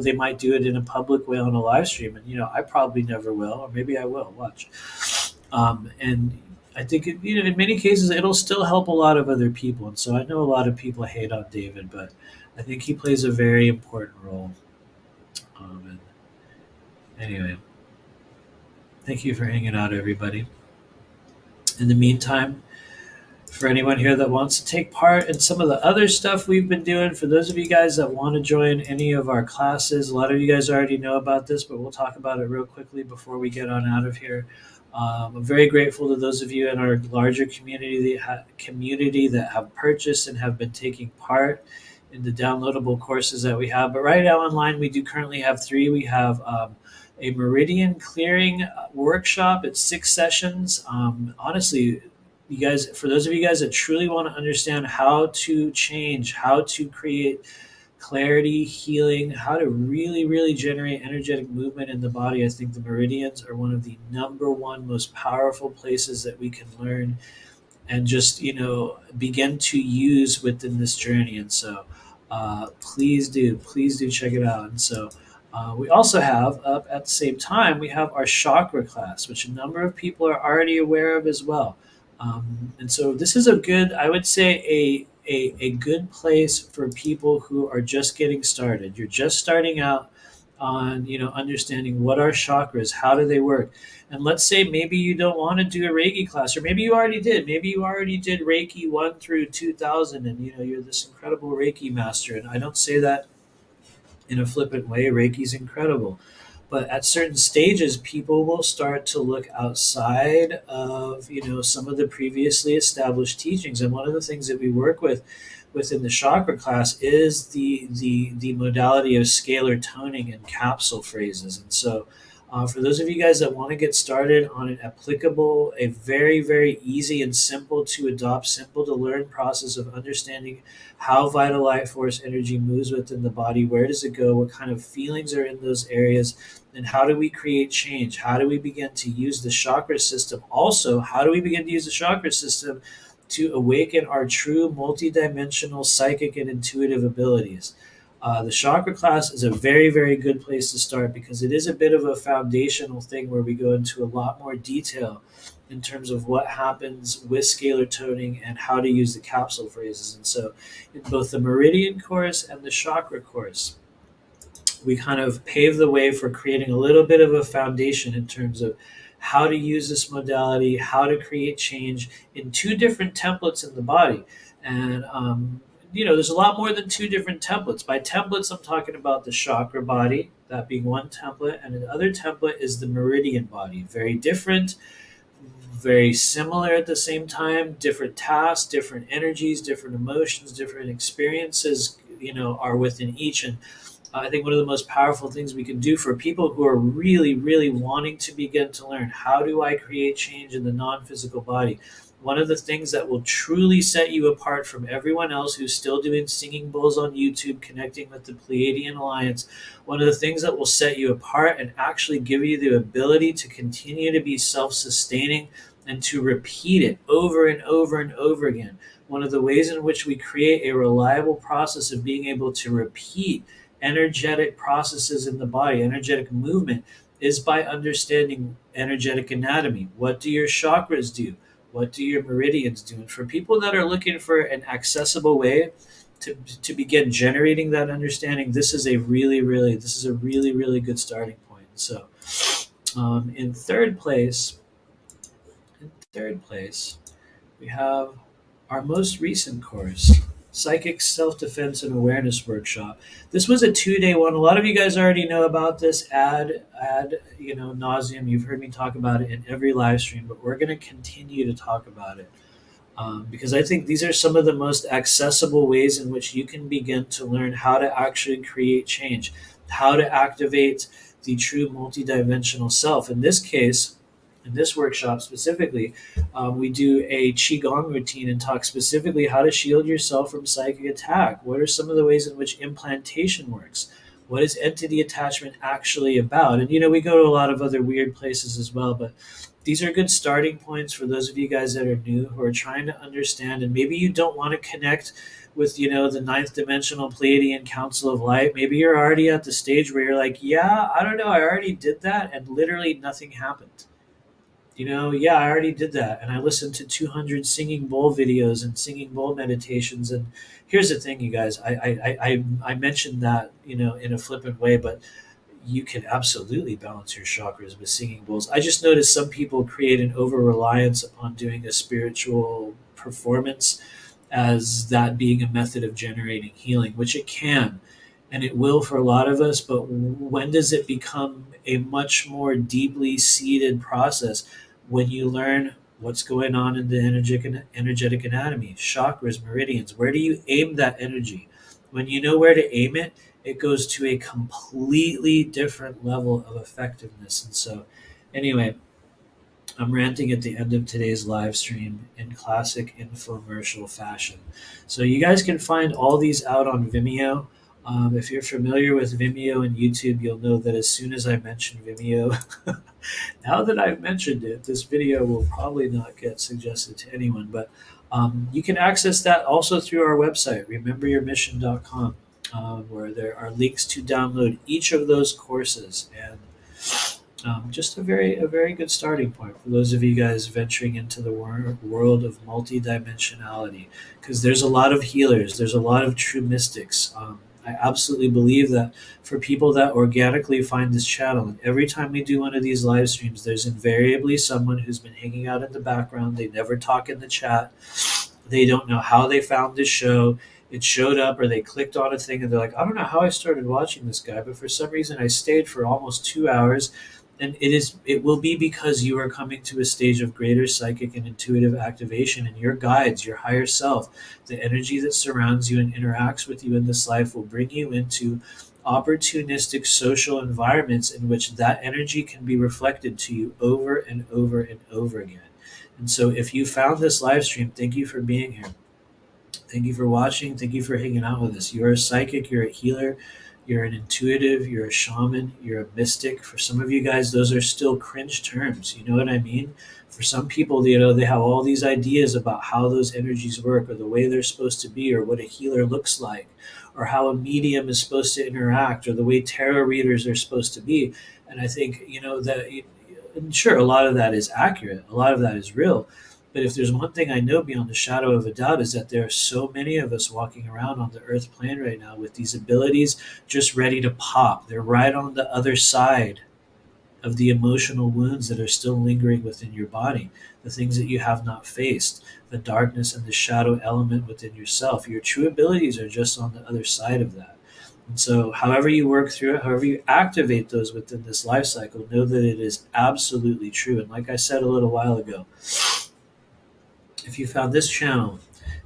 they might do it in a public way on a live stream, and I probably never will, or maybe I will watch. And I think in many cases it'll still help a lot of other people, and so I know a lot of people hate on David, but I think he plays a very important role. And anyway, thank you for hanging out, everybody. In the meantime, for anyone here that wants to take part in some of the other stuff we've been doing, for those of you guys that want to join any of our classes, a lot of you guys already know about this, but we'll talk about it real quickly before we get on out of here. I'm very grateful to those of you in our larger community that have purchased and have been taking part in the downloadable courses that we have. But right now online, we do currently have 3. We have a meridian clearing workshop. It's 6 sessions. Honestly, you guys, for those of you guys that truly want to understand how to change, how to create clarity, healing, how to really, really generate energetic movement in the body, I think the meridians are one of the number one most powerful places that we can learn and just, begin to use within this journey. And so please do check it out. And so we also have, up at the same time, we have our chakra class, which a number of people are already aware of as well. And so this is I would say, a good place for people who are just getting started. You're just starting out on, understanding what are chakras, how do they work. And let's say maybe you don't want to do a Reiki class, or maybe you already did. Maybe you already did Reiki 1 through 2000, and you're this incredible Reiki master. And I don't say that in a flippant way. Reiki's incredible. But at certain stages, people will start to look outside of, some of the previously established teachings. And one of the things that we work with within the chakra class is the modality of scalar toning and capsule phrases. And so for those of you guys that want to get started on an applicable, a very, very easy and simple to adopt, simple to learn process of understanding how vital life force energy moves within the body, where does it go, what kind of feelings are in those areas, and how do we create change? How do we begin to use the chakra system? Also, how do we begin to use the chakra system to awaken our true multidimensional psychic and intuitive abilities? The chakra class is a very, very good place to start because it is a bit of a foundational thing where we go into a lot more detail in terms of what happens with scalar toning and how to use the capsule phrases. And so in both the meridian course and the chakra course, we kind of pave the way for creating a little bit of a foundation in terms of how to use this modality, how to create change in two different templates in the body. And, there's a lot more than two different templates. By templates, I'm talking about the chakra body, that being one template, and the other template is the meridian body. Very different, very similar at the same time, different tasks, different energies, different emotions, different experiences, are within each. And I think one of the most powerful things we can do for people who are really, really wanting to begin to learn, how do I create change in the non physical body? One of the things that will truly set you apart from everyone else who's still doing singing bowls on YouTube, connecting with the Pleiadian Alliance, one of the things that will set you apart and actually give you the ability to continue to be self sustaining and to repeat it over and over and over again. One of the ways in which we create a reliable process of being able to repeat energetic processes in the body, energetic movement, is by understanding energetic anatomy. What do your chakras do? What do your meridians do? And for people that are looking for an accessible way to begin generating that understanding, this is a really, really good starting point. So, in third place, we have our most recent course, Psychic Self-Defense and Awareness Workshop. This was a 2-day one. A lot of you guys already know about this ad nauseum. You've heard me talk about it in every live stream, but we're going to continue to talk about it. Because I think these are some of the most accessible ways in which you can begin to learn how to actually create change, how to activate the true multidimensional self. In this case, in this workshop specifically, we do a Qigong routine and talk specifically how to shield yourself from psychic attack. What are some of the ways in which implantation works? What is entity attachment actually about? And, we go to a lot of other weird places as well, but these are good starting points for those of you guys that are new, who are trying to understand, and maybe you don't want to connect with, the ninth dimensional Pleiadian Council of Light. Maybe you're already at the stage where you're like, yeah, I don't know, I already did that, and literally nothing happened. Yeah, I already did that. And I listened to 200 singing bowl videos and singing bowl meditations. And here's the thing, you guys, I mentioned that, in a flippant way, but you can absolutely balance your chakras with singing bowls. I just noticed some people create an over reliance upon doing a spiritual performance as that being a method of generating healing, which it can and it will for a lot of us. But when does it become a much more deeply seated process? When you learn what's going on in the energetic anatomy, chakras, meridians. Where do you aim that energy? When you know where to aim it, it goes to a completely different level of effectiveness. And so, anyway, I'm ranting at the end of today's live stream in classic infomercial fashion. So you guys can find all these out on Vimeo. If you're familiar with Vimeo and YouTube, you'll know that as soon as I mention Vimeo, now that I've mentioned it, this video will probably not get suggested to anyone. But you can access that also through our website, rememberyourmission.com, where there are links to download each of those courses. And just a very good starting point for those of you guys venturing into the world of multidimensionality, because there's a lot of healers, there's a lot of true mystics. I absolutely believe that for people that organically find this channel, and every time we do one of these live streams, there's invariably someone who's been hanging out in the background. They never talk in the chat. They don't know how they found this show. It showed up, or they clicked on a thing and they're like, I don't know how I started watching this guy, but for some reason I stayed for almost 2 hours. And it will be because you are coming to a stage of greater psychic and intuitive activation, and your guides, your higher self, the energy that surrounds you and interacts with you in this life will bring you into opportunistic social environments in which that energy can be reflected to you over and over and over again. And so if you found this live stream, thank you for being here. Thank you for watching. Thank you for hanging out with us. You're a psychic, you're a healer, you're an intuitive, you're a shaman, you're a mystic. For some of you guys, those are still cringe terms. You know what I mean? For some people, they have all these ideas about how those energies work, or the way they're supposed to be, or what a healer looks like, or how a medium is supposed to interact, or the way tarot readers are supposed to be. And I think, that, sure, a lot of that is accurate. A lot of that is real. But if there's one thing I know beyond the shadow of a doubt, is that there are so many of us walking around on the earth plane right now with these abilities just ready to pop. They're right on the other side of the emotional wounds that are still lingering within your body, the things that you have not faced, the darkness and the shadow element within yourself. Your true abilities are just on the other side of that. And so, however you work through it, however you activate those within this life cycle, know that it is absolutely true. And like I said a little while ago, if you found this channel,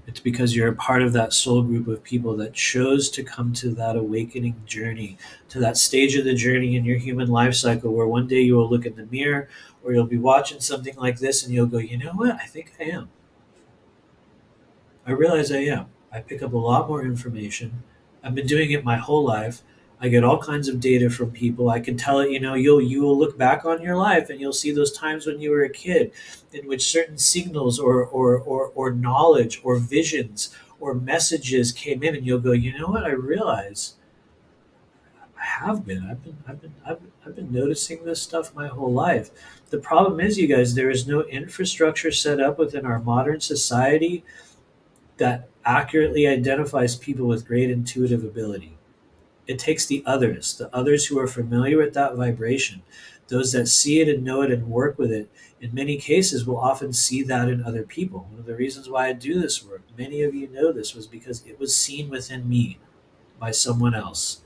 it's because you're a part of that soul group of people that chose to come to that awakening journey, to that stage of the journey in your human life cycle where one day you will look in the mirror or you'll be watching something like this and you'll go, you know what? I think I am. I realize I am. I pick up a lot more information. I've been doing it my whole life. I get all kinds of data from people. I can tell it, you will look back on your life and you'll see those times when you were a kid in which certain signals or knowledge or visions or messages came in and you'll go, you know what, I realize I have been. I've been noticing this stuff my whole life. The problem is, you guys, there is no infrastructure set up within our modern society that accurately identifies people with great intuitive ability. It takes the others who are familiar with that vibration, those that see it and know it and work with it. In many cases, will often see that in other people. One of the reasons why I do this work, many of you know this, was because it was seen within me by someone else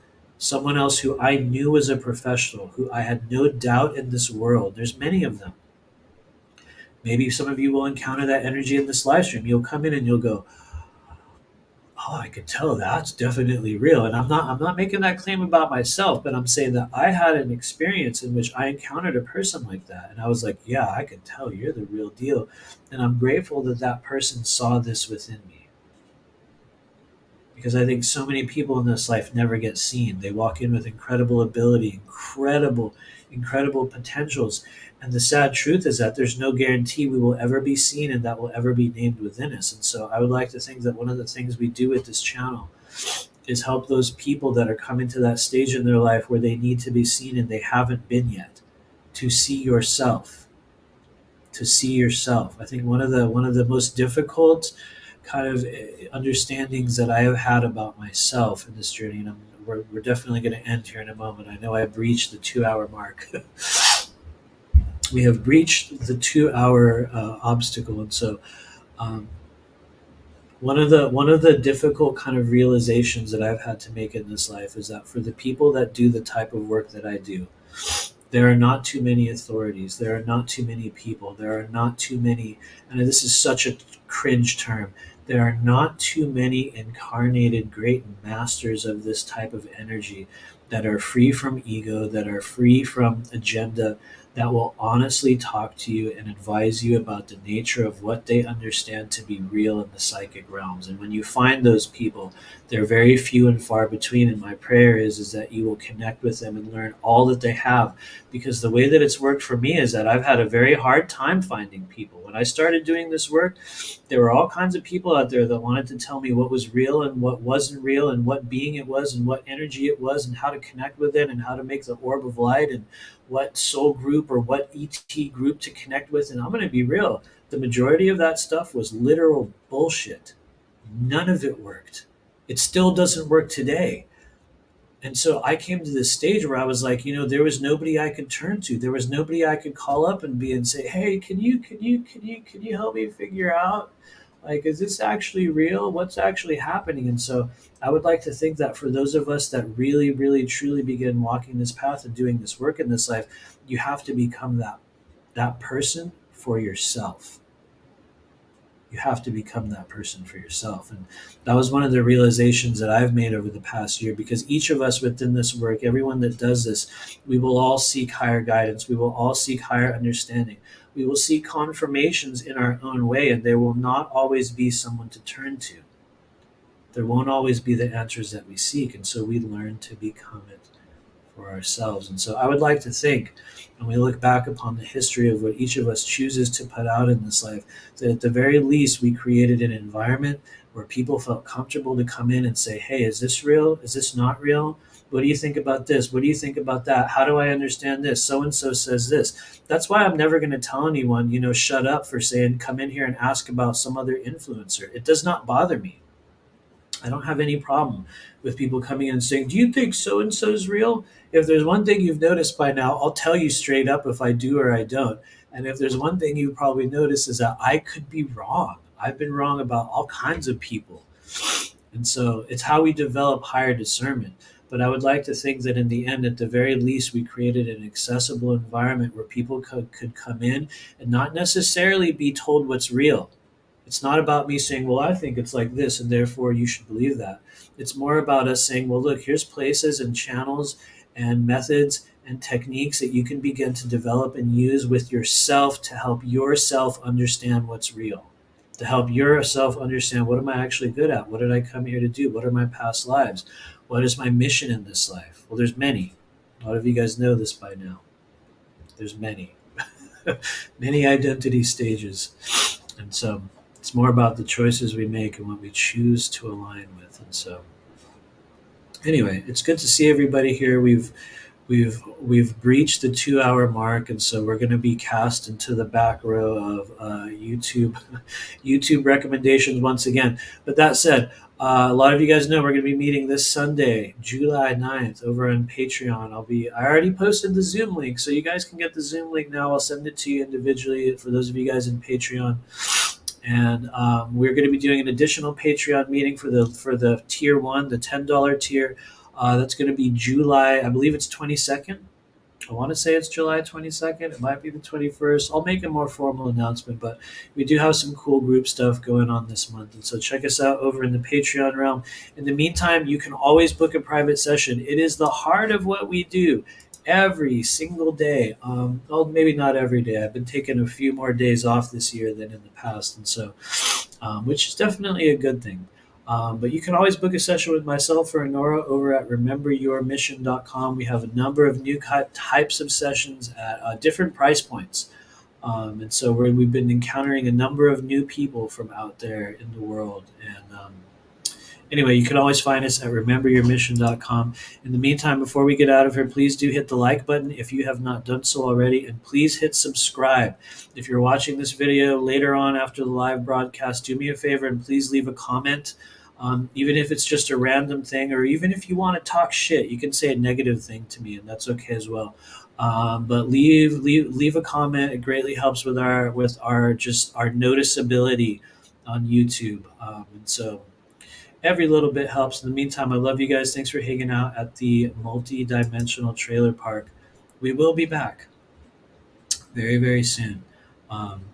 who I knew was a professional, who I had no doubt in this world. There's many of them. Maybe some of you will encounter that energy in this live stream. You'll come in and you'll go, oh, I could tell that's definitely real. And I'm not making that claim about myself, but I'm saying that I had an experience in which I encountered a person like that. And I was like, yeah, I could tell you're the real deal. And I'm grateful that that person saw this within me. Because I think so many people in this life never get seen. They walk in with incredible ability, incredible potentials. And the sad truth is that there's no guarantee we will ever be seen and that will ever be named within us. And so I would like to think that one of the things we do with this channel is help those people that are coming to that stage in their life where they need to be seen and they haven't been yet, to see yourself. To see yourself. I think one of the most difficult kind of understandings that I have had about myself in this journey, and we're definitely going to end here in a moment. I know I breached the 2 hour mark. We have breached the 2 hour obstacle, and so um, one of the difficult kind of realizations that I've had to make in this life is that for the people that do the type of work that I do, there are not too many authorities. There are not too many people. There are not too many, and this is such a cringe term. There are not too many incarnated great masters of this type of energy that are free from ego, that are free from agenda, that will honestly talk to you and advise you about the nature of what they understand to be real in the psychic realms. And when you find those people, they're very few and far between. And my prayer is that you will connect with them and learn all that they have. Because the way that it's worked for me is that I've had a very hard time finding people. When I started doing this work, there were all kinds of people out there that wanted to tell me what was real and what wasn't real and what being it was and what energy it was and how to connect with it and how to make the orb of light and what soul group or what ET group to connect with. And I'm going to be real. The majority of that stuff was literal bullshit. None of it worked. It still doesn't work today. And so I came to this stage where I was like, there was nobody I could turn to. There was nobody I could call up and say, hey, can you help me figure out, like, is this actually real? What's actually happening? And so I would like to think that for those of us that really, really, truly begin walking this path and doing this work in this life, you have to become that person for yourself. You have to become that person for yourself. And that was one of the realizations that I've made over the past year, because each of us within this work, everyone that does this, we will all seek higher guidance. We will all seek higher understanding. We will seek confirmations in our own way, and there will not always be someone to turn to. There won't always be the answers that we seek. And so we learn to become it for ourselves. And so I would like to think, when we look back upon the history of what each of us chooses to put out in this life, that at the very least we created an environment where people felt comfortable to come in and say, hey, is this real? Is this not real? What do you think about this? What do you think about that? How do I understand this? So-and-so says this. That's why I'm never going to tell anyone, shut up for saying, come in here and ask about some other influencer. It does not bother me. I don't have any problem with people coming in and saying, "Do you think so and so is real?" If there's one thing you've noticed by now, I'll tell you straight up if I do or I don't. And if there's one thing you probably noticed is that I could be wrong. I've been wrong about all kinds of people. And so it's how we develop higher discernment. But I would like to think that in the end, at the very least, we created an accessible environment where people could come in and not necessarily be told what's real. It's not about me saying, well, I think it's like this, and therefore you should believe that. It's more about us saying, well, look, here's places and channels and methods and techniques that you can begin to develop and use with yourself to help yourself understand what's real, to help yourself understand what am I actually good at? What did I come here to do? What are my past lives? What is my mission in this life? Well, there's many. A lot of you guys know this by now. There's many, many identity stages. And so it's more about the choices we make and what we choose to align with. And so anyway, it's good to see everybody here. We've breached the 2 hour mark, and so we're going to be cast into the back row of YouTube YouTube recommendations once again. But that said, a lot of you guys know we're going to be meeting this Sunday, July 9th, over on Patreon. I already posted the Zoom link, so you guys can get the Zoom link now. I'll send it to you individually for those of you guys in Patreon. And we're going to be doing an additional Patreon meeting for the tier one, the $10 tier. That's going to be July, I believe it's 22nd. I want to say it's July 22nd. It might be the 21st. I'll make a more formal announcement, but we do have some cool group stuff going on this month. And so check us out over in the Patreon realm. In the meantime, you can always book a private session. It is the heart of what we do every single day. Well, maybe not every day. I've been taking a few more days off this year than in the past. And so, which is definitely a good thing. But you can always book a session with myself or Nora over at rememberyourmission.com. We have a number of new types of sessions at different price points. And so we've been encountering a number of new people from out there in the world. And anyway, you can always find us at rememberyourmission.com. In the meantime, before we get out of here, please do hit the like button if you have not done so already, and please hit subscribe. If you're watching this video later on after the live broadcast, do me a favor and please leave a comment. Even if it's just a random thing, or even if you want to talk shit, you can say a negative thing to me, and that's okay as well. But leave a comment. It greatly helps with our just our noticeability on YouTube. And so every little bit helps. In the meantime, I love you guys. Thanks for hanging out at the multi-dimensional trailer park. We will be back very, very soon.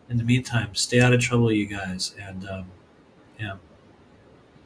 In the meantime, stay out of trouble, you guys, and yeah.